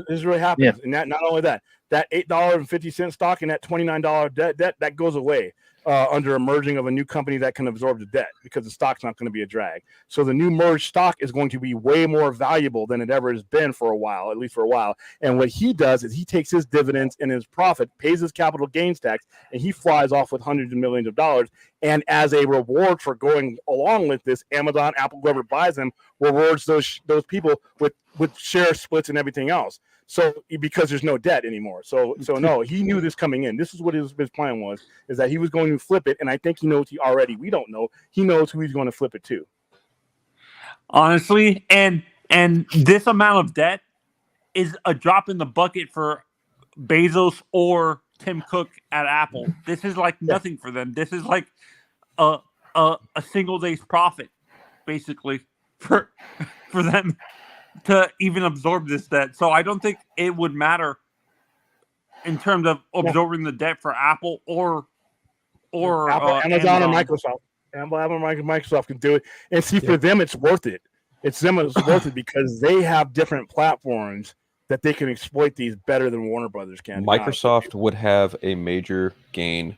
Here's what happens. And not only that $8.50 stock and that $29 debt that goes away. under a merging of a new company that can absorb the debt because the stock's not going to be a drag. So the new merged stock is going to be way more valuable than it ever has been for a while, at least for a while. And what he does is he takes his dividends and his profit, pays his capital gains tax, and he flies off with hundreds of millions of dollars. And as a reward for going along with this, Amazon, Apple, whoever buys them, rewards those people with share splits and everything else. So because there's no debt anymore. So no, he knew this coming in. This is what his plan was, is that he was going to flip it. And I think he knows we don't know. He knows who he's going to flip it to. Honestly, and this amount of debt is a drop in the bucket for Bezos or Tim Cook at Apple. This is like nothing for them. This is like a single day's profit, basically, for them to even absorb this debt. So I don't think it would matter in terms of absorbing the debt for Apple or Amazon or Microsoft. Microsoft can do it. And see, for them, it's worth it. It's worth it because they have different platforms that they can exploit these better than Warner Brothers can. Microsoft would have a major gain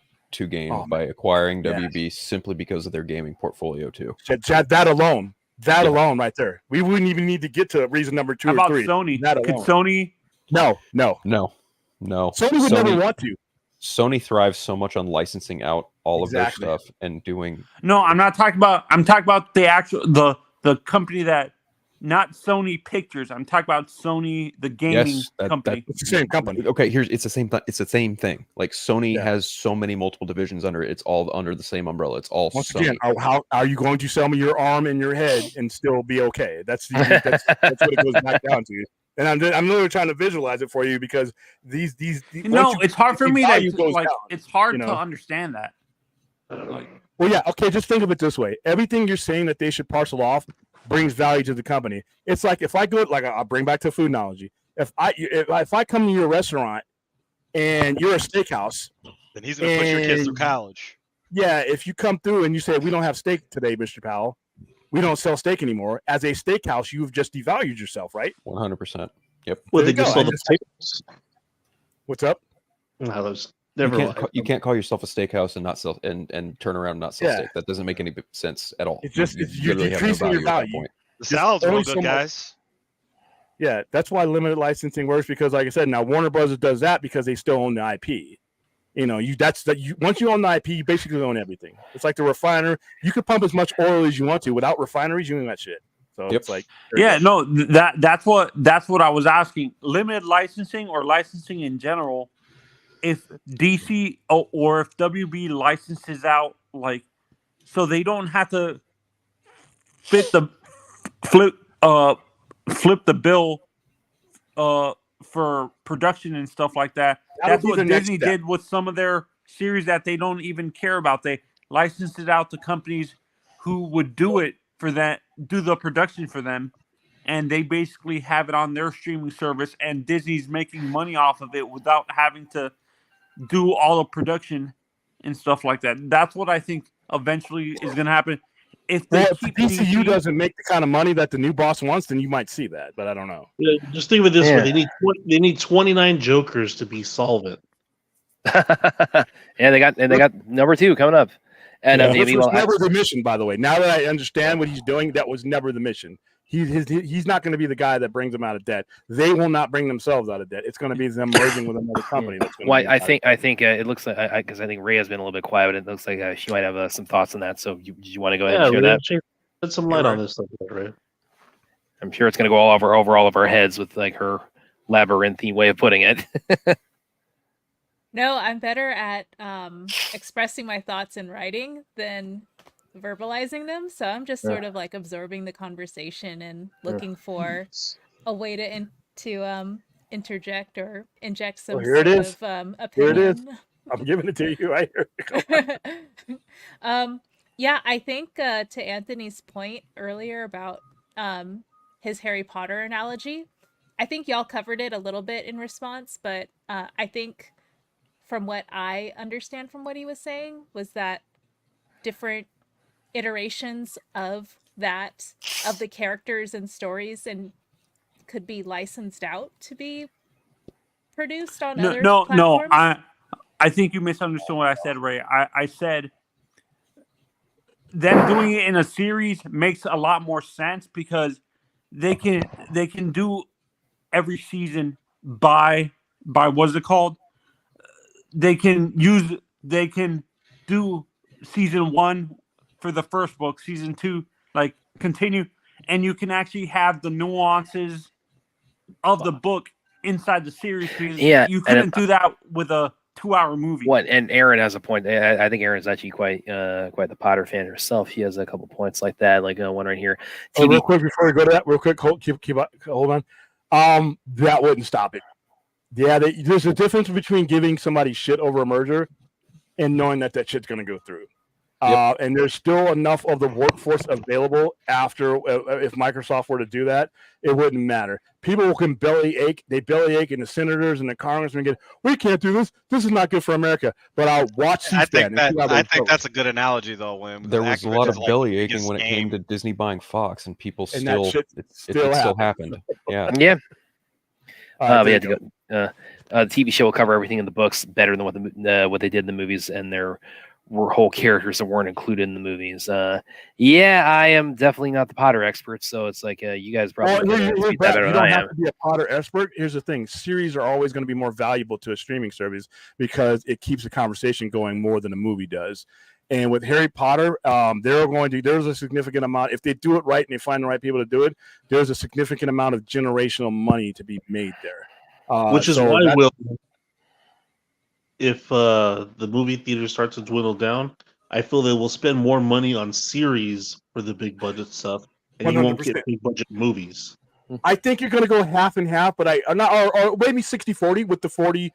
by acquiring WB simply because of their gaming portfolio too. That alone. Alone right there. We wouldn't even need to get to reason number 2 or 3. Sony? Could Sony? No. Sony would never want to. Sony thrives so much on licensing out all of their stuff and doing. No, I'm not talking about. I'm talking about the actual the company that, not Sony Pictures. I'm talking about Sony, the gaming company. It's the same company. Okay, it's the same. It's the same thing. Like Sony has so many multiple divisions under it. It's all under the same umbrella. It's all once Sony. Again. How are you going to sell me your arm and your head and still be okay? That's what it goes back down to. And I'm literally trying to visualize it for you because these it's hard for me it's hard to understand that. Well, yeah, okay. Just think of it this way: everything you're saying that they should parcel off brings value to the company. It's like if I go, I'll bring back to food analogy. If I come to your restaurant and you're a steakhouse, then he's going to push your kids through college. Yeah, if you come through and you say we don't have steak today, Mr. Powell, we don't sell steak anymore. As a steakhouse, you've just devalued yourself, right? 100%. Yep. Well, they just sold the potatoes. What's up? No, you can't call yourself a steakhouse and not sell and turn around and not sell steak. That doesn't make any sense at all. It's just you're decreasing your value. The salad's real good, guys. Yeah, that's why limited licensing works because, like I said, now Warner Brothers does that because they still own the IP. Once you own the IP, you basically own everything. It's like the refiner. You could pump as much oil as you want to. Without refineries, you own that shit. So it's like that's what I was asking. Limited licensing or licensing in general. If DC or if WB licenses out, so they don't have to flip the bill for production and stuff like that. That's what Disney did with some of their series that they don't even care about. They licensed it out to companies who would do it for that, do the production for them, and they basically have it on their streaming service, and Disney's making money off of it without having to do all the production and stuff like that. That's what I think eventually is going to happen. If the DCU doesn't make the kind of money that the new boss wants, then you might see that, but I don't know. Yeah, just think of it this way: they need 29 Jokers to be solvent. They got number 2 coming up. And this was never the mission, by the way. Now that I understand what he's doing, that was never the mission. He's not going to be the guy that brings them out of debt. They will not bring themselves out of debt. It's going to be them merging with another company. I think it looks like because I think Ray has been a little bit quiet, but it looks like she might have some thoughts on that. So do you want to go ahead and share that? Put some light on this stuff, Ray. I'm sure it's going to go over all of our heads with her labyrinthy way of putting it. No, I'm better at expressing my thoughts in writing than verbalizing them, so I'm just sort of absorbing the conversation and looking for a way to interject or inject some sort of opinion. Here it is. I'm giving it to you right here. I think to Anthony's point earlier about his Harry Potter analogy, I think y'all covered it a little bit in response, but I think from what I understand from what he was saying was that different iterations of the characters and stories and could be licensed out to be produced on other platforms. I think you misunderstood what I said, Ray. I said them doing it in a series makes a lot more sense because they can do every season by what's it called? They can do season 1 for the first book, season 2 like continue, and you can actually have the nuances of the book inside the series because you couldn't do that with a 2-hour movie. What? And Aaron has a point. I think Aaron's actually quite the Potter fan herself. She has a couple points like that, like one right here. TV... real quick before we go to that, hold on. That wouldn't stop it. Yeah, there's a difference between giving somebody shit over a merger and knowing that shit's going to go through. Yep. And there's still enough of the workforce available after if Microsoft were to do that, it wouldn't matter. People can belly ache, and the senators and the congressmen get, we can't do this. This is not good for America. But I'll watch. I think that's a good analogy, though, William. There was a lot of belly aching when it came to Disney buying Fox, and people still happened. Yeah. Yeah. The TV show will cover everything in the books better than what they did in the movies, and there were whole characters that weren't included in the movies. I am definitely not the Potter expert, so it's like you guys probably better than I am. Have to be a Potter expert. Here's the thing: series are always going to be more valuable to a streaming service because it keeps the conversation going more than a movie does. And with Harry Potter, there's a significant amount. If they do it right and they find the right people to do it, there's a significant amount of generational money to be made there. Which is why, if the movie theater starts to dwindle down, I feel they will spend more money on series for the big budget stuff, and 100%. You won't get big budget movies. I think you're going to go half and half, but or maybe 60-40 with the 40.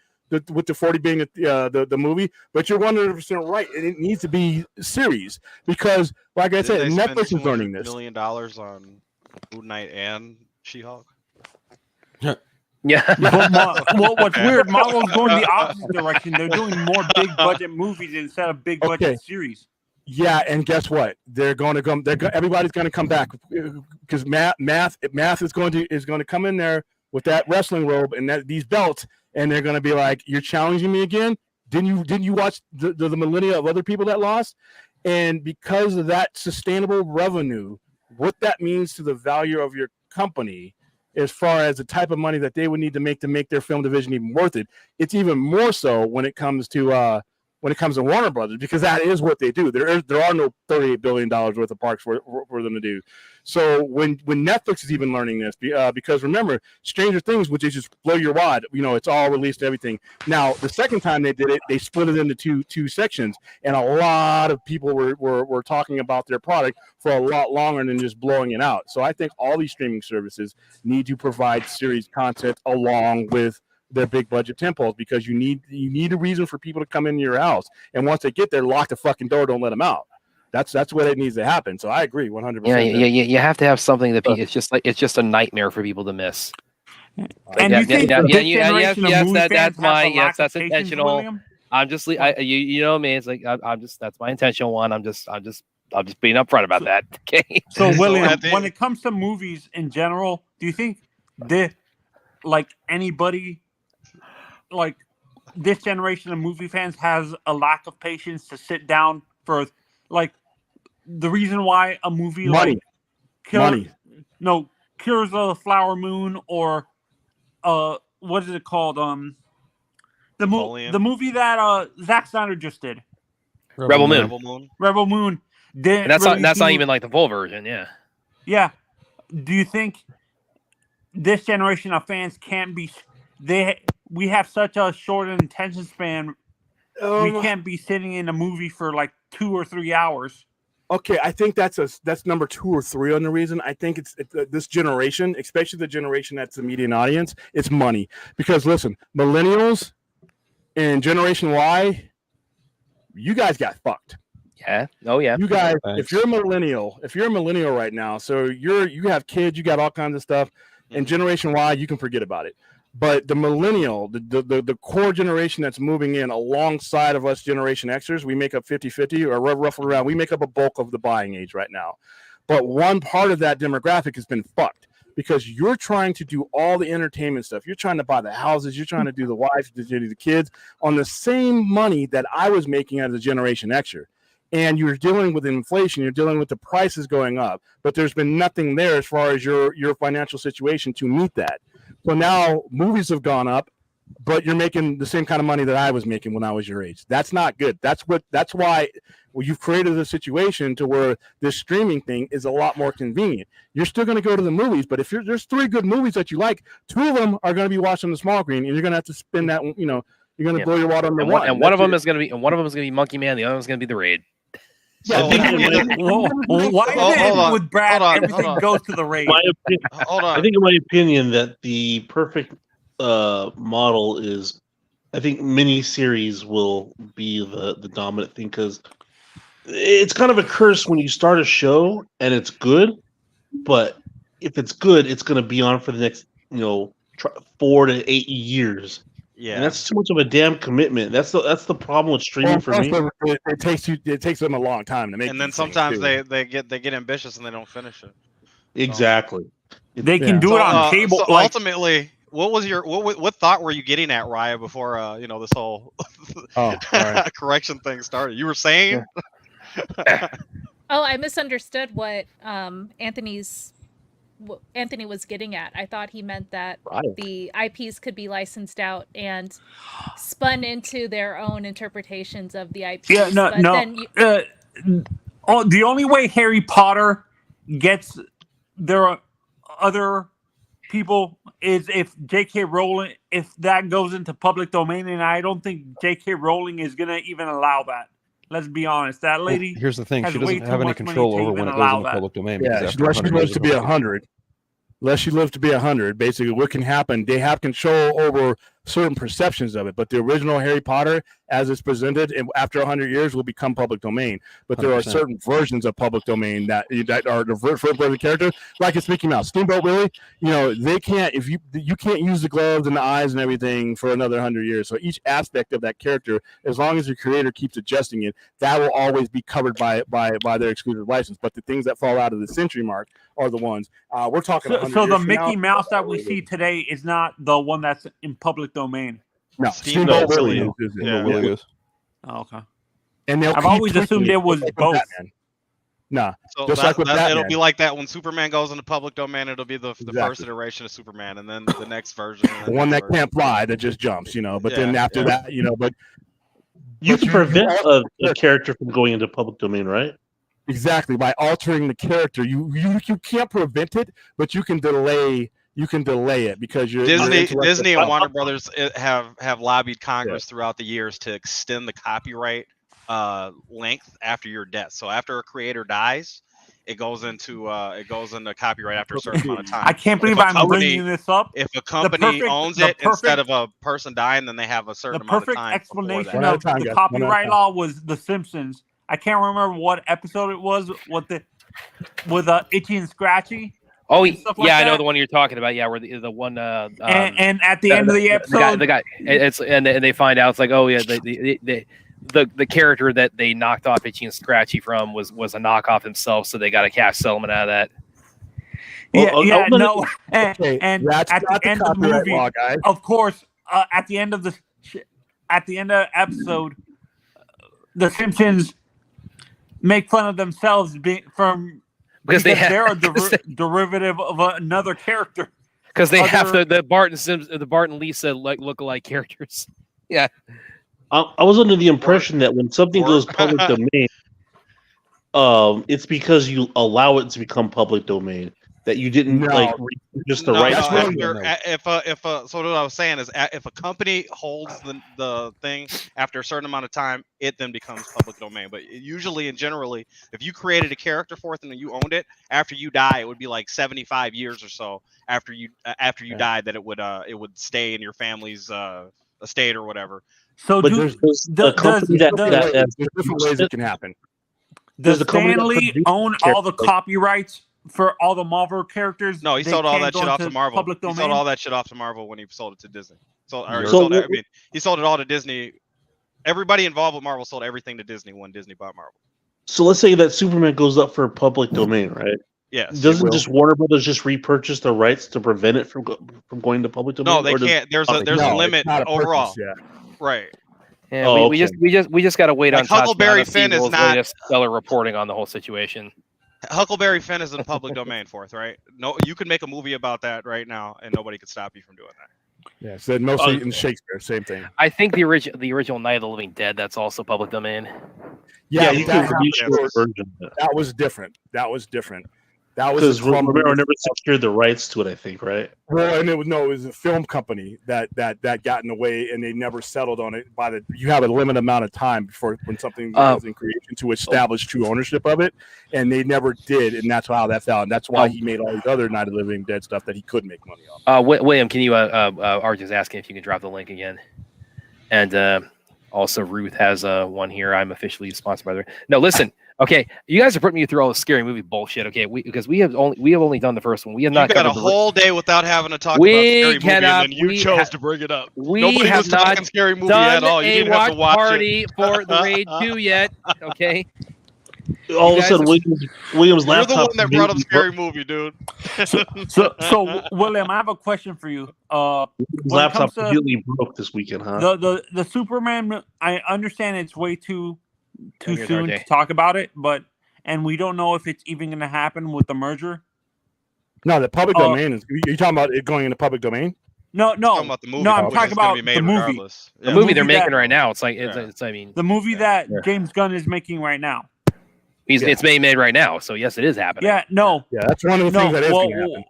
With the 40 being the movie, but you're 100% right. And it needs to be series because, like I said, Netflix is learning this. $1 million on Moon Knight and She-Hulk. Yeah. What's weird, Marvel's going the opposite direction. They're doing more big budget movies instead of big budget series. Yeah, and guess what? They're going to come. Everybody's going to come back because math is going to come in there with that wrestling robe and these belts. And they're going to be like, "You're challenging me again? Didn't you watch the millennia of other people that lost?" And because of that sustainable revenue, what that means to the value of your company, as far as the type of money that they would need to make their film division even worth it, it's even more so when it comes to Warner Brothers, because that is what they do. There are no $38 billion worth of parks for them to do. So when Netflix is even learning this, because remember, Stranger Things, which is just blow your wad, it's all released to everything. Now, the second time they did it, they split it into two sections, and a lot of people were talking about their product for a lot longer than just blowing it out. So I think all these streaming services need to provide series content along with their big budget tempos, because you need a reason for people to come into your house, and once they get there, lock the fucking door, don't let them out. That's what it needs to happen. So I agree 100%. Yeah. You have to have something that it's just a nightmare for people to miss. And you think that's intentional. William? I'm just you know me. It's like that's my intentional one. I'm just being upfront about that. Okay. So William, when it comes to movies in general, do you think anybody like this generation of movie fans has a lack of patience to sit down for the reason why a movie Killers of the Flower Moon or what is it called? The movie that Zack Snyder just did. Rebel Moon. And that's not even like the full version, yeah. Yeah. Do you think this generation of fans can't be we have such a short attention span, we can't be sitting in a movie for 2 or 3 hours? Okay, I think that's number 2 or 3 on the reason. I think it's this generation, especially the generation that's the median audience, it's money. Because listen, millennials and Generation Y, you guys got fucked. Yeah. Oh yeah. You guys, if you're a millennial right now, so you have kids, you got all kinds of stuff, and Generation Y, you can forget about it. But the millennial, the core generation that's moving in alongside of us Generation Xers, we make up 50-50 or roughly around. We make up a bulk of the buying age right now. But one part of that demographic has been fucked because you're trying to do all the entertainment stuff. You're trying to buy the houses. You're trying to do the wives, to do the kids on the same money that I was making as a Generation Xer. And you're dealing with inflation. You're dealing with the prices going up, but there's been nothing there as far as your financial situation to meet that. So now movies have gone up, but you're making the same kind of money that I was making when I was your age. That's not good. That's why you've created a situation to where this streaming thing is a lot more convenient. You're still going to go to the movies, but if there's 3 good movies that you like, 2 of them are going to be watched on the small screen, and you're going to have to spend that. You're going to blow your water on the one. And one of them is going to be Monkey Man. The other one's going to be The Raid. So, why with Brad everything goes to The Raid? Hold on. I think, in my opinion, that the perfect model is, I think miniseries will be the dominant thing, because it's kind of a curse when you start a show and it's good, but if it's good, it's going to be on for the next 4 to 8 years. Yeah, and that's too much of a damn commitment. That's the problem with streaming for me. It takes them a long time to make. And then sometimes they get ambitious and they don't finish it. Exactly. They can do it on cable. So ultimately, what thought were you getting at, Raya, before this whole correction thing started? You were saying. I misunderstood what Anthony was getting at. I thought he meant that the IPs could be licensed out and spun into their own interpretations of the IPs. Yeah, the only way Harry Potter gets their other people is if J.K. Rowling, if that goes into public domain, and I don't think J.K. Rowling is going to even allow that. Let's be honest. That lady. Here's the thing: she doesn't have any control over when it goes in the public domain. Yeah, unless she lives to be 100. Unless she lives to be 100, basically, what can happen? They have control over certain perceptions of it. But the original Harry Potter, as it's presented, and after 100 years, will become public domain. But there 100%. Are certain versions of public domain that are the first person character, like it's Mickey Mouse, Steamboat Willie. They can't you can't use the gloves and the eyes and everything for another 100 years. So each aspect of that character, as long as the creator keeps adjusting it, that will always be covered by their exclusive license. But the things that fall out of the century mark are the ones we're talking. So the Mickey Mouse that we see today is not the one that's in public domain. No, Steamboat Willie is. Oh, okay. And I've always assumed it was both. No, so just like with Batman. It'll be like that when Superman goes into public domain. It'll be the first iteration of Superman, and then the next version. The one that can't fly, that just jumps, But then after that, but you can prevent a character from going into public domain, right? Exactly, by altering the character. You can't prevent it, but you can delay. You can delay it because Disney and Warner Brothers have lobbied Congress throughout the years to extend the copyright length after your death. So after a creator dies, it goes into copyright after a certain amount of time. I can't believe I'm bringing this up. If a company owns it instead of a person dying, then they have a certain amount of time. The perfect explanation of the copyright law was The Simpsons. I can't remember what episode it was with Itchy and Scratchy. Oh, yeah, I know the one you're talking about. Yeah, where the one. And at the end of the episode, the guy, and they find out it's like, oh yeah, the character that they knocked off Itchy and Scratchy from was a knockoff himself, so they got a cash settlement out of that. And at the end of the movie, law, of course, at the end of the episode, the Simpsons make fun of themselves because they're a derivative of another character. Because they have the Bart and Lisa look-alike characters. Yeah. I was under the impression that when something goes public domain, it's because you allow it to become public domain. That you didn't just the right. So what I was saying is, if a company holds the thing after a certain amount of time, it then becomes public domain. But usually and generally, if you created a character for it and you owned it, after you die, it would be like 75 years or so after you died that it would stay in your family's estate or whatever. So there's different ways it can happen. Does Stan Lee own all the copyrights for all the Marvel characters? No, he sold all that shit off to Marvel. He sold all that shit off to Marvel when he sold it to Disney. He sold it all to Disney. Everybody involved with Marvel sold everything to Disney when Disney bought Marvel. So let's say that Superman goes up for public domain, right? Yes. Doesn't just Warner Brothers just repurchase the rights to prevent it from going to public domain? No, they can't. There's a limit overall. Right. Yeah, we just got to wait on Huckleberry Finn is not latest stellar reporting on the whole situation. Huckleberry Finn is in the public domain, Fourth, right? No, you can make a movie about that right now, and nobody could stop you from doing that. Yeah, said mostly in Shakespeare, same thing. I think the original Night of the Living Dead, that's also public domain. Yeah, that was different. That was because Romero never secured the rights to it, I think, right? Well, and it was a film company that got in the way, and they never settled on it. You have a limited amount of time before when something is in creation to establish true ownership of it, and they never did, and that's how that fell. And that's why he made all these other Night of the Living Dead stuff that he could make money on. William, can you? Arjun's asking if you can drop the link again, and also Ruth has one here. I'm officially sponsored by No, listen. Okay, you guys are putting me through all the scary movie bullshit. Okay, because we have only done the first one. We have not got a whole day without having to talk about scary movie, and then you chose to bring it up. Nobody was talking scary movie at all. You didn't have to watch party for the Raid 2 yet. Okay. All of a sudden, William's laptop. You're the one that brought up scary movie, dude. so William, I have a question for you. His laptop completely broke this weekend, huh? The Superman. I understand it's way too soon to talk about it, and we don't know if it's even going to happen with the merger. No, the public domain is. You're talking about it going into public domain? No. I'm talking about the movie. No, I'm talking about the movie. The movie they're making right now. It's like I mean, the movie that James Gunn is making right now. It's being made right now, so yes, it is happening. Yeah, no. Yeah, that's one of the things that is going to happen.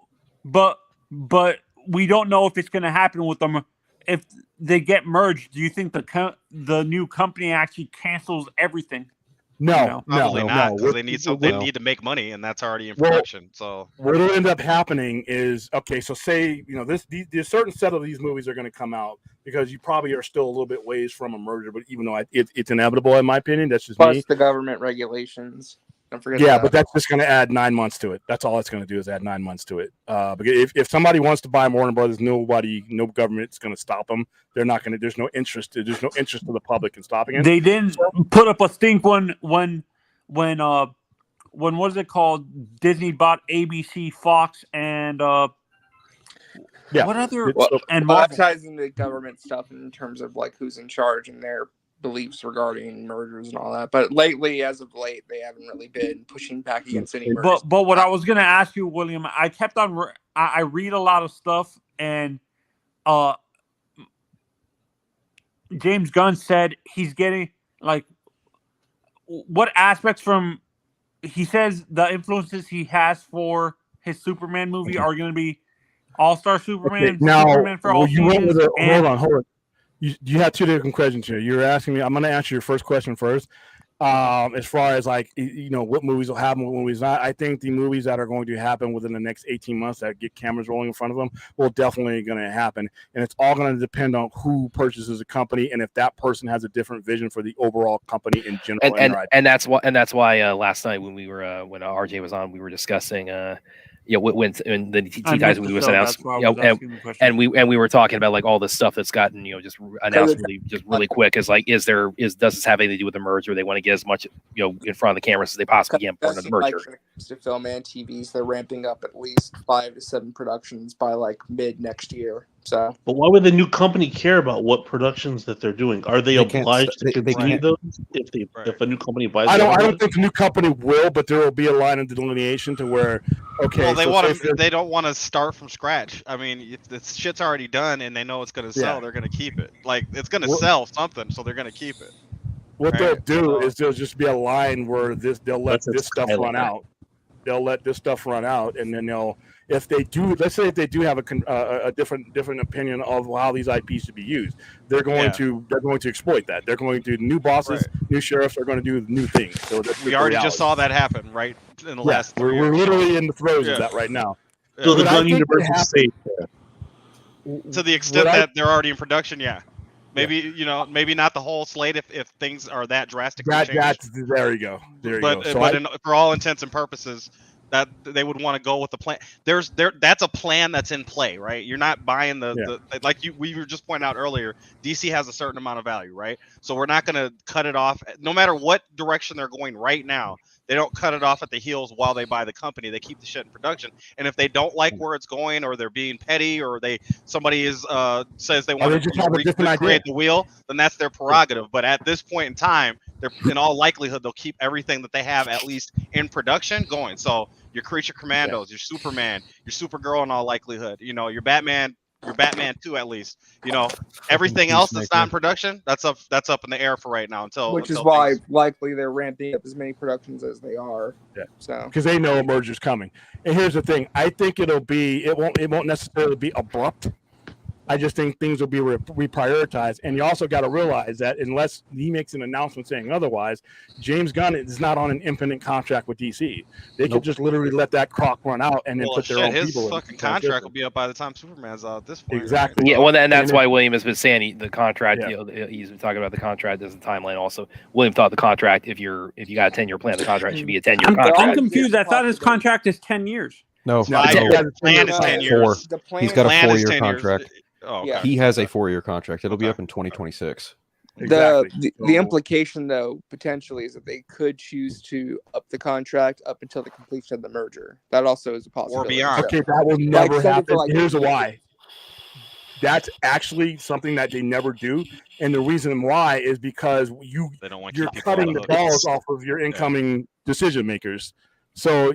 But we don't know if it's going to happen with them. If they get merged, do you think the new company actually cancels everything? No, probably not, because they need to make money, and that's already in production. So what'll end up happening is so say there's certain set of these movies are going to come out because you probably are still a little bit ways from a merger, but even though it's inevitable in my opinion, that's just plus me. The government regulations. But that's just going to add 9 months to it. That's all it's going to do is add 9 months to it. Because if somebody wants to buy Warner Brothers, no government's going to stop them. They're not going to. There's no interest. There's no interest of the public in stopping it. They didn't put up a stink when was it called? Disney bought ABC, Fox, and what other and that ties into government stuff in terms of like who's in charge and their beliefs regarding mergers and all that, but as of late, they haven't really been pushing back against any mergers. But what I was going to ask you, William, I kept on. I read a lot of stuff, and James Gunn said he's getting what aspects from. He says the influences he has for his Superman movie are going to be All-Star Superman. Now, Superman for all you went with hold on. You have two different questions here. You're asking me. I'm going to answer your first question first. As far as what movies will happen, what movies not. I think the movies that are going to happen within the next 18 months that get cameras rolling in front of them will definitely going to happen, and it's all going to depend on who purchases a company and if that person has a different vision for the overall company in general. And that's why last night when we were when RJ was on, we were discussing. When the Tea Times movie was announced, and we were talking about like all the stuff that's gotten just announced really quick. Does this have anything to do with the merger? They want to get as much in front of the cameras as they possibly can for the merger. To film and TVs, they're ramping up at least 5 to 7 productions by like mid next year. So, but why would the new company care about what productions that they're doing? Are they obliged to continue those if a new company buys? I don't think a new company will, but there will be a line of delineation to where they don't want to start from scratch. I mean, if the shit's already done and they know it's going to sell, they're going to keep it. Like it's going to sell something, so they're going to keep it. What they'll do is there'll just be a line where they'll let this stuff run out. They'll let this stuff run out, and then if they do, let's say if they do have a different opinion of how these IPs should be used, they're going to exploit that. They're going to new bosses, new sheriffs are going to do new things. So we already just saw that happen right in the last 3 years. We're literally in the throes of that right now. So the gun universe is safe. To the extent that they're already in production, maybe maybe not the whole slate if things are that drastically changed. There you go. For all intents and purposes, that they would want to go with the plan. That's a plan that's in play, right? You're not buying the like we were just pointing out earlier. DC has a certain amount of value, right? So we're not going to cut it off. No matter what direction they're going right now, they don't cut it off at the heels while they buy the company. They keep the shit in production. And if they don't like where it's going, or they're being petty, or somebody says they want to recreate the wheel, then that's their prerogative. But at this point in time, they're in all likelihood they'll keep everything that they have at least in production going. So your Creature Commandos, your Superman, your Supergirl, in all likelihood, your Batman 2 at least, everything else that's not in production, that's up in the air for right now which is why likely they're ramping up as many productions as they are. Yeah. So because they know a merger's coming. And here's the thing, I think it won't necessarily be abrupt. I just think things will be reprioritized. And you also got to realize that unless he makes an announcement saying otherwise, James Gunn is not on an infinite contract with DC. They could just literally let that clock run out and then put their own people in. His fucking contract will be up by the time Superman's out at this point. Exactly. Right? Yeah, well, and that's why William has been saying the contract. Yeah. He's been talking about the contract as a timeline. Also, William thought the contract, if you got a 10-year plan, the contract should be a 10-year contract. I'm confused. I thought his contract is 10 years. No, the plan is 10 years. He's got a 4-year contract. Oh, okay. He has a 4-year contract. It'll be up in 2026. Exactly. The implication, though, potentially is that they could choose to up the contract up until the completion of the merger. That also is a possibility. Or beyond. Okay, that will never happen. Here's why. That's actually something that they never do, and the reason why is because you're cutting the balls off of your incoming decision makers. So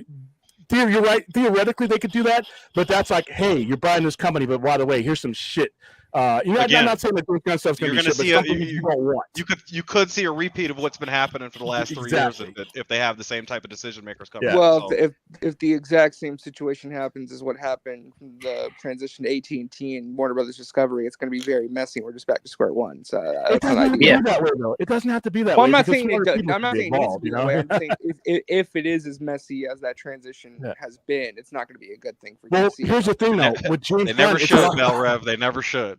you're right. Theoretically, they could do that, but that's like, hey, you're buying this company, but by the way, here's some shit. I'm not saying that this kind of stuff's going to be shit, but something you don't want. You could see a repeat of what's been happening for the last 3 years if they have the same type of decision makers coming. Yeah. Well, if the exact same situation happens as what happened from the transition to AT&T and Warner Brothers Discovery, it's going to be very messy. We're just back to square one. So it doesn't have to be that way, though. It doesn't have to be that way. I'm not saying it needs to be that way. I'm saying if it is as messy as that transition has been, it's not going to be a good thing for DC. Here's the thing, though. With James they never should, Bell Rev. They never should.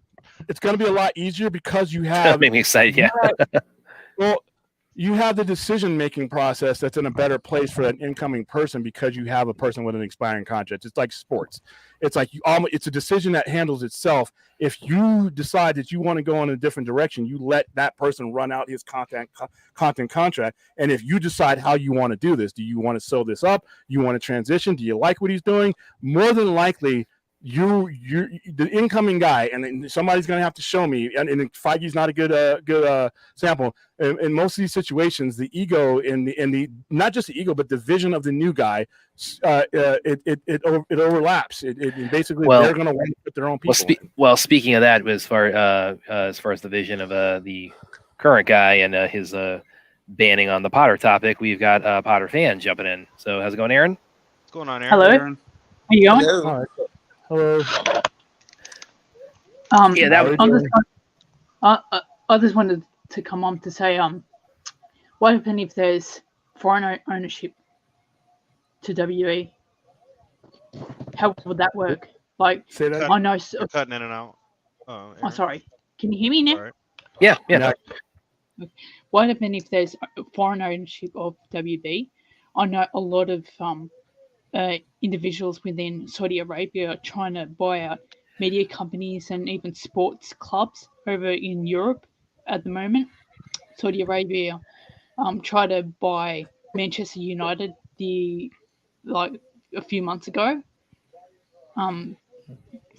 It's going to be a lot easier because you have. That made me excited. Yeah. You have the decision-making process that's in a better place for an incoming person because you have a person with an expiring contract. It's like sports. It's like it's a decision that handles itself. If you decide that you want to go in a different direction, you let that person run out his content contract. And if you decide how you want to do this, do you want to sew this up? You want to transition? Do you like what he's doing? More than likely, you the incoming guy, and somebody's going to have to show me, and Feige's not a good sample. In most of these situations, the ego in the not just the ego, but the vision of the new guy, it overlaps. It basically they're going to want to put their own people. Speaking of that, as far as the vision of the current guy and his banning on the Potter topic, we've got Potter fan jumping in. So how's it going, Aaron? What's going on, Aaron? Hello. Aaron. How you going? Hello. Hello. I just wanted to come on to say, what happens if there's foreign ownership to WE? How would that work? Like, say that. I know. You're cutting in and out. Oh, sorry. Can you hear me now? Right. Yeah. What happens if there's foreign ownership of WB? I know a lot of individuals within Saudi Arabia are trying to buy out media companies and even sports clubs over in Europe at the moment. Saudi Arabia tried to buy Manchester United a few months ago.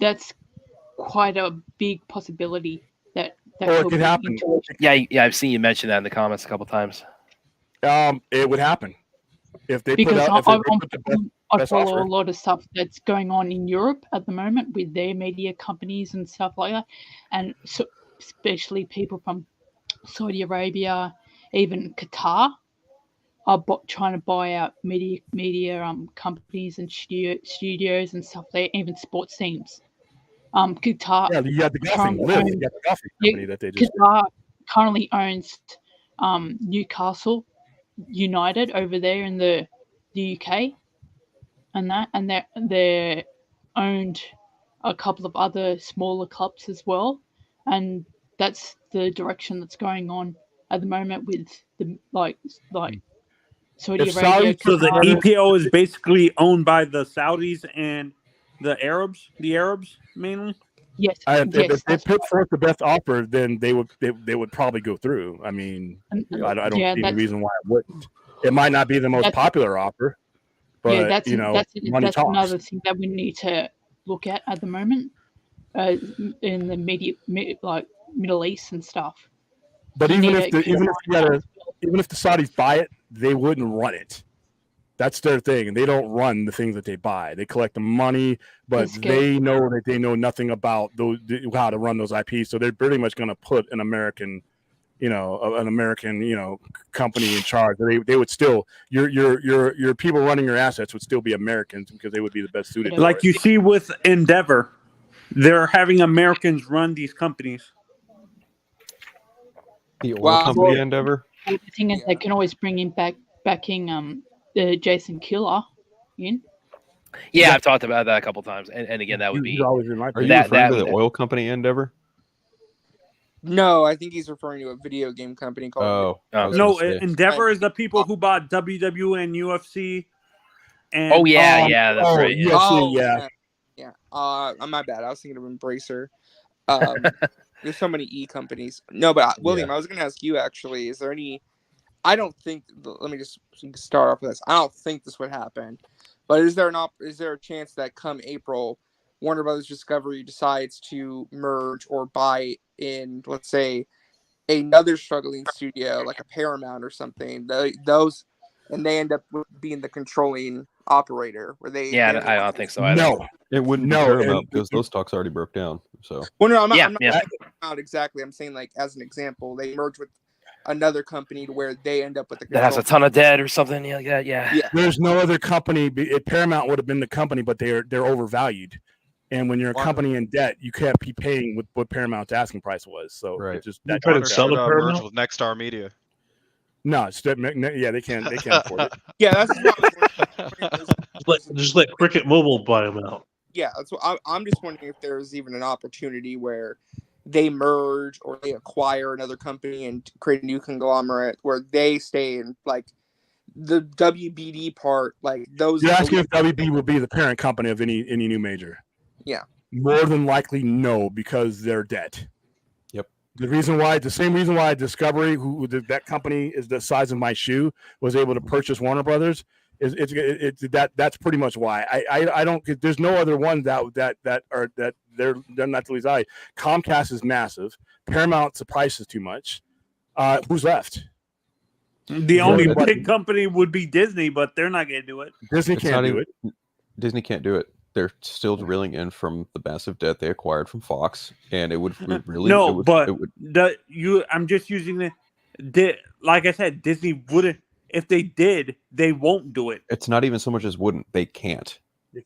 That's quite a big possibility that could happen. Yeah, I've seen you mention that in the comments a couple times. It would happen if they because I follow offer. a lot of stuff that's going on in Europe at the moment with their media companies and stuff like that, and so especially people from Saudi Arabia, even Qatar, are trying to buy out media companies and studios and stuff there, even sports teams. Qatar. Yeah, you got the golfing company that they just. Qatar currently owns Newcastle United over there in the UK, and they're owned a couple of other smaller clubs as well, and that's the direction that's going on at the moment with the Saudi Arabia. So the EPO is basically owned by the Saudis and the Arabs mainly. Yes. If they put forth the best offer, then they would probably go through. I mean, I don't see any reason why it wouldn't. It might not be the most popular offer, but that's money talks. another thing that we need to look at the moment in the Middle East and stuff. But even if the Saudis buy it, they wouldn't run it. That's their thing, and they don't run the things that they buy. They collect the money, but they know that they know nothing about how to run those IPs. So they're pretty much going to put an American company in charge. They would still your people running your assets would still be Americans because they would be the best suited. Like you see with Endeavor, they're having Americans run these companies. The oil company Endeavor. The thing is, they can always bring in backing the Jason Killer in. Yeah, I've talked about that a couple times, and again, that would be. Are you referring to the oil company Endeavor? No, I think he's referring to a video game company called. No, Endeavor is the people who bought WWE and UFC. And that's right. Yeah. My bad. I was thinking of Embracer. There's so many E companies. No, but William, I was going to ask you actually. Is there any? I don't think. Let me just start off with this. I don't think this would happen. But is there a chance that come April, Warner Brothers Discovery decides to merge or buy in, let's say, another struggling studio like a Paramount or something? And they end up being the controlling operator, where they. Yeah, I don't think so. No, it wouldn't be Paramount because those talks already broke down. So. Well, no, I'm not out exactly. I'm saying, like, as an example, they merge with another company to where they end up with that has a ton of debt or something like that. Yeah. There's no other company. Paramount would have been the company, but they're overvalued. And when you're a company in debt, you can't be paying what Paramount's asking price was. So right. Try to sell the merge with Nexstar Media. No, they can't afford it. Yeah, that's just let Cricket Mobile buy them out. Yeah, that's what I'm just wondering if there's even an opportunity where they merge or they acquire another company and create a new conglomerate where they stay in, like, the WBD part, like those. You're asking if WB will be the parent company of any new major? Yeah, more than likely no, because they're debt. Yep. The same reason why Discovery, that company is the size of my shoe, was able to purchase Warner Brothers. That's pretty much why. I don't. There's no other one that they're not to lose eye. Comcast is massive. Paramount's the price is too much. Who's left? The only big company would be Disney, but they're not going to do it. Disney can't do it. Disney can't do it. They're still reeling in from the massive debt they acquired from Fox, and it would really I'm just using like I said, Disney wouldn't. If they did, they won't do it. It's not even so much as wouldn't. They can't.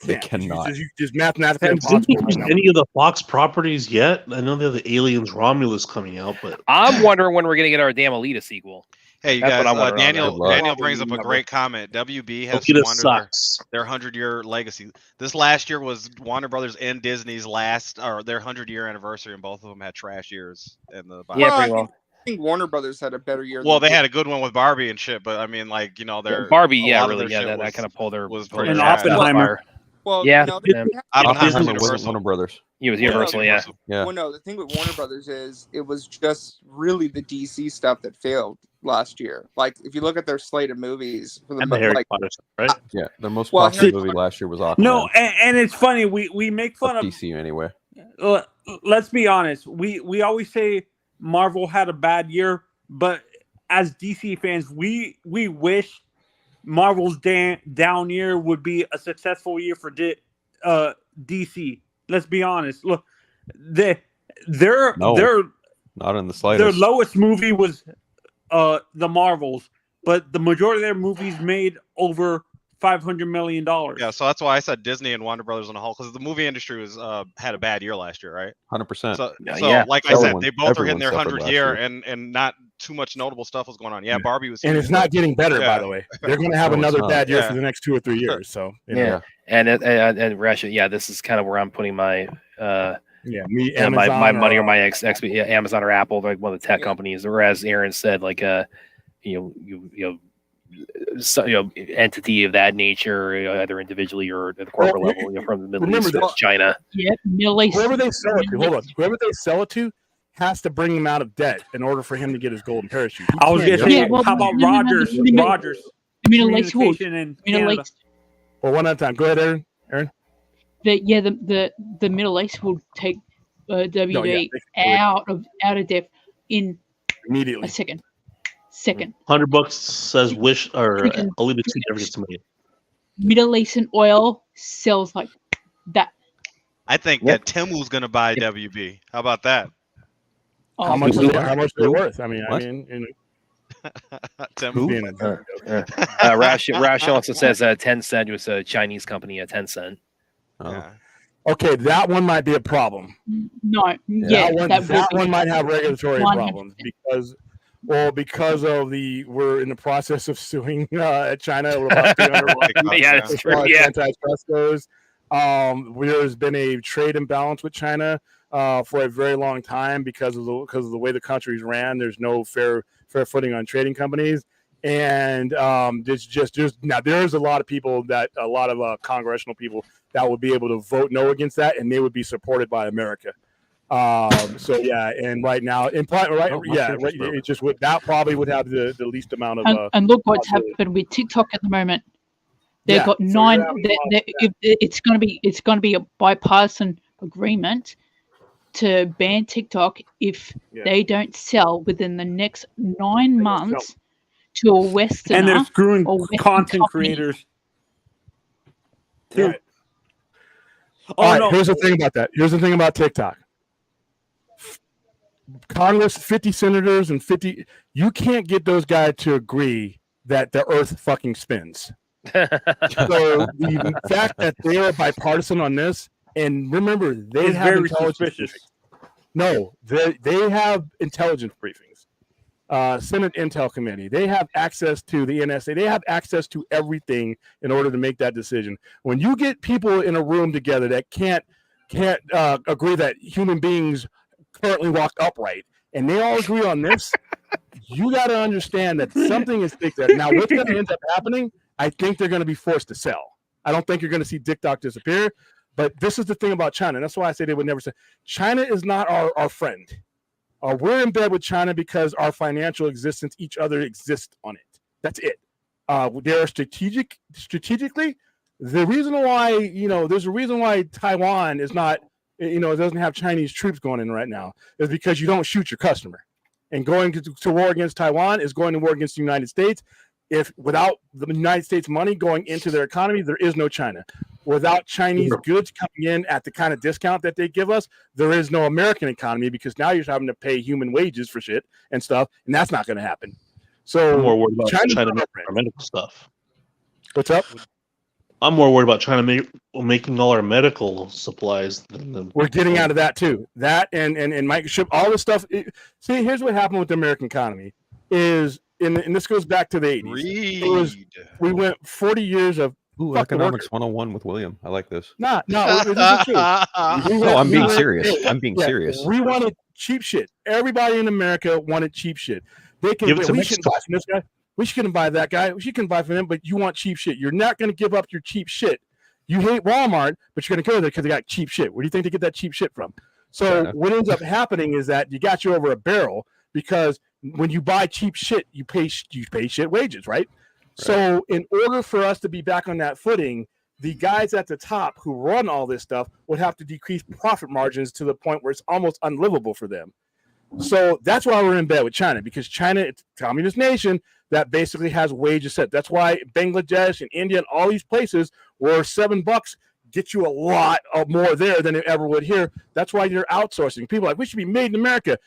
They cannot. Just mathematically impossible. Any of the Fox properties yet? I know they have the Aliens Romulus coming out, but I'm wondering when we're going to get our damn Alita sequel. Hey, you guys, Daniel brings up a great comment. WB has squandered their 100-year legacy. This last year was Warner Brothers and Disney's their 100-year anniversary, and both of them had trash years. Pretty well. I think Warner Brothers had a better year. Well, they had a good one with Barbie and shit, but I mean, like, their Barbie, that kind of pulled their and Oppenheimer. Well, Oppenheimer wasn't Warner Brothers. He was Universal, yeah. Well, no, the thing with Warner Brothers is it was just really the DC stuff that failed last year. Like, if you look at their slate of movies, for the Harry Potter stuff, right? Yeah, their most popular movie last year was Oppenheimer. No, and it's funny we make fun of DC anyway. Let's be honest. We always say Marvel had a bad year, but as DC fans, we wish Marvel's down year would be a successful year for DC. Let's be honest. Look, they're not in the slightest. Their lowest movie was the Marvels, but the majority of their movies made over $500 million. Yeah, so that's why I said Disney and Warner Brothers on the whole, because the movie industry was had a bad year last year, right? 100%. So like I said, they both are hitting their 100th year, and not too much notable stuff was going on. Yeah, Barbie was, and it's not getting better, by the way. They're going to have another bad year for the next 2 or 3 years. So and Russia, this is kind of where I'm putting my my money or my Amazon or Apple, like one of the tech companies. Whereas Aaron said, like you entity of that nature, either individually or at the corporate level, from the Middle East or China. Yeah, Middle East. Whoever they sell it to, hold on. Whoever they sell it to has to bring him out of debt in order for him to get his golden parachute. I was going to say, how about Rogers? Rogers. Middle East would. In Middle Canada. East. Well, one at a time. Go ahead, Aaron. The Middle East will take WD out of debt in immediately. A second. $100 says wish or only the two never gets made. Middle Eastern oil sells like that. I think that Timu's going to buy WB. How about that? How much is it worth? I mean, Rash also says Tencent was a Chinese company, Tencent. Yeah. Okay, that one might be a problem. No, that one might have regulatory problems because of we're in the process of suing China. We're about 300 yeah, that's true. Yeah, antitrust goes. There's been a trade imbalance with China for a very long time because of the way the country's ran. There's no fair footing on trading companies, and there's a lot of people a lot of congressional people that would be able to vote no against that, and they would be supported by America. So yeah, and right now, it's just that probably would have the least amount of. And look what's happened with TikTok at the moment. They've got 9. It's going to be a bipartisan agreement to ban TikTok if they don't sell within the next 9 months to a Westerner. And they're screwing content creators. Right. Here's the thing about that. Here's the thing about TikTok. Congress, 50 senators and 50. You can't get those guys to agree that the Earth fucking spins. So the fact that they are bipartisan on this, and remember, they have intelligence briefings. No, they have intelligence briefings. Senate Intel Committee. They have access to the NSA. They have access to everything in order to make that decision. When you get people in a room together that can't agree that human beings currently walk upright, and they all agree on this, you got to understand that something is fixed there. Now, what's going to end up happening? I think they're going to be forced to sell. I don't think you're going to see TikTok disappear. But this is the thing about China. That's why I say they would never say China is not our friend. We're in bed with China because our financial existence, each other exist on it. That's it. They're strategically. The reason why, there's a reason why Taiwan is not, it doesn't have Chinese troops going in right now, is because you don't shoot your customer. And going to war against Taiwan is going to war against the United States. If without the United States money going into their economy, there is no China. Without Chinese goods coming in at the kind of discount that they give us, there is no American economy because now you're having to pay human wages for shit and stuff, and that's not going to happen. So I'm more worried about China making our medical stuff. What's up? I'm more worried about China making all our medical supplies. We're getting out of that too. That and microchip, all this stuff. See, here's what happened with the American economy is. And this goes back to the 80s. We went 40 years of economics 101 with William. I like this. No, this is true. I'm being serious. I'm being serious. We wanted cheap shit. Everybody in America wanted cheap shit. We shouldn't buy from this guy. We shouldn't buy that guy. We shouldn't buy from him, but you want cheap shit. You're not going to give up your cheap shit. You hate Walmart, but you're going to go there because they got cheap shit. Where do you think they get that cheap shit from? So what ends up happening is that you got you over a barrel because when you buy cheap shit, you pay shit wages, right? So in order for us to be back on that footing, the guys at the top who run all this stuff would have to decrease profit margins to the point where it's almost unlivable for them. So that's why we're in bed with China, because China, it's a communist nation that basically has wages set. That's why Bangladesh and India and all these places where $7 get you a lot more there than it ever would here. That's why you're outsourcing. People are like, we should be made in America.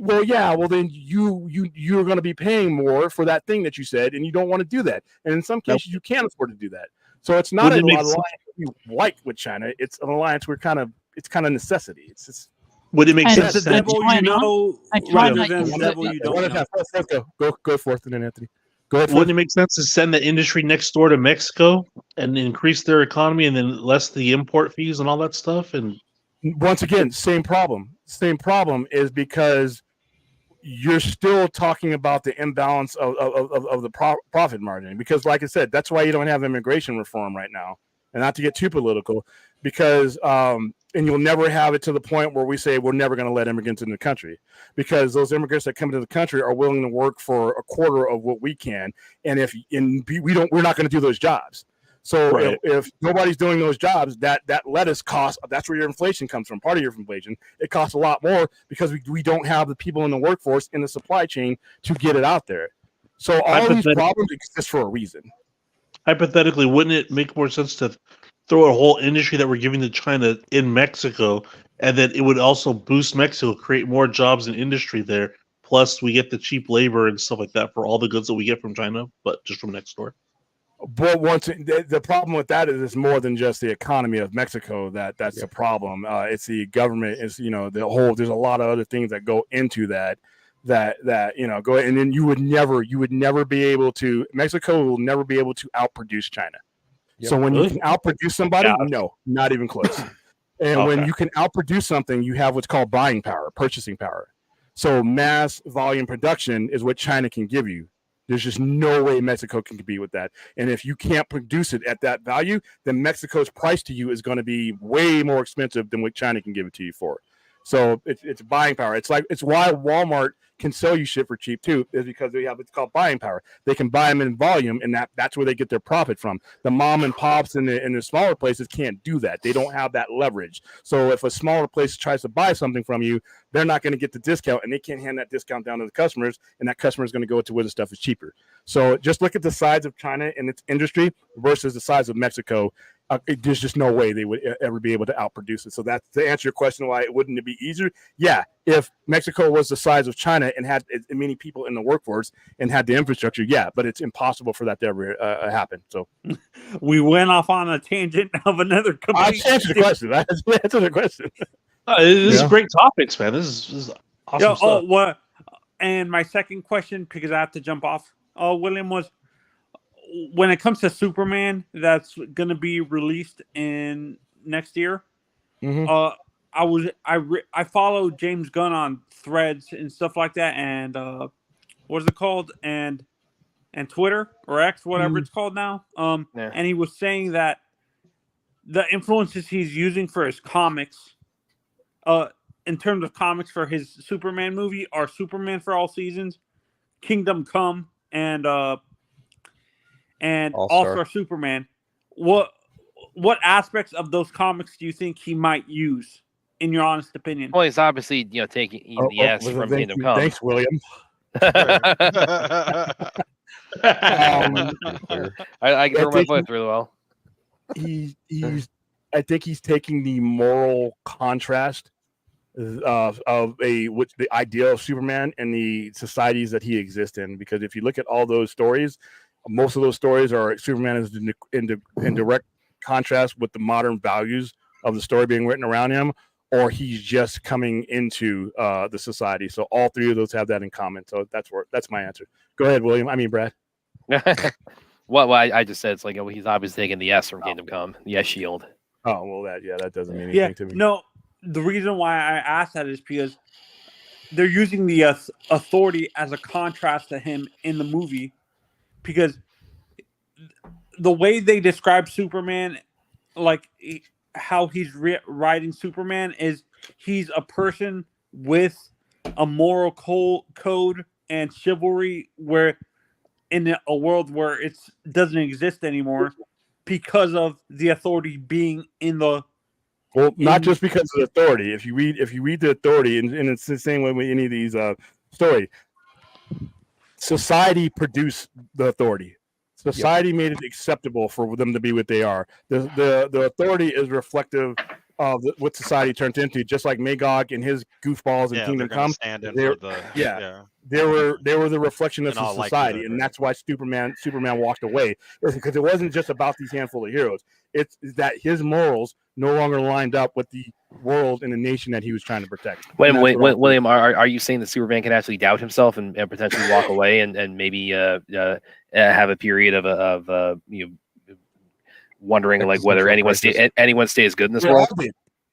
Well, yeah, well then you're going to be paying more for that thing that you said, and you don't want to do that. And in some cases, you can't afford to do that. So it's not an alliance we like with China. It's an alliance it's kind of necessity. It's just. Would it make sense? The devil you know rather than the devil you don't know. Go forth, and then Anthony. Go ahead. Wouldn't it make sense to send the industry next door to Mexico and increase their economy, and then less the import fees and all that stuff? And once again, same problem. Same problem is because you're still talking about the imbalance of the profit margin, because like I said, that's why you don't have immigration reform right now. And not to get too political, because and you'll never have it to the point where we say we're never going to let immigrants in the country, because those immigrants that come into the country are willing to work for a quarter of what we can, and we're not going to do those jobs. So Right. if nobody's doing those jobs, that lettuce costs. That's where your inflation comes from. Part of your inflation, it costs a lot more because we don't have the people in the workforce in the supply chain to get it out there. So all these problems exist for a reason. Hypothetically, wouldn't it make more sense to throw a whole industry that we're giving to China in Mexico, and then it would also boost Mexico, create more jobs and industry there? Plus, we get the cheap labor and stuff like that for all the goods that we get from China, but just from next door. But the problem with that is it's more than just the economy of Mexico. That's the problem. It's the government. It's there's a lot of other things that go into that go, and then you would never be able to. Mexico will never be able to outproduce China. Yep. So when you can outproduce somebody, no, not even close. And when you can outproduce something, you have what's called buying power, purchasing power. So mass volume production is what China can give you. There's just no way Mexico can compete with that. And if you can't produce it at that value, then Mexico's price to you is going to be way more expensive than what China can give it to you for. So it's buying power. It's why Walmart can sell you shit for cheap too, is because they have what's called buying power. They can buy them in volume, and that's where they get their profit from. The mom and pops in the smaller places can't do that. They don't have that leverage. So if a smaller place tries to buy something from you, they're not going to get the discount, and they can't hand that discount down to the customers, and that customer is going to go to where the stuff is cheaper. So just look at the size of China and its industry versus the size of Mexico. There's just no way they would ever be able to outproduce it. So that's to answer your question, why it wouldn't be easier. Yeah, if Mexico was the size of China and had many people in the workforce and had the infrastructure, yeah, but it's impossible for that to ever happen. So we went off on a tangent of another company. I answered the question. I answered the question. This is great topics, man. This is awesome stuff. And my second question, because I have to jump off, William, was when it comes to Superman that's going to be released in next year. Mm-hmm. I follow James Gunn on Threads and stuff like that, and what is it called, and Twitter or X, whatever it's called now. And he was saying that the influences he's using for his comics, in terms of comics for his Superman movie, are Superman for All Seasons, Kingdom Come, and All-Star Superman. What aspects of those comics do you think he might use, in your honest opinion? Well, he's obviously taking the S from Kingdom Come. Thanks, William. I can throw my foot really well. I think he's taking the moral contrast of the idea of Superman and the societies that he exists in. Because if you look at all those stories, most of those stories are Superman is in direct contrast with the modern values of the story being written around him, or he's just coming into the society. So all three of those have that in common. So that's my answer. Go ahead, William. I mean, Brad. Well, I just said it's like he's obviously taking the S from Kingdom Come, the S shield. Oh well, that doesn't mean anything to me. No, the reason why I asked that is because they're using the authority as a contrast to him in the movie. Because the way they describe Superman, like how he's writing Superman, is he's a person with a moral code and chivalry, where in a world where it doesn't exist anymore because of the authority being in the. Well, not just because of the authority. If you read the authority, and it's the same way with any of these stories. Society produced the authority. Society made it acceptable for them to be what they are. The authority is reflective of what society turned into. Just like Magog and his goofballs in Kingdom Come, they were the reflection of society, and that's why Superman walked away. Because it wasn't just about these handful of heroes. It's that his morals no longer lined up with the world and the nation that he was trying to protect. William, are you saying that Superman can actually doubt himself and potentially walk away and maybe have a period of wondering like whether anyone stays good in this world?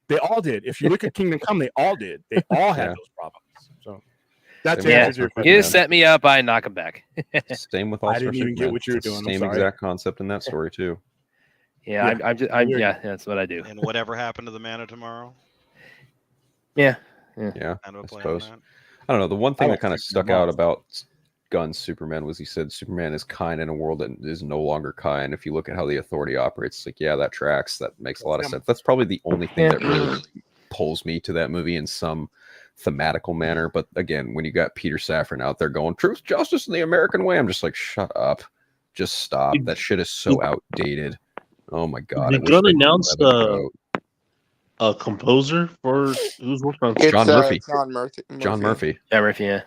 They all did. If you look at Kingdom Come, they all did. They all had those problems. So That's your question. You just set me up. I knock him back. Same with all. I didn't even get what you were doing. Same exact concept in that story too. Yeah, yeah, that's what I do. And whatever happened to the Man of Tomorrow? Yeah. I suppose. I don't know. The one thing that kind of stuck out about Gunn's Superman was he said Superman is kind in a world that is no longer kind. If you look at how the Authority operates, it's like, yeah, that tracks. That makes a lot of sense. That's probably the only thing that really pulls me to that movie in some thematical manner. But again, when you got Peter Safran out there going truth, justice, and the American way, I'm just like, shut up. Just stop. That shit is so outdated. Oh my god! Did Gunn announce a composer for who's working on John Murphy? John Murphy. John Murphy. Yeah, Murphy. Yeah.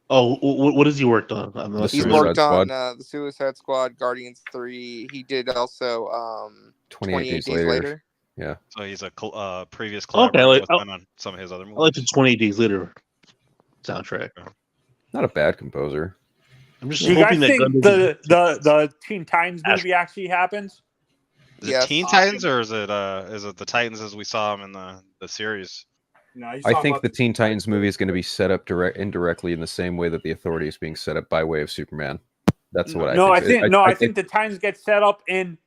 Oh, what has he worked on? He's worked on the Suicide Squad, Guardians 3. He did also 28 Days Later. Yeah. So he's a previous collaborator on some of his other movies. I like the 28 Days Later soundtrack. Not a bad composer. I'm just you guys think the Teen Titans movie actually happens? Is it Teen Titans or is it the Titans as we saw them in the series? No, I think the Teen Titans movie is going to be set up indirectly in the same way that the Authority is being set up by way of Superman. That's what I think. I think the Titans get set up in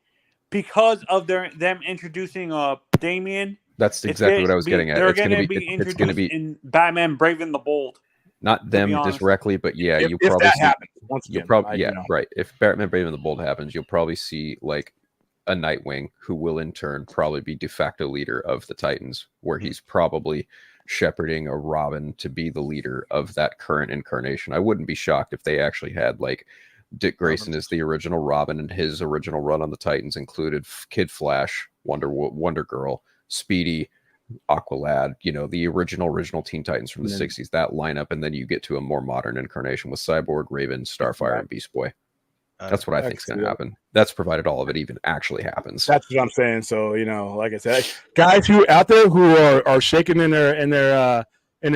because of them introducing Damian. That's exactly what I was getting at. They're going to be introduced in Batman Brave and the Bold. Not them directly, but yeah, you'll probably see. Happens, once again, right. If Batman Brave and the Bold happens, you'll probably see like a Nightwing who will in turn probably be de facto leader of the Titans, where he's probably shepherding a Robin to be the leader of that current incarnation. I wouldn't be shocked if they actually had like Dick Grayson as the original Robin, and his original run on the Titans included Kid Flash, Wonder Girl, Speedy, Aqualad, the original Teen Titans from the 60s, that lineup, and then you get to a more modern incarnation with Cyborg, Raven, Starfire, and Beast Boy. That's what I think is going to happen. That's provided all of it even actually happens. That's what I'm saying. So, like I said, guys who out there who are shaking in their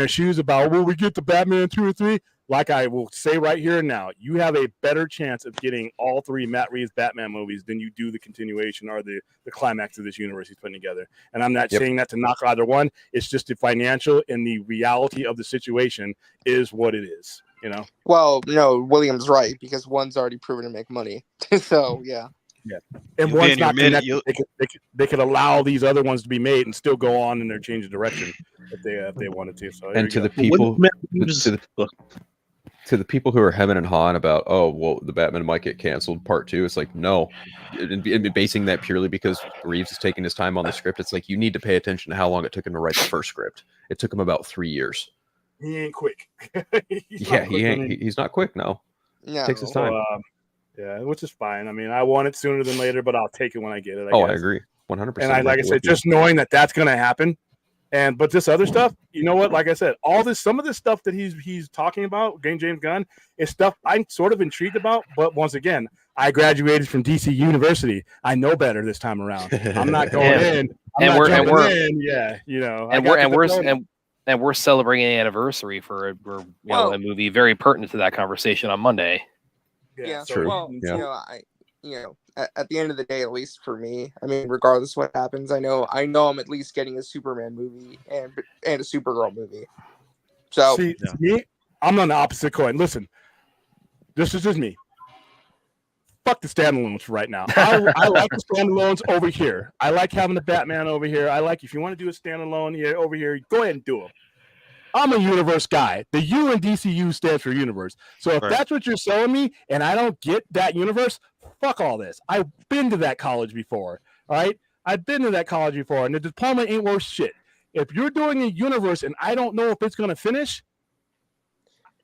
shoes about, will we get the Batman 2 or 3? Like I will say right here and now, you have a better chance of getting all 3 Matt Reeves Batman movies than you do the continuation or the climax of this universe he's putting together. And I'm not saying that to knock either one. It's just the financial and the reality of the situation is what it is. Well, no, William's right, because one's already proven to make money. So yeah. And one's not connected. They could allow these other ones to be made and still go on in their change of direction if they wanted to. So and to the people to the people who are hemming and hawing about, the Batman might get canceled part 2, it's like, no, and basing that purely because Reeves is taking his time on the script. It's like, you need to pay attention to how long it took him to write the first script. It took him about 3 years. He ain't quick. He's not quick. No. It takes his time. Which is fine. I mean, I want it sooner than later, but I'll take it when I get it. I agree 100%. And like I said, just knowing that that's going to happen. But this other stuff, you know what? Like I said, some of this stuff that he's talking about, James Gunn, is stuff I'm sort of intrigued about. But once again, I graduated from DC University. I know better this time around. I'm not going in. And we're celebrating an anniversary for a movie very pertinent to that conversation on Monday. Yeah, true. Well, at the end of the day, at least for me, I mean, regardless of what happens, I know I'm at least getting a Superman movie and a Supergirl movie. So, see, me, I'm on the opposite coin. Listen, this is just me. Fuck the standalones for right now. I like the standalones over here. I like having the Batman over here. I like if you want to do a standalone here over here, go ahead and do them. I'm a universe guy. The U in DCU stands for universe. So if that's what you're selling me and I don't get that universe, fuck all this. I've been to that college before. All right? I've been to that college before, and the diploma ain't worth shit. If you're doing a universe and I don't know if it's going to finish,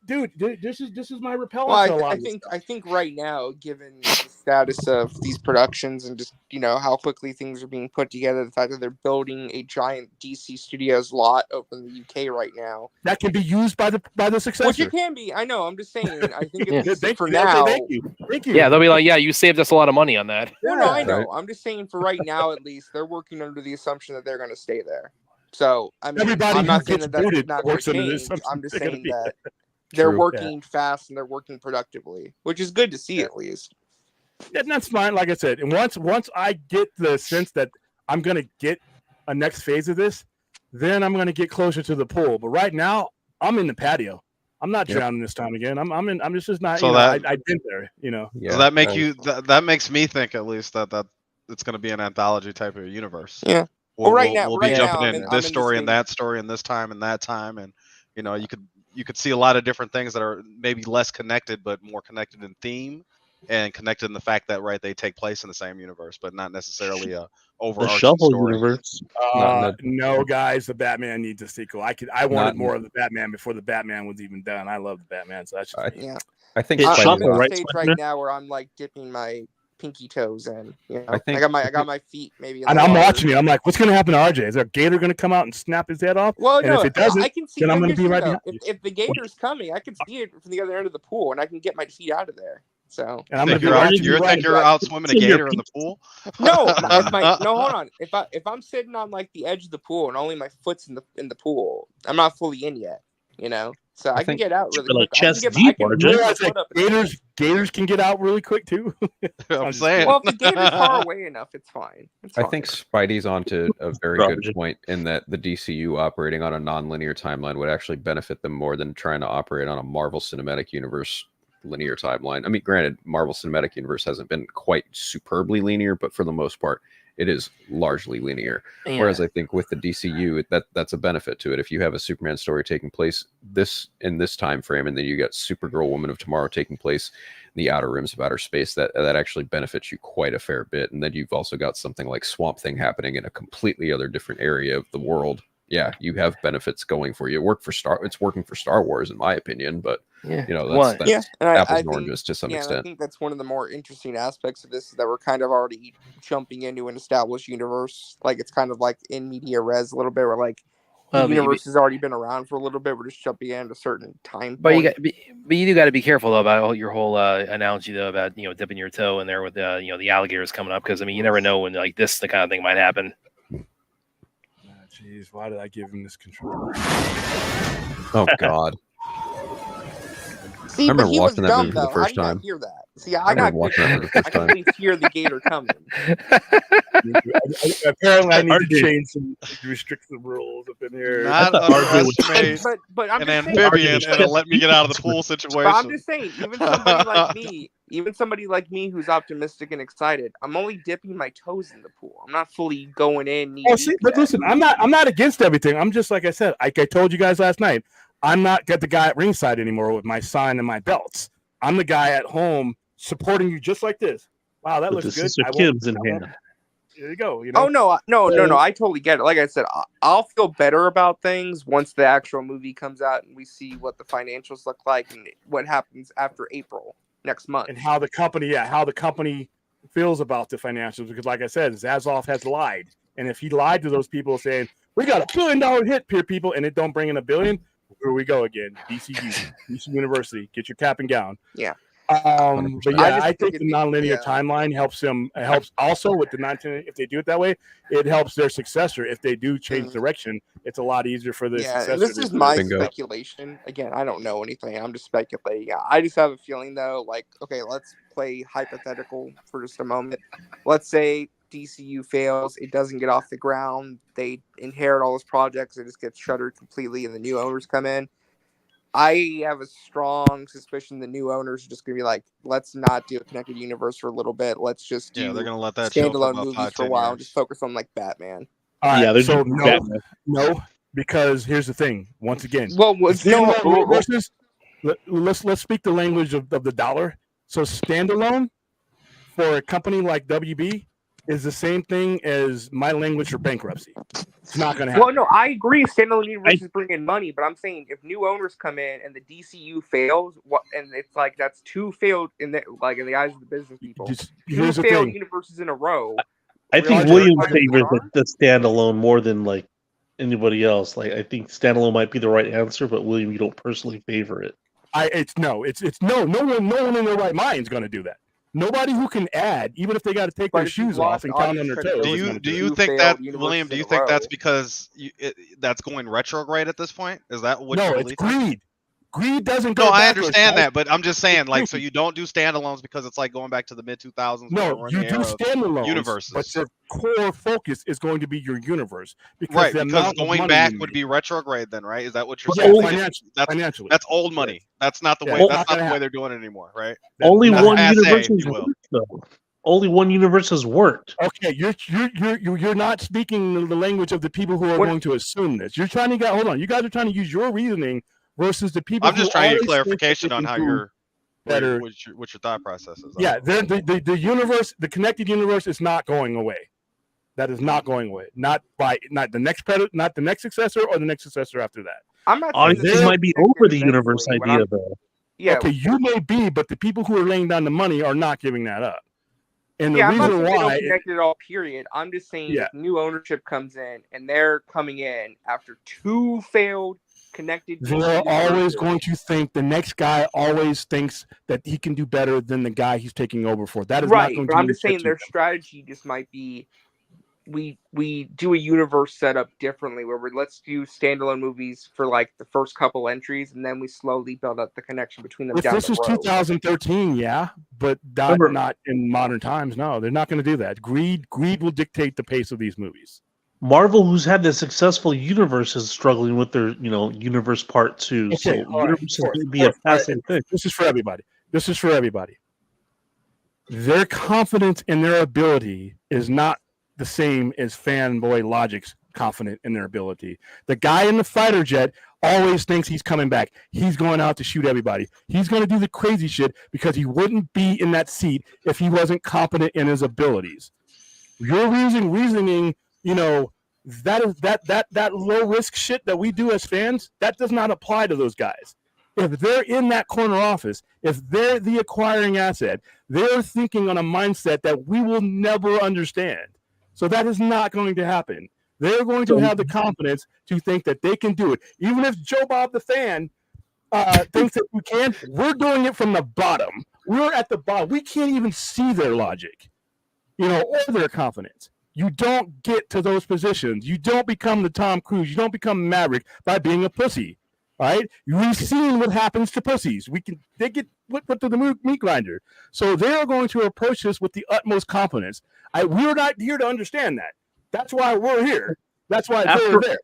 dude, this is my repellent. Well, I think right now, given the status of these productions and just how quickly things are being put together, the fact that they're building a giant DC Studios lot over in the UK right now, that can be used by the successor. Which it can be. I know. I'm just saying. I think it's for now. Thank you. Yeah, they'll be like, yeah, you saved us a lot of money on that. Well, no, I know. Right. I'm just saying for right now, at least, they're working under the assumption that they're going to stay there. So I mean, I'm not saying that that's not going to change. I'm just saying that. They're working fast and they're working productively, which is good to see at least. And that's fine. Like I said, and once I get the sense that I'm going to get a next phase of this, then I'm going to get closer to the pool. But right now, I'm in the patio. I'm not drowning this time again. I'm just not. So I've been there. Does that make you? That makes me think at least that it's going to be an anthology type of universe. Yeah. We'll Right be jumping now, in this story and that story and this time and that time, and you could see a lot of different things that are maybe less connected but more connected in theme and connected in the fact that they take place in the same universe, but not necessarily a overarching Shuffle story. universe. No, guys, the Batman needs a sequel. I wanted more of the Batman before the Batman was even done. I love the Batman, so that's just yeah. I think I'm Shuffle, in a right, stage Spider-Man? right now where I'm like dipping my pinky toes in. I got my feet maybe. And I'm watching it. I'm like, what's going to happen to RJ? Is there a gator going to come out and snap his head off? Well, and no, if it doesn't, I can see. then I'm going to be right behind. If the gator's coming, I can see it from the other end of the pool, and I can get my feet out of there. So, and I'm think you're out swimming a gator in the pool? No, hold on. If I'm sitting on like the edge of the pool and only my foot's in the pool, I'm not fully in yet. So I can get out really quick. Like chest deep, Gators can get out really quick too. I'm saying. Well, if the gator's far away enough, it's fine. I think Spidey's onto a very good point in that the DCU operating on a non-linear timeline would actually benefit them more than trying to operate on a Marvel Cinematic Universe linear timeline. I mean, granted, Marvel Cinematic Universe hasn't been quite superbly linear, but for the most part, it is largely linear. Yeah. Whereas I think with the DCU, that's a benefit to it. If you have a Superman story taking place in this time frame, and then you got Supergirl, Woman of Tomorrow taking place in the outer rims of outer space, that actually benefits you quite a fair bit. And then you've also got something like Swamp Thing happening in a completely other different area of the world. Yeah, you have benefits going for you. It's working for Star Wars, in my opinion, but that's apples and oranges to some extent. I think that's one of the more interesting aspects of this, is that we're kind of already jumping into an established universe. Like, it's kind of like in media res a little bit, where like the universe has already been around for a little bit. We're just jumping in at a certain time point. But you do got to be careful though about your whole analogy though about dipping your toe in there with the alligators coming up, because you never know when like the kind of thing might happen. Jeez, why did I give him this control? Oh God. See, but he was dumb though. I did not hear that. See, I can at least hear the gator coming. Apparently, I need to change some restrictive rules up in here. Not underestimate an amphibian and let me get out of the pool situation. But I'm just saying, even somebody like me who's optimistic and excited, I'm only dipping my toes in the pool. I'm not fully going in. But listen, I'm not against everything. I'm just, like I said, like I told you guys last night, I'm not the guy at ringside anymore with my sign and my belts. I'm the guy at home supporting you just like this. Wow, that looks good. Kim's in hand. There you go. Oh no! I totally get it. Like I said, I'll feel better about things once the actual movie comes out and we see what the financials look like and what happens after April next month, and how the company feels about the financials. Because, like I said, Zazoff has lied, and if he lied to those people saying we got $1 billion hit, peer people, and it don't bring in $1 billion. Here we go again. DC University, get your cap and gown. Yeah. But yeah, I think the nonlinear timeline helps also with the 19. If they do it that way, it helps their successor. If they do change direction, it's a lot easier for the successor. This is my speculation. Again, I don't know anything. I'm just speculating. Yeah, I just have a feeling though. Like, okay, let's play hypothetical for just a moment. Let's say DCU fails, it doesn't get off the ground, they inherit all those projects, it just gets shuttered completely, and the new owners come in. I have a strong suspicion the new owners are just going to be like, let's not do a connected universe for a little bit. Let's just do they're going to let that standalone movies for a while and just focus on like Batman. So no, because here's the thing. Once again, let's speak the language of the dollar. So standalone for a company like WB is the same thing as my language for bankruptcy. It's not going to happen. Well, no, I agree. Standalone universes bring in money, but I'm saying if new owners come in and the DCU fails, and it's like that's two failed in the eyes of the business people. Two failed universes in a row. I think William favors the standalone more than like anybody else. Like, I think standalone might be the right answer, but William, you don't personally favor it. No one in their right mind is going to do that. Nobody who can add, even if they got to take their shoes off and count on their toes. Do you think that, William? Do you think that's because that's going retrograde at this point? Is that what? No, it's greed. Greed doesn't go. No, I backwards, understand guys. that, but I'm just saying, like, so you don't do standalones because it's like going back to the mid 2000s. No, you do standalones, universes, but your core focus is going to be your universe right? Because going back would be retrograde, then, right? Is that what you're saying? Financially, that's old money. Yes. That's not the way. That's not the way they're doing it anymore, right? Only one universe has worked, though. Only one universe has worked. Okay, you're not speaking the language of the people who are going to assume this. You're trying to get. Hold on, you guys are trying to use your reasoning versus the people. I'm just trying to get clarification on how you're better. What your thought process is. Yeah, the universe, the connected universe, is not going away. That is not going away. Not the next successor or the next successor after that. I'm not. Audiences might be over the universe idea, though. Yeah. Okay, you may be, but the people who are laying down the money are not giving that up. And the I'm not reason saying why they don't connect it all. Period. I'm just saying if new ownership comes in and they're coming in after 2 failed connected. They're always going to think the next guy always thinks that he can do better than the guy he's taking over for. That is right. Not going but to I'm just saying their strategy just might be we do a universe setup differently where let's do standalone movies for like the first couple entries and then we slowly build up the connection between them. If down this the was road. 2013, yeah, but not in modern times. No, they're not going to do that. Greed will dictate the pace of these movies. Marvel, who's had this successful universe, is struggling with their, universe part 2. Okay, so universe is going to be a passing thing. This is for everybody. Their confidence in their ability is not the same as fanboy Logic's confident in their ability. The guy in the fighter jet always thinks he's coming back. He's going out to shoot everybody. He's going to do the crazy shit because he wouldn't be in that seat if he wasn't competent in his abilities. Your reasoning, that low risk shit that we do as fans, that does not apply to those guys. If they're in that corner office, if they're the acquiring asset, they're thinking on a mindset that we will never understand. So that is not going to happen. They're going to have the confidence to think that they can do it. Even if Joe Bob the fan thinks that we can, we're doing it from the bottom. We're at the bottom. We can't even see their logic, or their confidence. You don't get to those positions. You don't become the Tom Cruise. You don't become Maverick by being a pussy. Right? We've seen what happens to pussies. They get put to the meat grinder. So they are going to approach this with the utmost confidence. We're not here to understand that. That's why we're here. That's why they're there.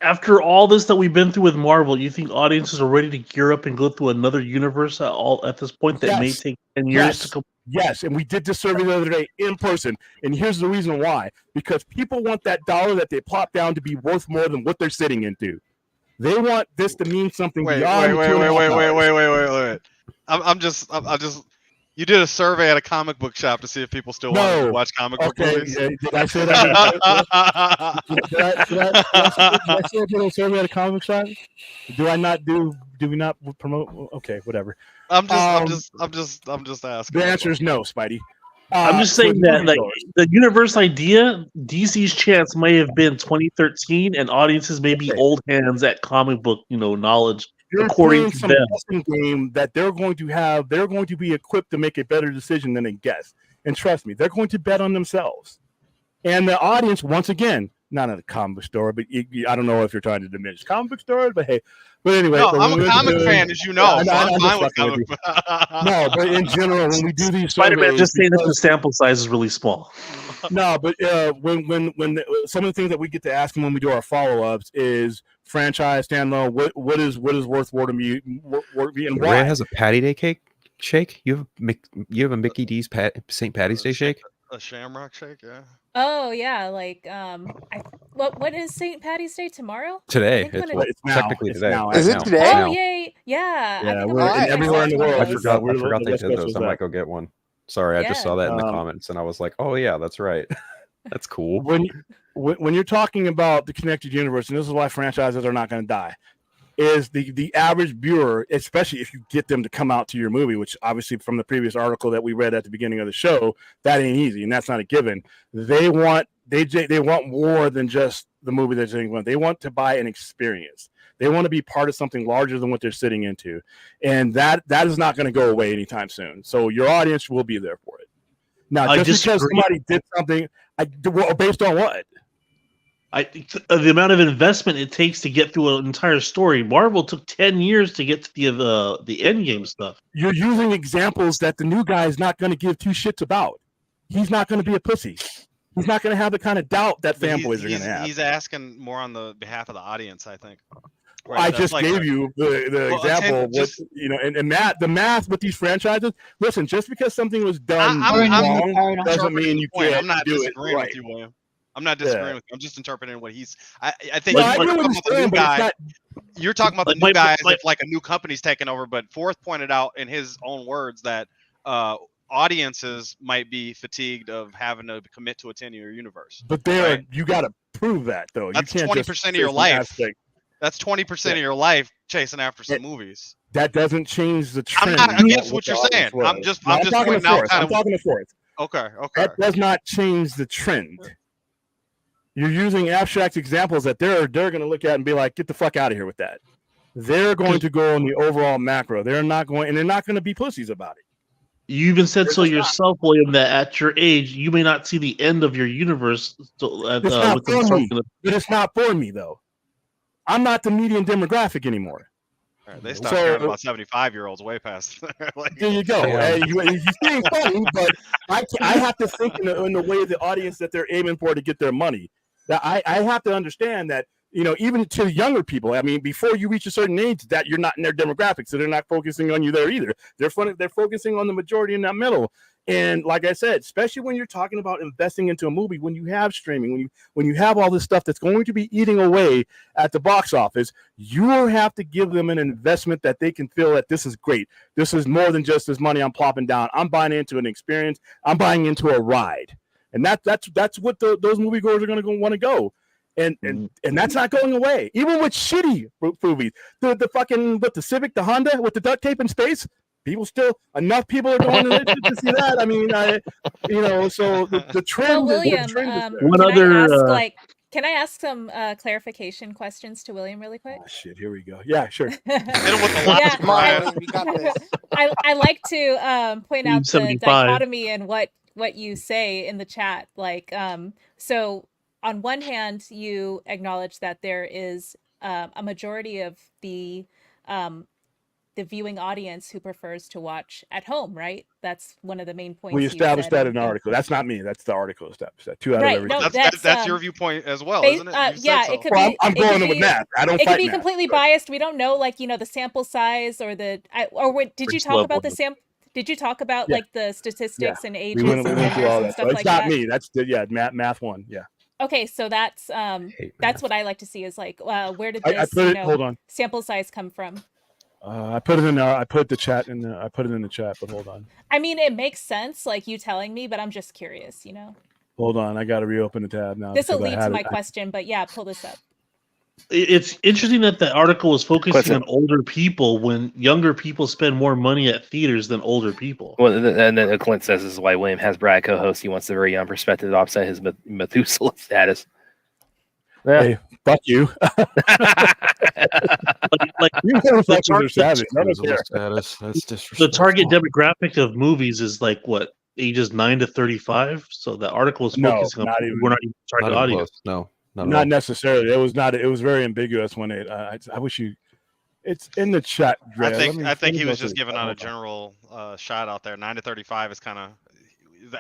After all this that we've been through with Marvel, you think audiences are ready to gear up and go through another universe at this point that may take 10 years to complete? Yes, and we did this survey the other day in person, and here's the reason why. Because people want that dollar that they plop down to be worth more than what they're sitting into. They want this to mean something beyond. Wait. I'm just. You did a survey at a comic book shop to see if people still want to watch comic book movies. Yeah, did I say that? Did I say I did a survey at a comic shop? Do I not do? Do we not promote? Okay, whatever. I'm just asking. The answer is no, Spidey. I'm just saying that the universe idea, DC's chance may have been 2013, and audiences may be old hands at comic book, knowledge. You're according playing to them, some game that they're going to be equipped to make a better decision than a guess. And trust me, they're going to bet on themselves. And the audience, once again, not at a comic book store, but I don't know if you're trying to diminish comic book stores, but hey. But anyway, no, I'm a comic fan, as you know. So I'm fine with comic book. No, but in general, when we do these Spider-Man, just saying that the sample size is really small. No, but when some of the things that we get to ask them when we do our follow-ups is franchise standalone. What is worth more to me? And why? Ray has a Patty Day cake shake. You have a Mickey D's St. Patty's Day shake. A Shamrock shake, yeah. Oh yeah, like what is St. Patty's Day tomorrow? Today. It's technically today. Is it today? Oh yay, yeah. Yeah, we're everywhere in the world. I forgot they did those. I might go get one. Sorry, I just saw that in the comments and I was like, oh yeah, that's right. That's cool. When you're talking about the connected universe, and this is why franchises are not going to die, is the average viewer, especially if you get them to come out to your movie, which obviously from the previous article that we read at the beginning of the show, that ain't easy, and that's not a given. They want more than just the movie they're sitting in. They want to buy an experience. They want to be part of something larger than what they're sitting into, and that is not going to go away anytime soon. So your audience will be there for it. Now, just because somebody did something, based on what? The amount of investment it takes to get through an entire story. Marvel took 10 years to get to the end game stuff. You're using examples that the new guy is not going to give two shits about. He's not going to be a pussy. He's not going to have the kind of doubt that fanboys are going to have. He's asking more on the behalf of the audience, I think. Right, I just gave you the example. And the math with these franchises. Listen, just because something was done wrong doesn't mean you can't I'm not do it disagreeing right. with you, William. I'm not disagreeing with you. I'm just interpreting what he's. I think you're talking about the new guy. You're talking about the new guy as if like a new company's taking over. But Forth pointed out in his own words that audiences might be fatigued of having to commit to a 10-year universe. But you got to prove that though. That's 20% of your life. That's 20% of your life chasing after some movies. That doesn't change the trend. I'm not against what you're saying. I'm just pointing out kind of. I'm talking to Forth. Okay. That does not change the trend. You're using abstract examples that they're going to look at and be like, "Get the fuck out of here with that." They're going to go on the overall macro. They're not going to be pussies about it. You even said so yourself, William, that at your age you may not see the end of your universe. But it's not for me though. I'm not the median demographic anymore. Right, they start caring about 75-year-olds way past. There you go. You're saying funny, but I have to think in the way of the audience that they're aiming for to get their money. That I have to understand that, even to younger people, I mean, before you reach a certain age, that you're not in their demographic, so they're not focusing on you there either. They're focusing on the majority in that middle. And like I said, especially when you're talking about investing into a movie, when you have streaming, when you have all this stuff that's going to be eating away at the box office, you have to give them an investment that they can feel that this is great. This is more than just this money I'm plopping down. I'm buying into an experience. I'm buying into a ride. And that's what those moviegoers are going to want to go. And that's not going away. Even with shitty movies, the fucking with the Civic, the Honda with the duct tape in space. Enough people are going to see that. I mean, so the trend. Well, William, can I ask some clarification questions to William really quick? Oh, shit, here we go. Yeah, sure. I like to point out the dichotomy in what you say in the chat. So on one hand, you acknowledge that there is a majority of the viewing audience who prefers to watch at home, right? That's one of the main points. We established that in an article. That's not me. That's the article established that. 2 out of every. No, that's your viewpoint as well, isn't it? It could be. I'm going with math. I don't. It could be math, completely biased. We don't know, the sample size or did you talk about the sample? Did you talk about the statistics and ages and through all that. Stuff it's like not that? Me. That's math one. Yeah. Okay, so that's what I like to see is where did this hold on. sample size come from? I put it in there. I put the chat in the. I put it in the chat, but hold on. I mean, it makes sense, you telling me, but I'm just curious, Hold on, I got to reopen the tab now. This will lead to my question, but yeah, pull this up. It's interesting that the article was focusing on older people when younger people spend more money at theaters than older people. Well, and then Clint says this is why William has Brad co-host. He wants the very young perspective to offset his Methuselah status. Yeah. Hey, fuck you. The target demographic of movies is ages 9 to 35. So the article is focusing on we're not even target audience. No, not necessarily. It was not. It was very ambiguous when it. I wish you. It's in the chat. I think he was just giving out a general shot out there. 9 to 35 is kind of.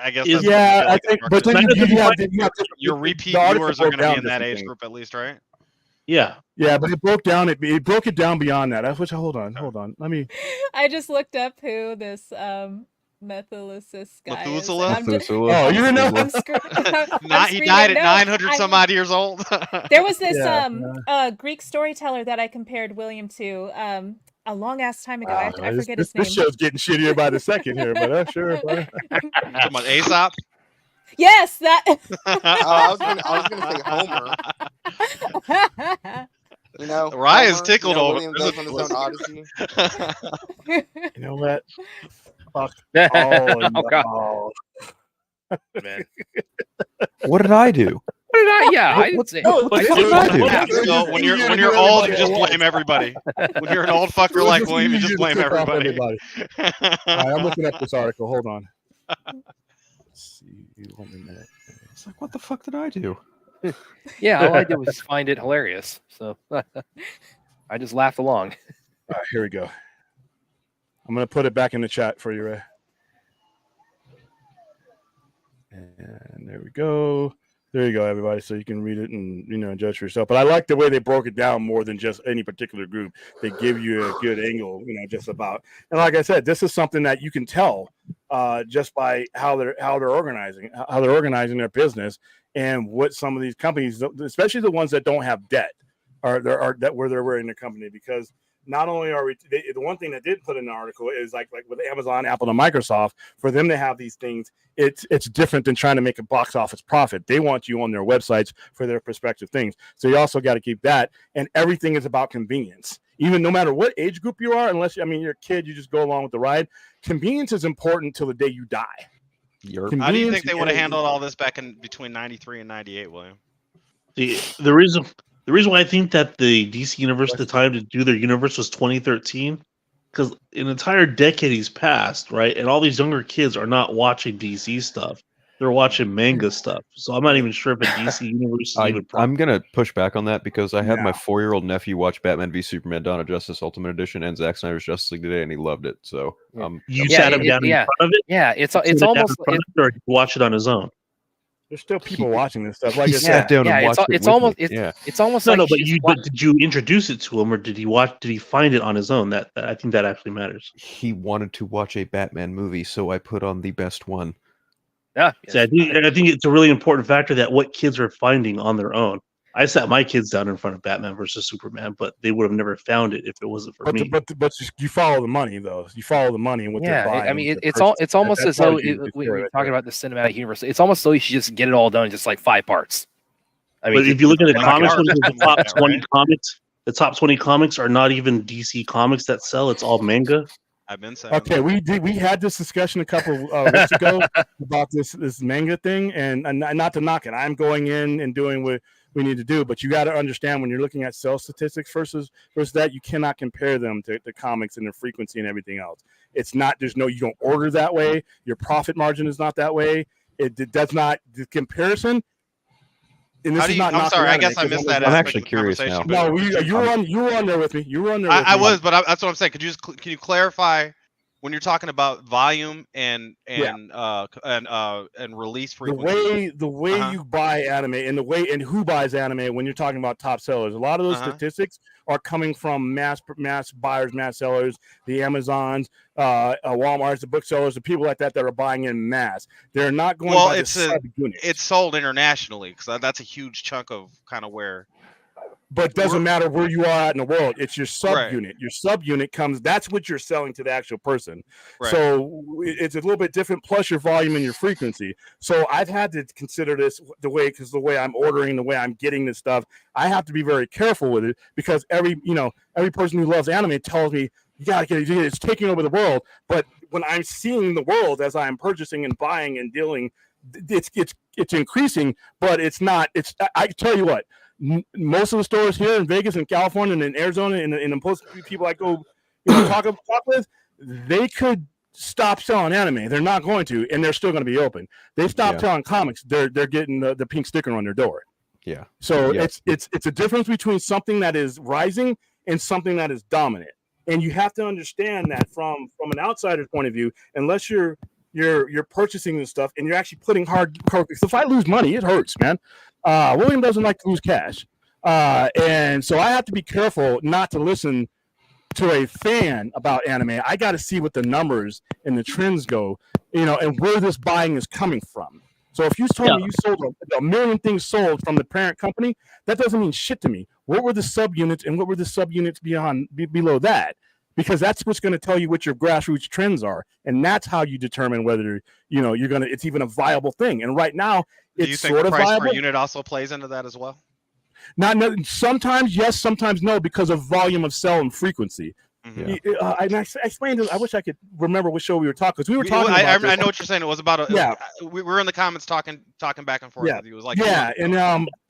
I guess. I think. But then your repeat viewers are going to be in that age group at least, right? Yeah. Yeah, but it broke down. It broke it down beyond that. Hold on. Let me. I just looked up who this Methuselah guy Methuselah? is. Oh, you didn't know? He died at 900 some odd years old. There was this Greek storyteller that I compared William to a long ass time ago. I forget his name. This show's getting shittier by the second here, but sure. Talking about Aesop? Yes, that. I was gonna say Homer. Raya's tickled over. William goes on his own Odyssey. You know what? Fuck. Oh God. Man. What did I do? I would say. What did I do? So when you're old, you just blame everybody. When you're an old fucker like William, you just blame everybody. All right, I'm looking up this article. Hold on. Let's see. 1 minute. It's like, what the fuck did I do? Yeah, all I did was just find it hilarious. So I just laughed along. All right, here we go. I'm going to put it back in the chat for you, Ray. And there we go. There you go, everybody. So you can read it and, judge for yourself. But I like the way they broke it down more than just any particular group. They give you a good angle, just about. And like I said, this is something that you can tell just by how they're organizing their business and what some of these companies, especially the ones that don't have debt, are that where they're wearing their company. Because not only are we, the one thing that did put in the article is like with Amazon, Apple, and Microsoft, for them to have these things, it's different than trying to make a box office profit. They want you on their websites for their prospective things. So you also got to keep that. And everything is about convenience. Even no matter what age group you are, unless you're a kid, you just go along with the ride. Convenience is important till the day you die. How do you think they would have handled all this back in between 93 and 98, William? The reason why I think that the DC universe at the time to do their universe was 2013, because an entire decade has passed, right? And all these younger kids are not watching DC stuff; they're watching manga stuff. So I'm not even sure if a DC universe is even. I'm gonna push back on that because I had my 4-year-old nephew watch Batman v Superman: Dawn of Justice Ultimate Edition and Zack Snyder's Justice League today, and he loved it. So you sat him down in front of it. Yeah, it's almost or watch it on his own. There's still people watching this stuff. Like he sat down and watched it. It's almost like but did you introduce it to him, or did he find it on his own? That I think that actually matters. He wanted to watch a Batman movie, so I put on the best one. Yeah, so I think it's a really important factor that what kids are finding on their own. I sat my kids down in front of Batman versus Superman, but they would have never found it if it wasn't for me. But you follow the money, though. You follow the money and what they're buying. I mean, it's almost as though we're talking about the cinematic universe. It's almost as though you should just get it all done in just like 5 parts. I mean, but if you look at the comics, the top 20 comics, the top 20 comics are not even DC comics that sell. It's all manga. I've been saying. Okay, we had this discussion a couple weeks ago about this manga thing, and not to knock it. I'm going in and doing what we need to do, but you got to understand when you're looking at sales statistics versus that, you cannot compare them to the comics and their frequency and everything else. It's not, you don't order that way. Your profit margin is not that way. It does not, the comparison. And this is not. I'm sorry, I guess I missed that. I'm actually curious now. No, you were on there with me. You were on there. I was, but that's what I'm saying. Can you clarify when you're talking about volume and release frequency? The way you buy anime and who buys anime when you're talking about top sellers, a lot of those statistics are coming from mass buyers, mass sellers, the Amazons, Walmarts, the booksellers, the people like that are buying in mass. They're not going. Well, it's sold internationally because that's a huge chunk of kind of where. But it doesn't matter where you are at in the world. It's your subunit. Right. Your subunit comes. That's what you're selling to the actual person. Right. So it's a little bit different. Plus your volume and your frequency. So I've had to consider this the way I'm ordering, the way I'm getting this stuff. I have to be very careful with it because every person who loves anime tells me you gotta get it. It's taking over the world. But when I'm seeing the world as I'm purchasing and buying and dealing, it's increasing. But it's not. I tell you what. Most of the stores here in Vegas and California and in Arizona and the people I go talk with, they could stop selling anime. They're not going to, and they're still going to be open. They stop selling comics. They're getting the pink sticker on their door. Yeah. So it's a difference between something that is rising and something that is dominant. And you have to understand that from an outsider's point of view, unless you're purchasing this stuff and you're actually putting hard. So if I lose money, it hurts, man. William doesn't like to lose cash. And so I have to be careful not to listen to a fan about anime. I got to see what the numbers and the trends go, and where this buying is coming from. So if you told me you sold a million things sold from the parent company, that doesn't mean shit to me. What were the subunits and what were the subunits below that? Because that's what's going to tell you what your grassroots trends are, and that's how you determine whether it's even a viable thing. And right now, it's do you think sort of price viable. Per unit also plays into that as well? Sometimes yes, sometimes no, because of volume of sell and frequency. Mm-hmm. And I explained it. I wish I could remember what show we were talking because we were talking. I know what you're saying. It was about we were in the comments talking back and forth. With you. It was like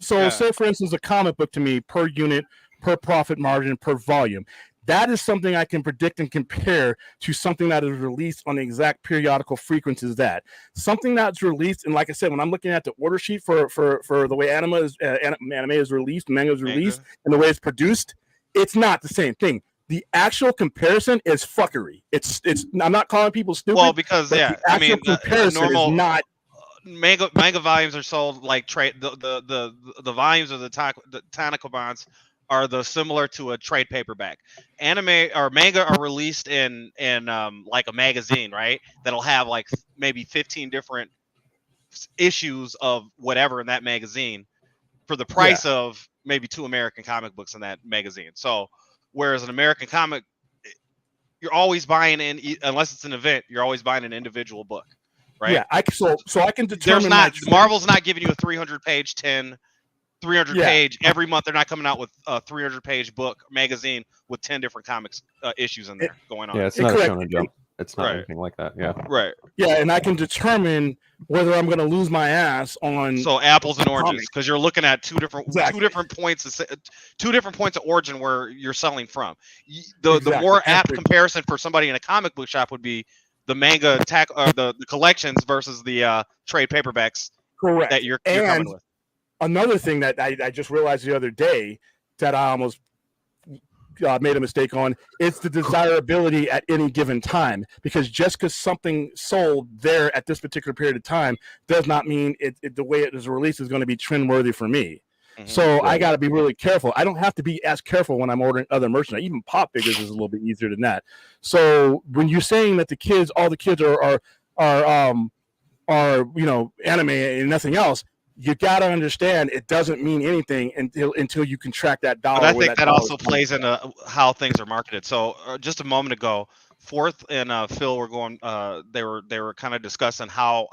say for instance, a comic book to me per unit, per profit margin, per volume. That is something I can predict and compare to something that is released on the exact periodical frequency as that. Something that's released, and like I said, when I'm looking at the order sheet for the way anime is released, manga is released, and the way it's produced, it's not the same thing. The actual comparison is fuckery. It's. I'm not calling people stupid. Well, because the actual comparison normal is not. Manga volumes are sold like trade. The volumes of the tankobons are similar to a trade paperback. Anime or manga are released in like a magazine, right? That'll have like maybe 15 different issues of whatever in that magazine for the price of maybe 2 American comic books in that magazine. So whereas an American comic, you're always buying unless it's an event, you're always buying an individual book, right? Yeah, so I can determine. Marvel's not giving you a 300-page 300 page every month. They're not coming out with a 300-page book magazine with 10 different comics issues in there going on. Yeah, it's not a Shonen Jump. It's not anything like that. Yeah. Right. Yeah, and I can determine whether I'm going to lose my ass on. So apples and oranges, because you're looking at two different points of origin where you're selling from. The more apt comparison for somebody in a comic book shop would be the manga the collections versus the trade paperbacks. Correct. That you're coming with. Another thing that I just realized the other day that I almost made a mistake on, it's the desirability at any given time, because just because something sold there at this particular period of time does not mean the way it is released is going to be trend worthy for me. So I got to be really careful. I don't have to be as careful when I'm ordering other merchandise. Even pop figures is a little bit easier than that. So when you're saying that all the kids are anime and nothing else, you got to understand it doesn't mean anything until you can track that dollar. But I think that also plays into how things are marketed. So just a moment ago, Forth and Phil were going. They were kind of discussing how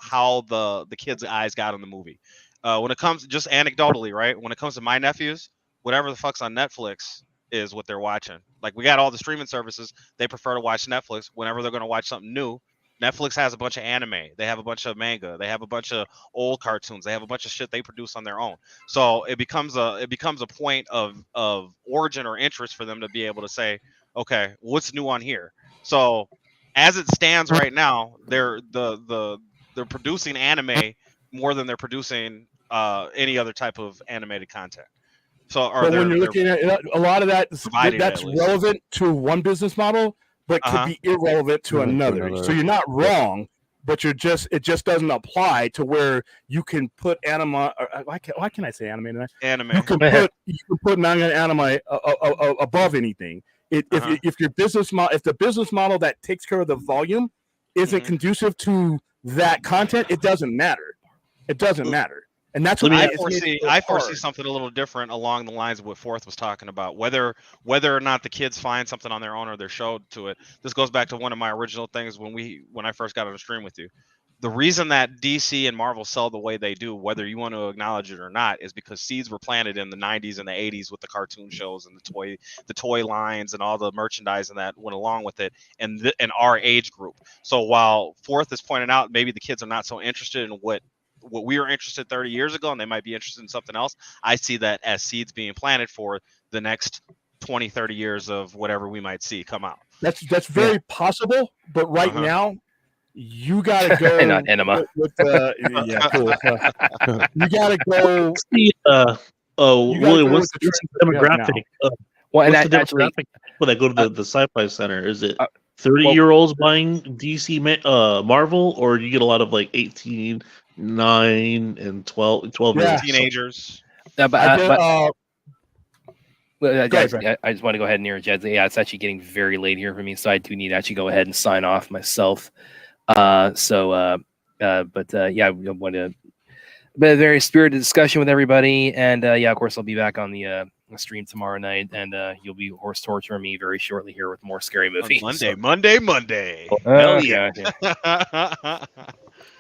the kids' eyes got in the movie. When it comes, just anecdotally, right? When it comes to my nephews, whatever the fuck's on Netflix is what they're watching. Like, we got all the streaming services. They prefer to watch Netflix whenever they're going to watch something new. Netflix has a bunch of anime. They have a bunch of manga. They have a bunch of old cartoons. They have a bunch of shit they produce on their own. So it becomes a point of origin or interest for them to be able to say, okay, what's new on here? So as it stands right now, they're producing anime more than they're producing any other type of animated content. So when you're looking at a lot of that's relevant to one business model, but could be irrelevant to another. So you're not wrong, but it just doesn't apply to where you can put anime. Why can I say anime? Anime. You can put manga and anime above anything. If the business model that takes care of the volume isn't conducive to that content, it doesn't matter. It doesn't matter. And that's what I foresee something a little different along the lines of what Forth was talking about. Whether or not the kids find something on their own or they're showed to it. This goes back to one of my original things when I first got on the stream with you. The reason that DC and Marvel sell the way they do, whether you want to acknowledge it or not, is because seeds were planted in the 90s and the 80s with the cartoon shows and the toy lines and all the merchandising that went along with it, and our age group. So while Forth is pointing out maybe the kids are not so interested in what we were interested 30 years ago, and they might be interested in something else, I see that as seeds being planted for the next 20, 30 years of whatever we might see come out. That's very possible, but right now, you gotta go. Not enema. Yeah, cool. You gotta go. William, what's the demographic? What's the demographic when I go to the Sci-Fi Center? Is it 30-year-olds buying DC Marvel, or do you get a lot of like 18, 9, and 12 teenagers? I just want to go ahead and interject. Yeah, it's actually getting very late here for me, so I do need to actually go ahead and sign off myself. I want to a very spirited discussion with everybody, and of course I'll be back on the stream tomorrow night, and you'll be horse torturing me very shortly here with more scary movies. Monday. Hell yeah.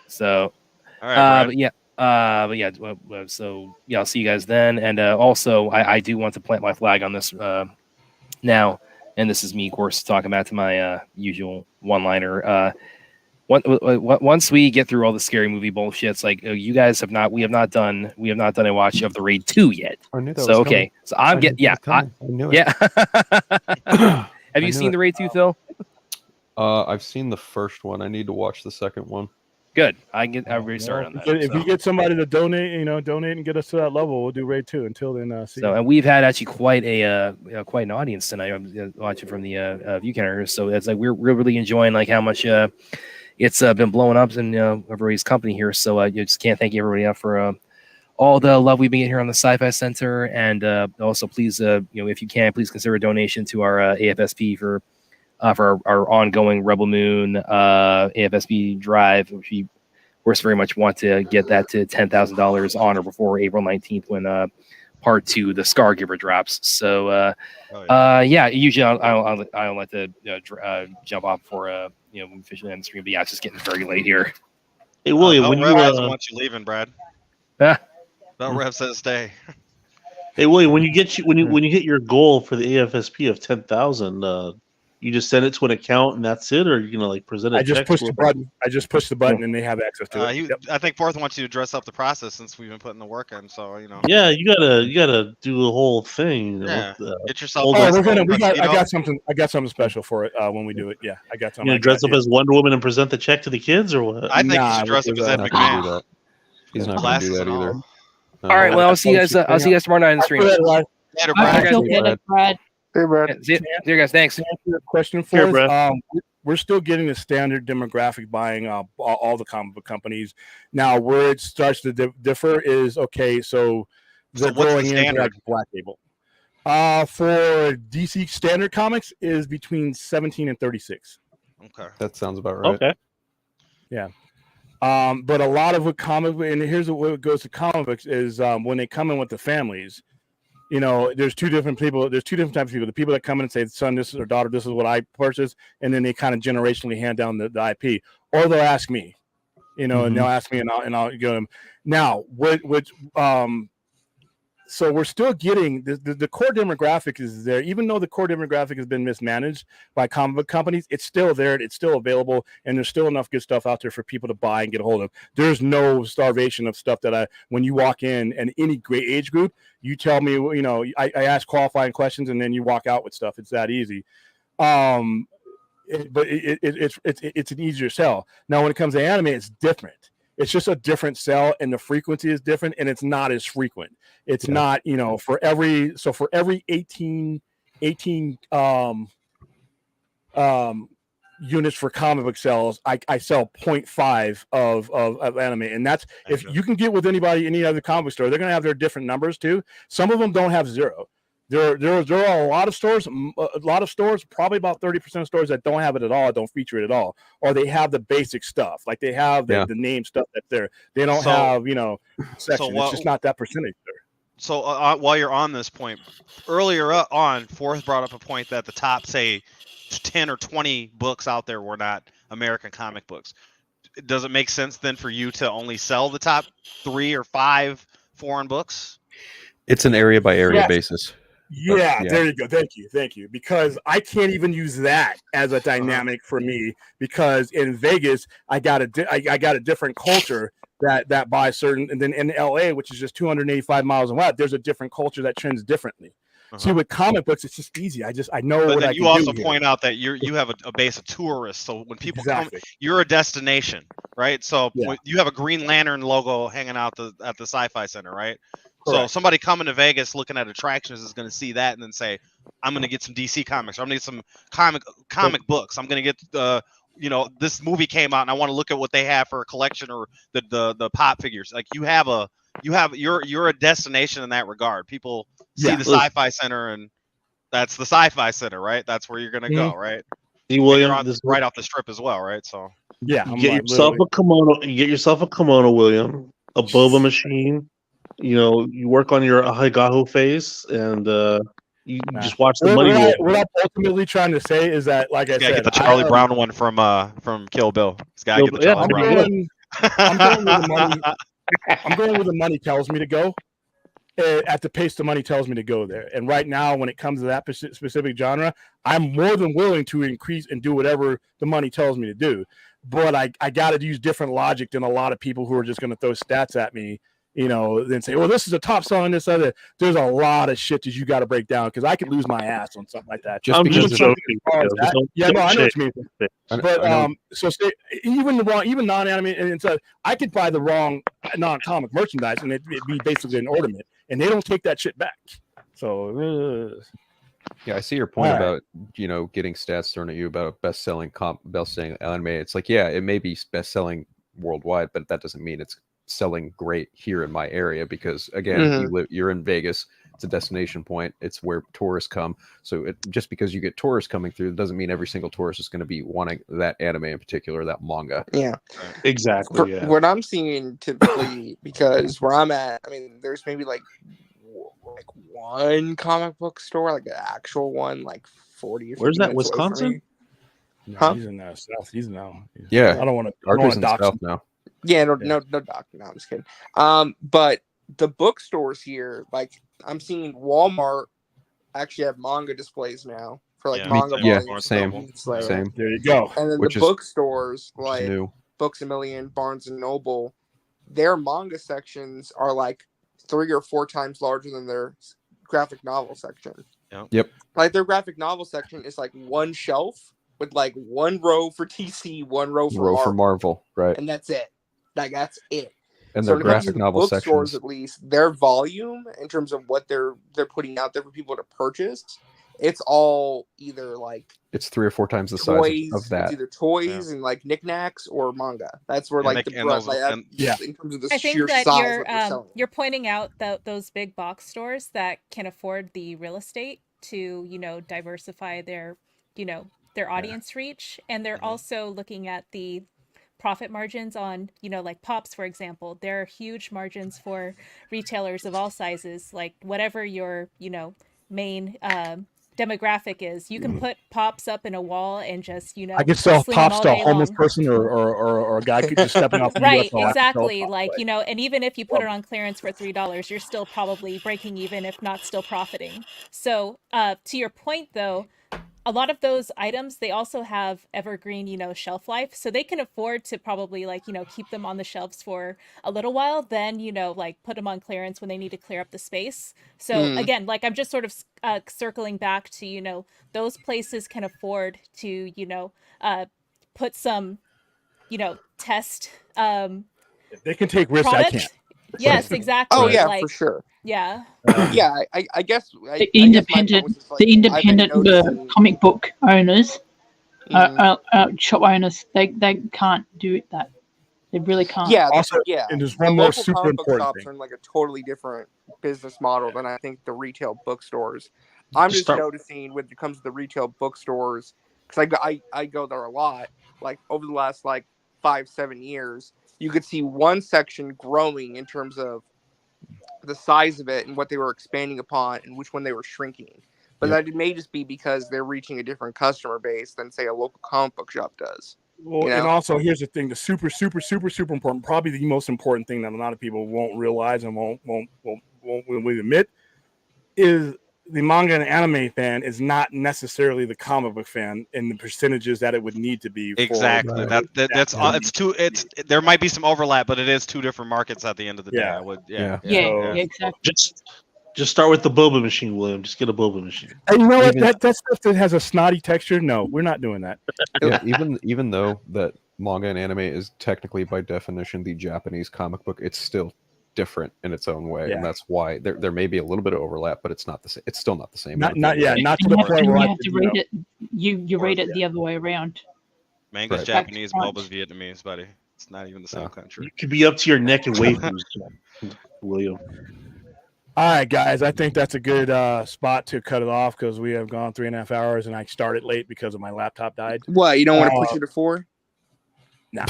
So, all right, so I'll see you guys then, and also I do want to plant my flag on this now, and this is me, of course, talking back to my usual one-liner. Once we get through all the scary movie bullshits, like you guys we have not done a watch of the Raid 2 yet. I knew that so was okay, coming. so I'm getting I knew it. yeah. Have you seen the Raid 2, Phil? I've seen the first one. I need to watch the second one. Good. I'll restart on that. If you get somebody to donate and get us to that level, we'll do Raid 2. Until then, and we've had actually quite an audience tonight. I'm watching from the view counter, so it's like we're really enjoying like how much it's been blowing up in everybody's company here. So I just can't thank everybody enough for all the love we've been getting here on the Sci-Fi Center, and also please if you can, please consider a donation to our AFSP for our ongoing Rebel Moon AFSP drive, which we, of course, very much want to get that to $10,000 on or before April 19th when part 2, the Scar Giver, drops. So, usually I don't like to jump off for we officially end the stream, but yeah, it's just getting very late here. Hey, William, when you want you leaving, Brad? Bell Rev says stay. Hey, William, when you hit your goal for the AFSP of 10,000, you just send it to an account and that's it, or you're gonna like present it? I just push the button. And they have access to it. I think Fourth wants you to dress up the process since we've been putting the work in. So Yeah, you gotta do the whole thing. Yeah, get yourself. I got something special for it when we do it. Yeah, I got something. You gonna dress up as Wonder Woman and present the check to the kids, or what? I think you should dress up as Ed McMahon. He's not gonna do that either. All right, well, I'll see you guys. I'll see you guys tomorrow night on the stream. Later, Brad. Hey, Brad. See you guys. Thanks. To answer your question for us, we're still getting the standard demographic buying all the comic book companies. Now, where it starts to differ is so they're going into like Black Label. For DC standard comics is between 17 and 36. Okay, that sounds about right. Okay, yeah. But a lot of and here's what goes to comic books is when they come in with the families. There's two different people. There's two different types of people. The people that come in and say, son, this is, or daughter, this is what I purchased. And then they kind of generationally hand down the IP. Or they'll ask me, and they'll ask me and I'll go to them. Now, so we're still getting the core demographic is there. Even though the core demographic has been mismanaged by comic book companies, it's still there. It's still available. And there's still enough good stuff out there for people to buy and get a hold of. There's no starvation of stuff when you walk in and any great age group, you tell me, I ask qualifying questions and then you walk out with stuff. It's that easy. But it's an easier sell. Now, when it comes to anime, it's different. It's just a different sell, and the frequency is different, and it's not as frequent. It's not, for every 18 units for comic book sales, I sell 0.5 of anime, and that's if you can get with any other comic book store, they're gonna have their different numbers too. Some of them don't have zero. There are a lot of stores, probably about 30% of stores that don't have it at all, don't feature it at all, or they have the basic stuff, like they have the name stuff that's there. They don't have, section. It's just not that percentage there. So while you're on this point, earlier on, Forth brought up a point that the top, say, 10 or 20 books out there were not American comic books. Does it make sense then for you to only sell the top 3 or 5 foreign books? It's an area by area basis. Yeah, there you go. Thank you. Because I can't even use that as a dynamic for me, because in Vegas I got a different culture that buys certain, and then in LA, which is just 285 miles away, there's a different culture that trends differently. See, with comic books, it's just easy. I know. But what then I you can also do point out that you have a base of tourists, so when people come, you're a destination, right? So you have a Green Lantern logo hanging out at the Sci-Fi Center, right? Correct. So somebody coming to Vegas looking at attractions is going to see that and then say, I'm going to get some DC comics, or I'm going to get some comic books. I'm going to get this movie came out and I want to look at what they have for a collection, or the pop figures. Like you're a destination in that regard. People see the Sci-Fi Center, and that's the Sci-Fi Center, right? That's where you're going to go, right? Hey, William, right off the strip as well, right? So yeah, you get yourself a kimono, William, a boba machine. You work on your Ahagaho face, and you just watch the money. What I'm ultimately trying to say is that, like I said, get the Charlie Brown one from Kill Bill. It's got to get the Charlie Brown one. I'm going where the money. I'm going where the money tells me to go. At the pace the money tells me to go there. And right now, when it comes to that specific genre, I'm more than willing to increase and do whatever the money tells me to do. But I got to use different logic than a lot of people who are just going to throw stats at me then say, well, this is a top selling this other. There's a lot of shit that you got to break down because I could lose my ass on something like that. I'm just joking. I know what you mean. But so say, even non-anime, and so I could buy the wrong non-comic merchandise and it'd be basically an ornament, and they don't take that shit back. So yeah, I see your point about getting stats thrown at you about a best-selling anime. It's like, yeah, it may be best-selling worldwide, but that doesn't mean it's selling great here in my area, because again, you're in Vegas. It's a destination point. It's where tourists come. So just because you get tourists coming through doesn't mean every single tourist is going to be wanting that anime in particular, that manga. Yeah, exactly. What I'm seeing typically, because where I'm at, I mean, there's maybe like one comic book store, like an actual one, like 40 or 50 Where's that, minutes Wisconsin? No, huh? He's in the South. He's now. Yeah, I don't want to. Arthur's in the South now. Yeah, no, doc. No, I'm just kidding. But the bookstores here, like I'm seeing Walmart actually have manga displays now for like manga volumes. Same. There you go. And then the bookstores like Books A Million, Barnes and Noble, their manga sections are like 3 or 4 times larger than their graphic novel section. Yep. Like their graphic novel section is like one shelf with like one row for TC, one row for Marvel, right? And that's it. Like that's it. And their graphic novel sections, at least, their volume in terms of what they're putting out there for people to purchase, it's all either like it's 3 or 4 times the size of that. It's either toys and like knickknacks or manga. That's where like in terms of the sheer size. You're pointing out those big box stores that can afford the real estate to diversify their their audience reach, and they're also looking at the profit margins on like Pops, for example. There are huge margins for retailers of all sizes, like whatever your main demographic is. You can put Pops up in a wall and just I could sell Pops to a homeless person or a guy could just stepping off the right, exactly. Like and even if you put it on clearance for $3, you're still probably breaking even, if not still profiting. So to your point though, a lot of those items, they also have evergreen, shelf life. So they can afford to probably keep them on the shelves for a little while, then, like put them on clearance when they need to clear up the space. So again, like I'm just sort of circling back to, those places can afford to, put some, test. They can take risks. Product. I can't. Yes, exactly. Oh yeah, for sure. Yeah. Yeah, I guess the independent comic book owners, shop owners, they can't do that. They really can't. Yeah. Also, and there's one more super important shops are in like a totally different business model than I think the retail bookstores. I'm just noticing when it comes to the retail bookstores, because I go there a lot. Like over the last 5-7 years, you could see one section growing in terms of the size of it and what they were expanding upon and which one they were shrinking. But that may just be because they're reaching a different customer base than say a local comic book shop does. Well, and also here's the thing: the super important, probably the most important thing that a lot of people won't realize and won't admit is the manga and anime fan is not necessarily the comic book fan in the percentages that it would need to be. Exactly. There might be some overlap, but it is 2 different markets at the end of the day. Exactly. Just start with the boba machine, William. Just get a boba machine. And you know what? That stuff that has a snotty texture. No, we're not doing that. Yeah, even though that manga and anime is technically by definition the Japanese comic book, it's still different in its own way, and that's why there may be a little bit of overlap, but it's not the same. It's still not the same. Not to the point where you have to read it. You read it the other way around. Manga's Japanese, boba's Vietnamese, buddy. It's not even the same country. You could be up to your neck in waifus, William. All right, guys. I think that's a good spot to cut it off because we have gone 3.5 hours, and I started late because of my laptop died. What? You don't want to push it to 4? Nah,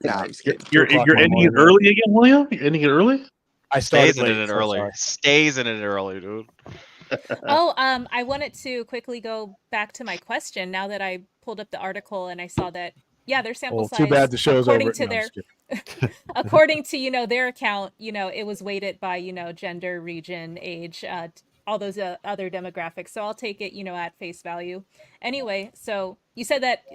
I'm just kidding. You're ending it early again, William? You're ending it early? I started in it early. Stays in it early, dude. I wanted to quickly go back to my question now that I pulled up the article and I saw that their sample size. Too bad the show's according over. To their, according to their account, it was weighted by gender, region, age, all those other demographics. So I'll take it at face value. Anyway, so you said that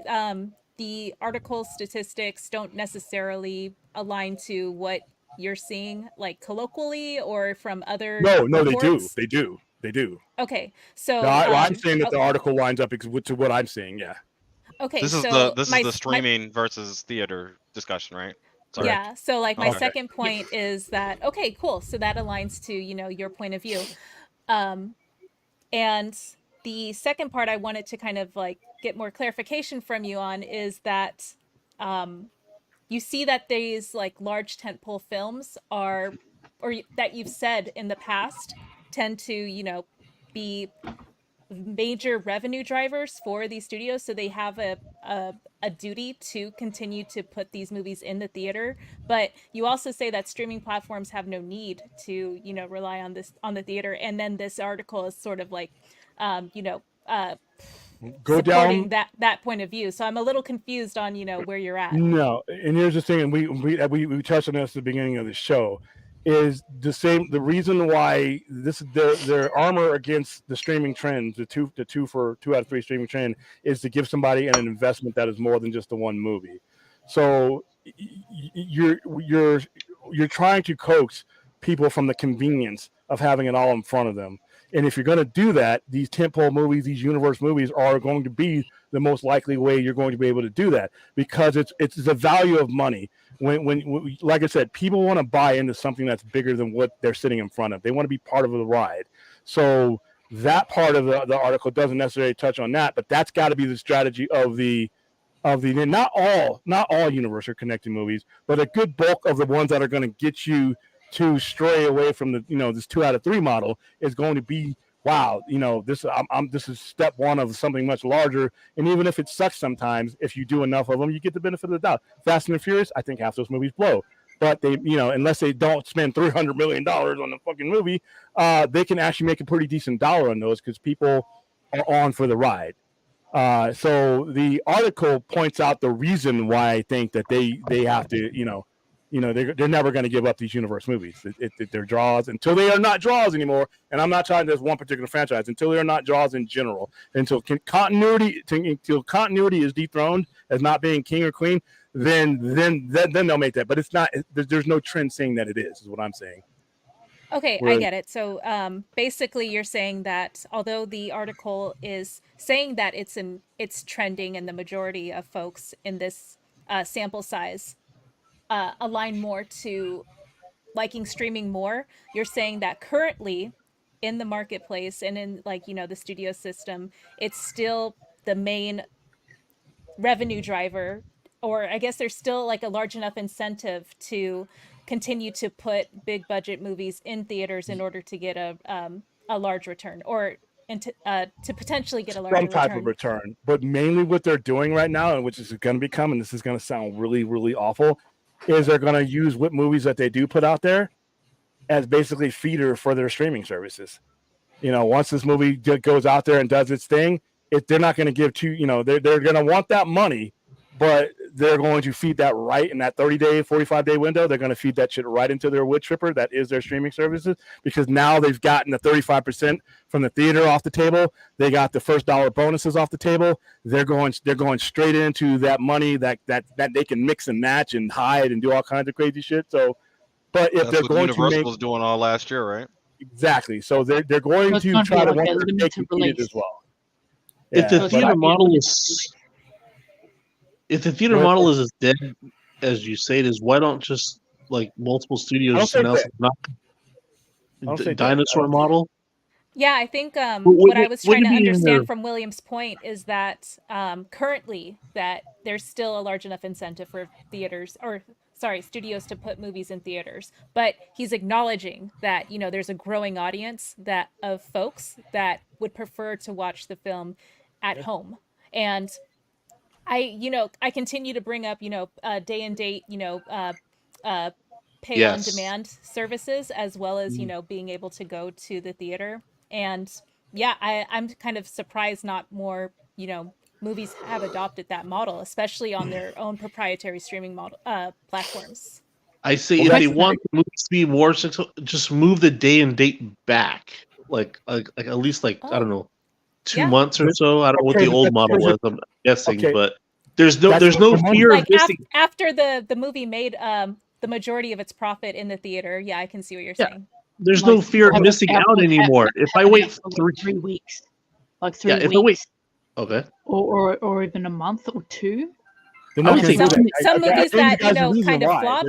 the article statistics don't necessarily align to what you're seeing, like colloquially or from other No, reports? they do. Okay, so No, I'm saying that the article lines up to what I'm saying. Yeah. Okay, this is so the streaming versus theater discussion, right? Sorry. Yeah, so like my Okay. second point is that okay, cool. So that aligns to, you know, your point of view. And the second part I wanted to kind of like get more clarification from you on is that you see that these like large tentpole films are, or that you've said in the past, tend to, you know, be major revenue drivers for these studios, so they have a duty to continue to put these movies in the theater. But you also say that streaming platforms have no need to, you know, rely on the theater. And then this article is sort of like you know, go supporting down that point of view. So I'm a little confused on, you know, where you're at. No, and here's the thing, and we touched on this at the beginning of the show, is the same. The reason why this their armor against the streaming trends, the two out of three streaming trend, is to give somebody an investment that is more than just the one movie. So you're trying to coax people from the convenience of having it all in front of them. And if you're going to do that, these tentpole movies, these universe movies are going to be the most likely way you're going to be able to do that, because it's the value of money. When like I said, people want to buy into something that's bigger than what they're sitting in front of. They want to be part of the ride. So that part of the article doesn't necessarily touch on that, but that's got to be the strategy of the not all universe or connected movies, but a good bulk of the ones that are going to get you to stray away from the, you know, this 2 out of 3 model is going to be, wow, you know, this this is step one of something much larger. And even if it sucks sometimes, if you do enough of them, you get the benefit of the doubt. Fast and the Furious, I think half those movies blow, but they, you know, unless they don't spend $300 million on the fucking movie, they can actually make a pretty decent dollar on those because people are on for the ride. So the article points out the reason why I think that they have to, you know, they're never going to give up these universe movies. They're draws until they are not draws anymore. And I'm not talking just one particular franchise, until they are not draws in general, until continuity is dethroned as not being king or queen. Then they'll make that. But it's not. There's no trend saying that it is what I'm saying. Okay, I get it. So basically you're saying that although the article is saying that it's trending and the majority of folks in this sample size align more to liking streaming more, you're saying that currently in the marketplace and in, like, you know, the studio system, it's still the main revenue driver, or I guess there's still like a large enough incentive to continue to put big budget movies in theaters in order to get a large return, or to potentially get a larger some type of return. But mainly what they're doing right now, and which is going to become, and this is going to sound really, really awful, is they're going to use what movies that they do put out there as basically feeder for their streaming services. You know, once this movie goes out there and does its thing, they're not going to give to, you know, they're going to want that money, but they're going to feed that right in that 30-day, 45-day window. They're going to feed that shit right into their wood chipper that is their streaming services, because now they've gotten the 35% from the theater off the table. They got the first dollar bonuses off the table. They're going straight into that money that they can mix and match and hide and do all kinds of crazy shit. So, but if they're going Universal to make, was doing all last year, right? Exactly. So they're going to try to want to take it as well. If the theater model is as dead as you say it is, why don't just like multiple studios announce dinosaur model? Yeah, I think what I was trying to understand from William's point is that currently that there's still a large enough incentive for studios to put movies in theaters. But he's acknowledging that, you know, there's a growing audience of folks that would prefer to watch the film at home. And I continue to bring up, day and date, pay on demand services, as well as, being able to go to the theater. And yeah, I'm kind of surprised not more, movies have adopted that model, especially on their own proprietary streaming model platforms. I say if they want the movies to be more successful, just move the day and date back, like at least I don't know, 2 months or so. I don't know what the old model was. I'm guessing, but there's no fear of missing. After the movie made the majority of its profit in the theater. Yeah, I can see what you're saying. There's no fear of missing out anymore. If I wait 3 weeks, like 3 weeks, okay, or even a month or two. I would say some movies that kind of flop.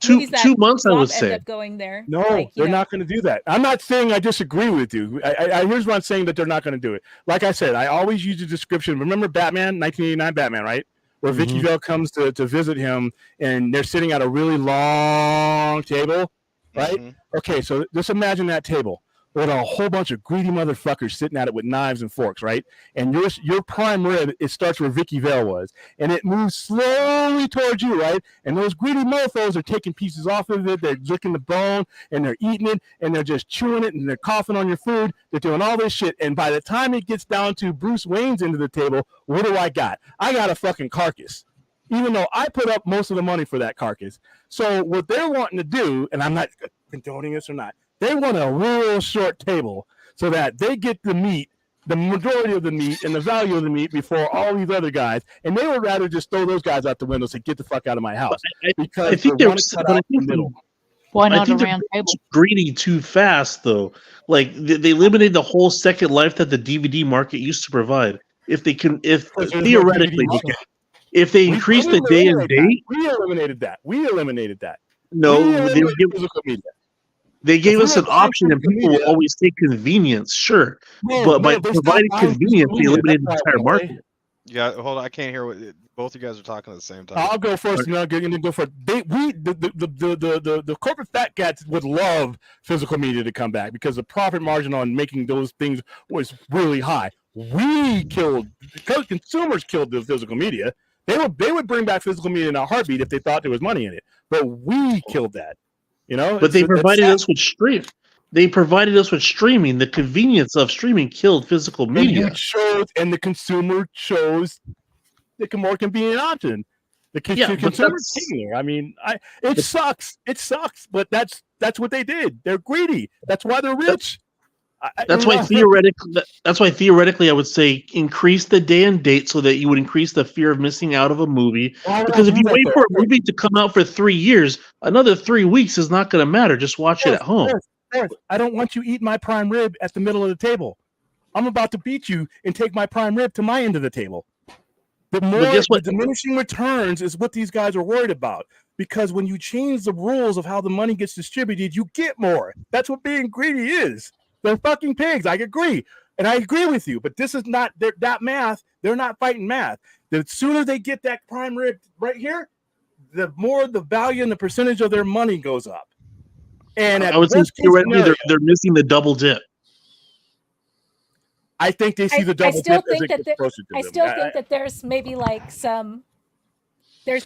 2 months, I would say. End up going there. No, like, they're not going to do that. I'm not saying I disagree with you. Here's what I'm saying that they're not going to do it. Like I said, I always use the description. Remember Batman, 1989 Batman, right? Where Vicky Vale comes to visit him, and they're sitting at a really long table, right? Okay, so just imagine that table with a whole bunch of greedy motherfuckers sitting at it with knives and forks, right? And your prime rib, it starts where Vicky Vale was, and it moves slowly towards you, right? And those greedy mofos are taking pieces off of it. They're licking the bone, and they're eating it, and they're just chewing it, and they're coughing on your food. They're doing all this shit, and by the time it gets down to Bruce Wayne's end of the table, what do I got? I got a fucking carcass, even though I put up most of the money for that carcass. So what they're wanting to do, and I'm not condoning this or not, they want a real short table so that they get the meat, the majority of the meat, and the value of the meat before all these other guys. And they would rather just throw those guys out the window and say, get the fuck out of my house. Because I think they're cut out the middle. Why not a round table? Greedy too fast, though. Like they eliminated the whole second life that the DVD market used to provide. If theoretically, if they increase the day and date, we eliminated that. No, they gave us an option, and people will always take convenience, sure. But by providing convenience, they eliminated the entire market. Yeah, hold on. I can't hear what both you guys are talking at the same time. I'll go first, and I'm going to go first. The corporate fat cats would love physical media to come back because the profit margin on making those things was really high. Consumers killed the physical media. They would bring back physical media in a heartbeat if they thought there was money in it. But we killed that. But they provided us with stream. They provided us with streaming. The convenience of streaming killed physical media. And the consumer chose the more convenient option. The consumer came there. I mean, it sucks. It sucks. But that's what they did. They're greedy. That's why they're rich. That's why theoretically, I would say increase the day and date so that you would increase the fear of missing out of a movie. Because if you wait for a movie to come out for 3 years, another 3 weeks is not going to matter. Just watch it at home. I don't want you eating my prime rib at the middle of the table. I'm about to beat you and take my prime rib to my end of the table. The diminishing returns is what these guys are worried about. Because when you change the rules of how the money gets distributed, you get more. That's what being greedy is. They're fucking pigs. I agree. And I agree with you. But this is not that math. They're not fighting math. The sooner they get that prime rib right here, the more the value and the percentage of their money goes up. And I would say theoretically they're missing the double dip. I think they see the double dip as it gets closer to them. I still think that there's maybe like some...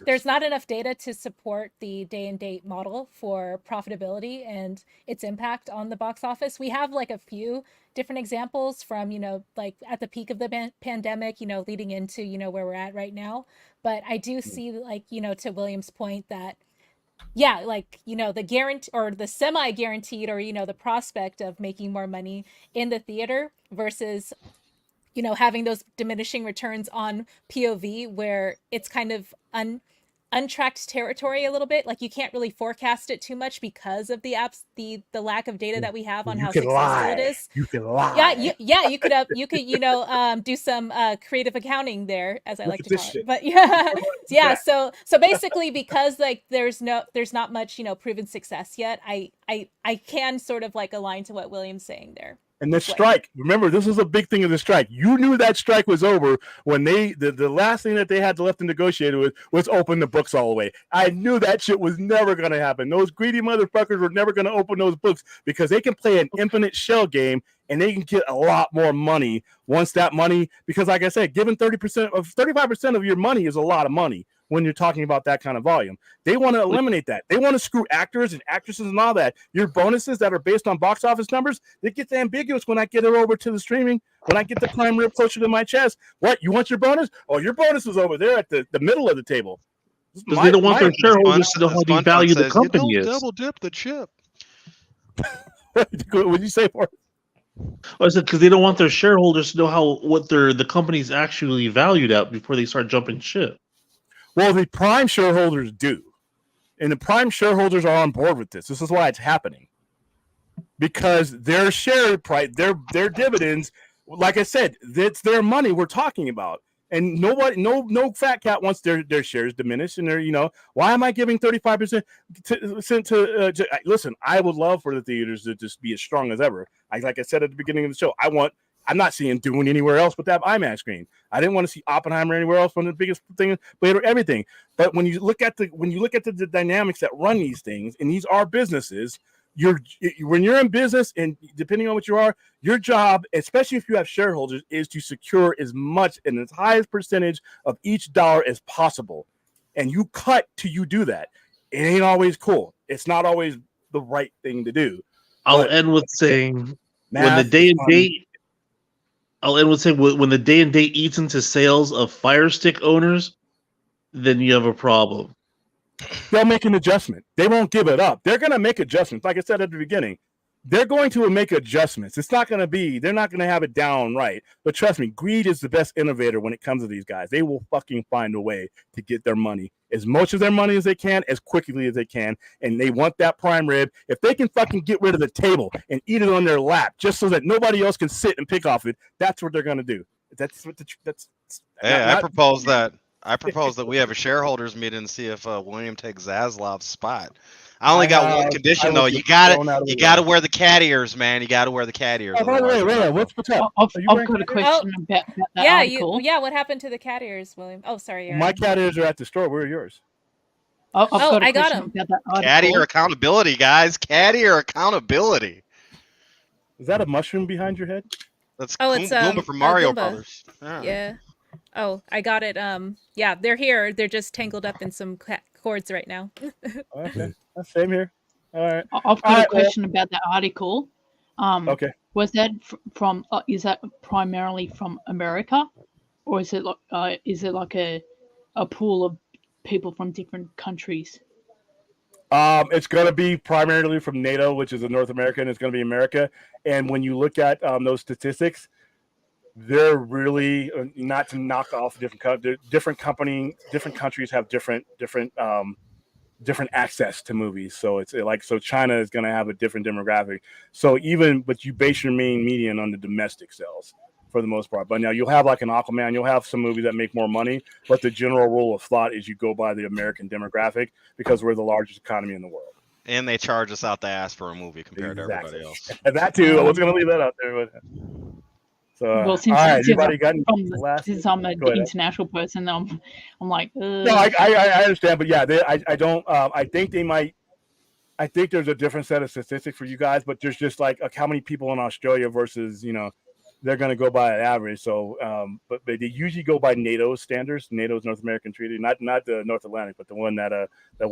There's not enough data to support the day and date model for profitability and its impact on the box office. We have like a few different examples from, like at the peak of the pandemic, leading into, where we're at right now. But I do see like, to William's point that, yeah, like, the guarantee or the semi-guaranteed or, the prospect of making more money in the theater versus having those diminishing returns on POV where it's kind of untracked territory a little bit. Like you can't really forecast it too much because of the lack of data that we have on how successful it is. You can lie. You could do some creative accounting there, as I like to call it. But yeah. So basically, because like there's not much proven success yet, I can sort of like align to what William's saying there. And the strike, remember, this is a big thing of the strike. You knew that strike was over when the last thing that they had left to negotiate with was open the books all the way. I knew that shit was never going to happen. Those greedy motherfuckers were never going to open those books because they can play an infinite shell game and they can get a lot more money once that money, because like I said, giving 35% of your money is a lot of money when you're talking about that kind of volume. They want to eliminate that. They want to screw actors and actresses and all that. Your bonuses that are based on box office numbers, it gets ambiguous when I get it over to the streaming, when I get the prime rib closer to my chest. What, you want your bonus? Oh, your bonus is over there at the middle of the table. Because they don't want their shareholders to know how they value the company is. Double dip the chip. What did you say for it? I said because they don't want their shareholders to know what the company's actually valued at before they start jumping ship. Well, the prime shareholders do. And the prime shareholders are on board with this. This is why it's happening. Because their share price, their dividends, like I said, it's their money we're talking about. And nobody, no fat cat wants their shares diminished. And they're, why am I giving 35% to listen, I would love for the theaters to just be as strong as ever. Like I said at the beginning of the show, I'm not seeing Dune anywhere else but that IMAX screen. I didn't want to see Oppenheimer anywhere else. One of the biggest thing, but everything. But when you look at the dynamics that run these things, and these are businesses, when you're in business, and depending on what you are, your job, especially if you have shareholders, is to secure as much and as high as percentage of each dollar as possible. And you cut till you do that. It ain't always cool. It's not always the right thing to do. I'll end with saying when the day and date eats into sales of Fire Stick owners, then you have a problem. They'll make an adjustment. They won't give it up. They're going to make adjustments. Like I said at the beginning, they're going to make adjustments. They're not going to have it down right. But trust me, greed is the best innovator when it comes to these guys. They will fucking find a way to get their money, as much of their money as they can, as quickly as they can. And they want that prime rib. If they can fucking get rid of the table and eat it on their lap just so that nobody else can sit and pick off it, that's what they're going to do. I propose that we have a shareholders meeting and see if William takes Zaslav's spot. I only got one condition though. You gotta wear the cat ears, man. You gotta wear the cat ears. Oh, by the way, what's up? I've got a question about that article. What happened to the cat ears, William? Oh, sorry, Aaron. My cat ears are at the store. Where are yours? I got them. Cat ear accountability, guys. Cat ear accountability. Is that a mushroom behind your head? That's Goomba from Mario Brothers. Yeah. Oh, I got it. Yeah, they're here. They're just tangled up in some cords right now. Okay, same here. All right. I've got a question about that article. Okay. Was that from? Is that primarily from America, or is it like a pool of people from different countries? It's going to be primarily from NATO, which is a North America, and it's going to be America. And when you look at those statistics, they're really not to knock off different countries have different access to movies. So it's so China is going to have a different demographic. So but you base your main median on the domestic sales for the most part. But now you'll have like an Aquaman, you'll have some movies that make more money, but the general rule of thought is you go by the American demographic because we're the largest economy in the world. And they charge us out the ass for a movie compared to everybody else. And that too. I was going to leave that out there. So, since I'm an international person, I'm like, no, I understand, but yeah, I don't. I think they might. I think there's a different set of statistics for you guys, but there's just like how many people in Australia versus they're going to go by an average. So, but they usually go by NATO standards, NATO's North American Treaty, not the North Atlantic, but the one that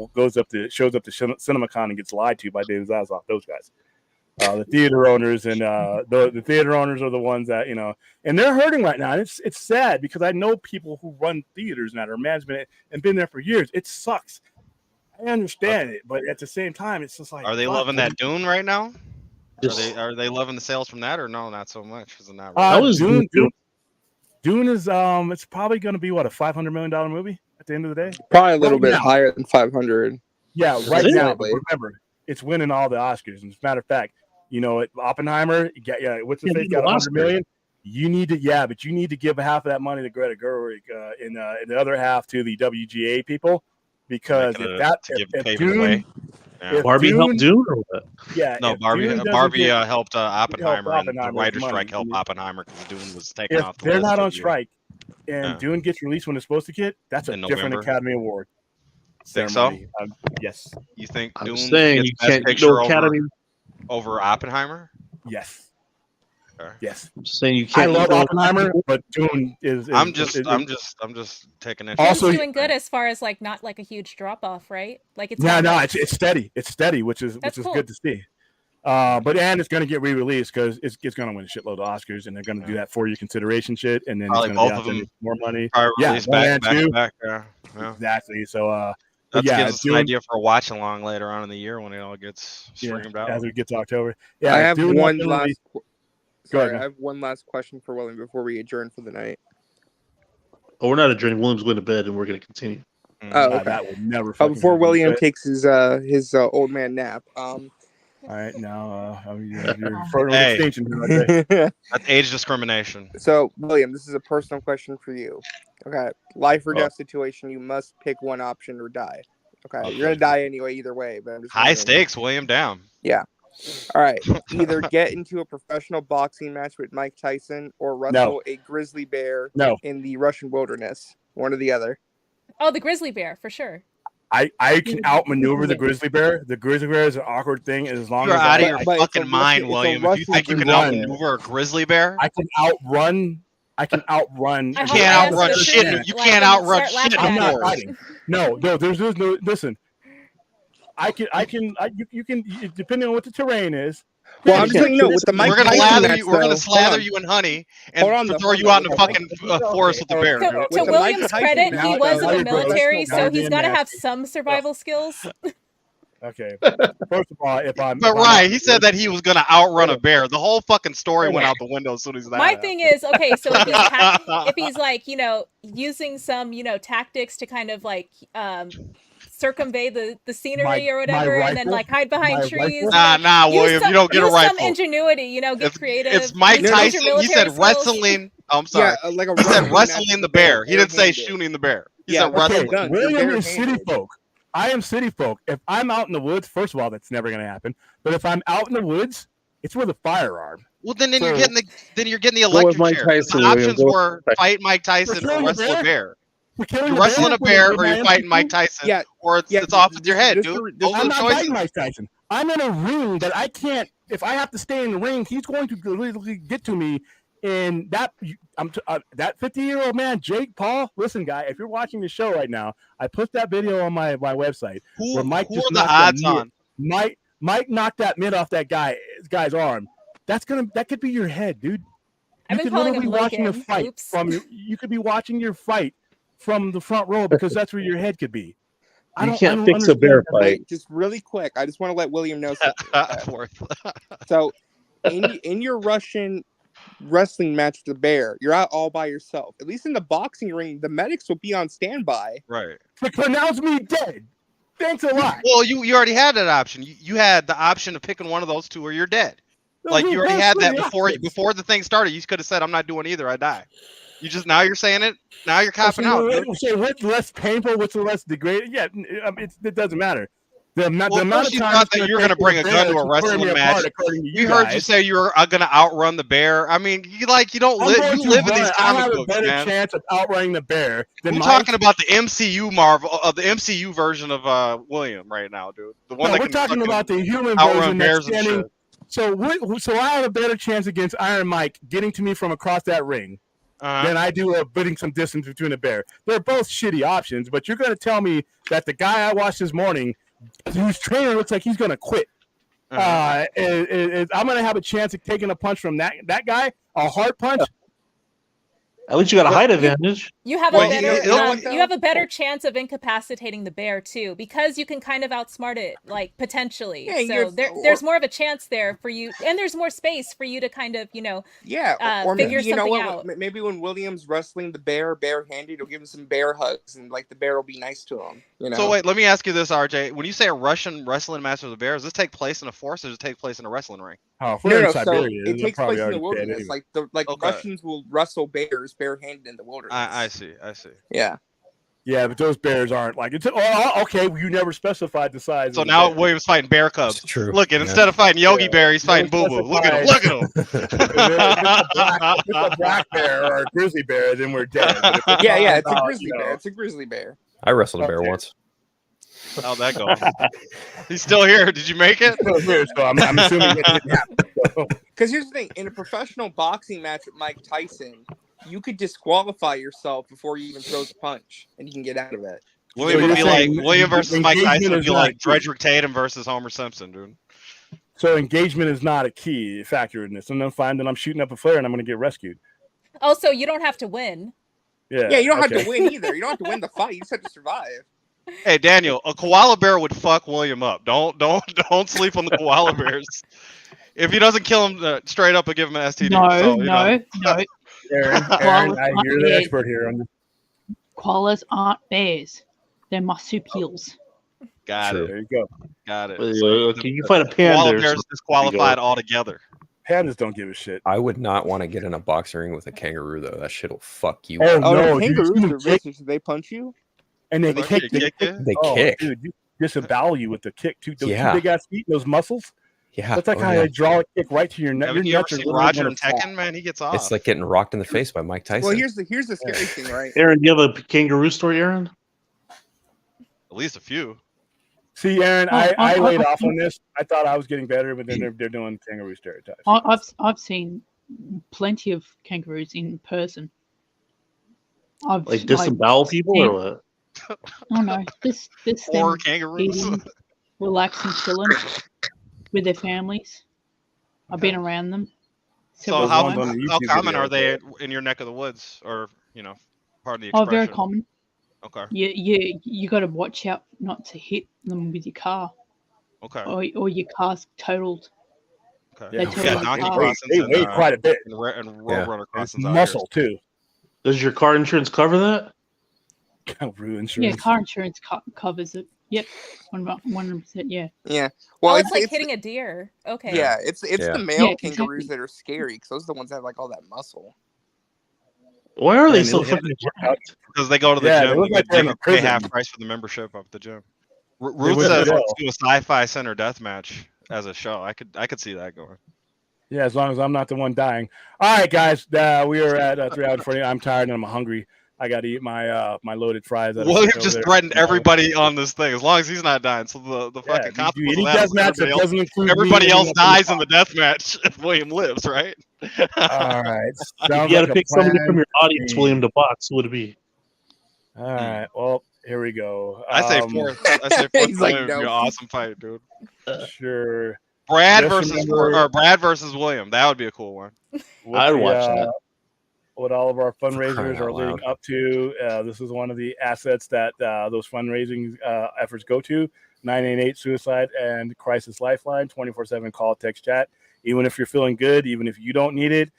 shows up to CinemaCon and gets lied to by David Zaslav. Those guys. The theater owners and the theater owners are the ones that and they're hurting right now. And it's sad because I know people who run theaters and that are management and been there for years. It sucks. I understand it, but at the same time, it's just like. Are they loving that Dune right now? Are they loving the sales from that, or no, not so much? Is it not? Really? Dune is it's probably going to be what, a $500 million movie at the end of the day. Probably a little bit higher than 500. Yeah, right now. But remember, it's winning all the Oscars. And as a matter of fact. Oppenheimer, what's the face got 100 million? You need to, but you need to give half of that money to Greta Gerwig and the other half to the WGA people because if Barbie helped Dune or what? Yeah, no, Barbie helped Oppenheimer, and the writer's strike helped Oppenheimer because Dune was taken off. They're not on strike, and Dune gets released when it's supposed to get. That's a different Academy Award. Think so? Yes. You think Dune gets Best Picture over Oppenheimer? Yes. Okay. Yes. I'm saying you can't. I love Oppenheimer, but Dune is. I'm just taking it. Also, doing good as far as not a huge drop off, right? Like it's it's steady. It's steady, which is cool. Good to see. But it's going to get re-released because it's going to win a shitload of Oscars, and they're going to do that for your consideration shit, and then probably it's going to both of them more money. Back. Exactly. So. That gives us an idea for a watch along later on in the year when it all gets streamed out. As we get to October. Yeah, I have one last. Sorry, I have one last question for William before we adjourn for the night. Oh, we're not adjourning. William's going to bed, and we're going to continue. Oh, okay. That would never. Before William takes his old man nap. All right, now you're referring to extinction. That's age discrimination. So, William, this is a personal question for you. Okay, life or death situation. You must pick one option or die. Okay, you're gonna die anyway, either way. But I'm just high stakes, William. Down. Yeah. All right. Either get into a professional boxing match with Mike Tyson or wrestle a grizzly bear in the Russian wilderness. One or the other. Oh, the grizzly bear for sure. I can outmaneuver the grizzly bear. The grizzly bear is an awkward thing, as long you're as out of your fucking mind, William. If you think you can outmaneuver a grizzly bear, I can outrun. You can't outrun shit. You can't outrun shit. I'm not fighting. No. There's no. Listen. You can, depending on what the terrain is. Well, I'm just saying, with the Mike we're gonna slather you in honey and throw you out in the fucking forest with the bear. To William's credit, he was in the military, so he's got to have some survival skills. Okay. First of all, he said that he was gonna outrun a bear. The whole fucking story went out the window as soon as that. My thing is, okay, so if he's like, using some, tactics to kind of like circumvent the scenery or whatever, and then like hide behind trees. Nah, William, you don't get a rifle. Some ingenuity, get creative. It's Mike Tyson. He said wrestling. I'm sorry. Yeah, he said wrestling the bear. He didn't say shooting the bear. He said wrestling. William is city folk. I am city folk. If I'm out in the woods, first of all, that's never going to happen. But if I'm out in the woods, it's with a firearm. Well, then you're getting the electric chair. The options were fight Mike Tyson or wrestle a bear. You're wrestling a bear or you're fighting Mike Tyson, or it's off with your head, dude. I'm not fighting Mike Tyson. I'm in a ring that I can't. If I have to stay in the ring, he's going to literally get to me. And that 50-year-old man, Jake Paul. Listen, guy, if you're watching the show right now, I put that video on my website where Mike who are the odds on? Mike knocked that mitt off that guy's arm. That could be your head, dude. I've been calling him watching a fight you could be watching your fight from the front row because that's where your head could be. You can't fix a bear fight. Just really quick, I just want to let William know something. So, in your Russian wrestling match with the bear, you're out all by yourself. At least in the boxing ring, the medics will be on standby. Right. To pronounce me dead. Thanks a lot. Well, you already had that option. You had the option of picking one of those two or you're dead. Like you already had that before the thing started. You could have said, "I'm not doing either. I die." Now you're saying it. Now you're copping out. So what's less painful? What's the less degraded? Yeah, it doesn't matter. The amount of time that you're going to bring a gun to a wrestling match. We heard you say you're going to outrun the bear. I mean, you don't live. You live in these comic books, man. I have a better chance of outrunning the bear than I'm talking about the MCU the MCU version of William right now, dude. The one that we're talking about the human version that's standing. So I have a better chance against Iron Mike getting to me from across that ring than I do of putting some distance between a bear. They're both shitty options, but you're going to tell me that the guy I watched this morning, whose trainer looks like he's going to quit, I'm going to have a chance of taking a punch from that guy, a hard punch. At least you got a height advantage. You have a better chance of incapacitating the bear too, because you can kind of outsmart it, like potentially. Yeah, so there's more of a chance there for you, and there's more space for you to kind of, or figure something out. Maybe when William's wrestling the bear barehanded, he'll give him some bear hugs, and like the bear will be nice to him. So wait, let me ask you this, RJ. When you say a Russian wrestling match with a bear, does this take place in a forest, or does it take place in a wrestling ring? No. So it takes place in the wilderness. Anyway. Russians will wrestle bears barehanded in the wilderness. I see. Yeah. Yeah, but those bears aren't like it's. Okay, you never specified the size. So now William's fighting bear cubs. It's true. Look, instead of fighting Yogi Bear, he's fighting Boo Boo. Look at him! If it's a black bear or a grizzly bear, then we're dead. Yeah, it's a grizzly bear. It's a grizzly bear. I wrestled a bear once. How'd that go? He's still here. Did you make it? Still here, so I'm assuming it didn't happen. Because here's the thing: in a professional boxing match with Mike Tyson, you could disqualify yourself before you even throws a punch, and you can get out of it. William versus Mike Tyson would be like Dredrick Tatum versus Homer Simpson, dude. So engagement is not a key factor in this. And then find that I'm shooting up a flare and I'm going to get rescued. Also, you don't have to win. Yeah, you don't have to win either. You don't have to win the fight. You just have to survive. Hey Daniel, a koala bear would fuck William up. Don't sleep on the koala bears. If he doesn't kill him straight up and give him an STD. No. Aaron, you're the expert here on this. Koalas aren't bears. They're marsupials. Got True. it. There you go. Got it. Okay, you find a panda. Koala or bears something. disqualified altogether. Pandas don't give a shit. I would not want to get in a boxing ring with a kangaroo though. That shit'll fuck you. Oh up. Oh no, no, you kangaroos see are them kick, vicious. They punch you. and they Like, kick. they They kick kick. you? They Oh, kick. dude, you disavow you with the kick too. Those Yeah. two big ass feet, those muscles. Yeah. That's like oh, how yeah. they draw a kick right to your neck. Haven't Your you ever nuts are seen literally Roger gonna and flop. Tekken? Man, he gets off. It's like getting rocked in the face by Mike Tyson. Well, here's the scary thing, right? Aaron, do you have a kangaroo story, Aaron? At least a few. See, Aaron, Oh, I laid I off think- on this. I thought I was getting better, but then they're doing kangaroo stereotypes. I've seen plenty of kangaroos in person. I've Like disembowel people or what? Oh no, this Or them kangaroos. eating, relaxing, chilling with their families. I've been around them. So Those how ones on the how YouTube common video, are they in your neck of the woods, or pardon the Oh, expression? very common. Okay. You got to watch out not to hit them with your car, Okay. or your car's totaled. Okay. They Yeah, total Yeah, the donkey car. crossings they and weigh quite a bit. and road Yeah. runner And it's crossings out muscle too. Does your car insurance cover that? Kangaroo Yeah, insurance. car insurance covers it. Yep, 100%. Yeah. Yeah. Well, It's like hitting a deer. Okay. Yeah, it's Yeah. the male Yeah, kangaroos exactly. that are scary because those are the ones that have like all that muscle. Why are they And so they- fucking jacked? because they go to the Yeah, they gym. look They like they're in a pay prison. half price for the membership of the gym. Ruth went to says jail. let's do a sci-fi center death match as a show. I could see that going. Yeah, as long as I'm not the one dying. All right, guys, we are at 3 hours 40. I'm tired and I'm hungry. I got to eat my my loaded fries. that are William cooked just over there. threatened everybody on this thing as long as he's not dying. So the Yeah, fucking you any consequence of that death is match that everybody else, doesn't include me everybody ending else up in the dies in pot. the death match if William lives, right? All right. If Sounds you got like to a pick somebody plan from your to audience, me. William, to box, who would it be? All right. Well, here we go. I say fourth. I say fourth. He's like, William would be no. an awesome fight, dude. Sure. Brad Just versus remember- Brad versus William. That would be a cool one. With I'd the, watch that. What all of our crying fundraisers out are leading loud. up to. This is one of the assets that those fundraising efforts go to. 988 Suicide and Crisis Lifeline, 24/7 call, text, chat. Even if you're feeling good, even if you don't need it,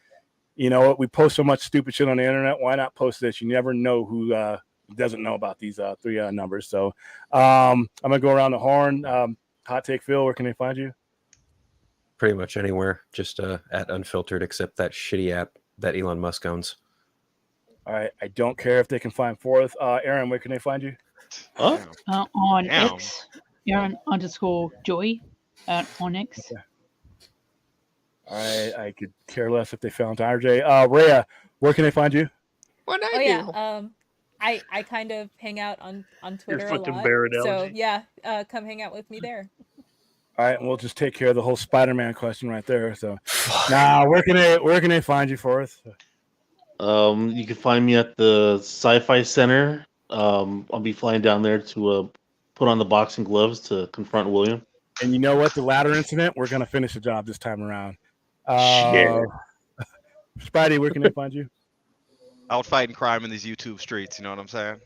you know what? We post so much stupid shit on the internet. Why not post this? You never know who doesn't know about these three numbers. So I'm gonna go around the horn. Hot Take Phil, where can they find you? Pretty much anywhere, just at Unfiltered, except that shitty app that Elon Musk owns. All right. I don't care if they can find fourth. Aaron, where can they find you? Huh? On Damn. X, Aaron_Joy on X. I could care less if they found RJ. Rhea, where can they find you? What Oh I do? yeah. I kind of hang out on Twitter a fucking lot. bear So analogy. yeah, come hang out with me there. All right, and we'll just take care of the whole Spider-Man question right there. So, where can they find you, Forrest? You can find me at the Sci-Fi Center. I'll be flying down there to put on the boxing gloves to confront William. And you know what? The ladder incident, we're gonna finish the job this time around. Shit. Spidey, where can they find you? Out fighting crime in these YouTube streets. You know what I'm saying?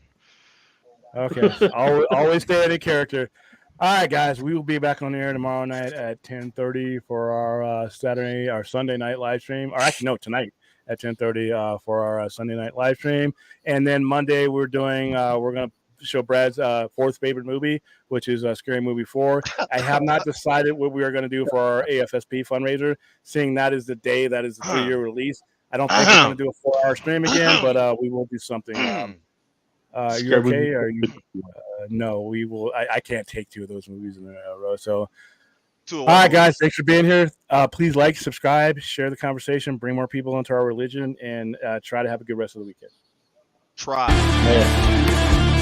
Okay, always stay in character. All right, guys, we will be back on the air tomorrow night at 10:30 for our Sunday night live stream. Or actually, no, tonight at 10:30 for our Sunday night live stream. And then Monday we're going to show Brad's fourth favorite movie, which is Scary Movie 4. I have not decided what we are going to do for our AFSP fundraiser, seeing that is the day that is the 3-year release. I don't think we're going to do a 4-hour stream again, but we will do something. You okay? Are you? No, we will. I can't take 2 of those movies in a row. So, all right, guys, thanks for being here. Please like, subscribe, share the conversation, bring more people into our religion, and try to have a good rest of the weekend. Try. Yeah.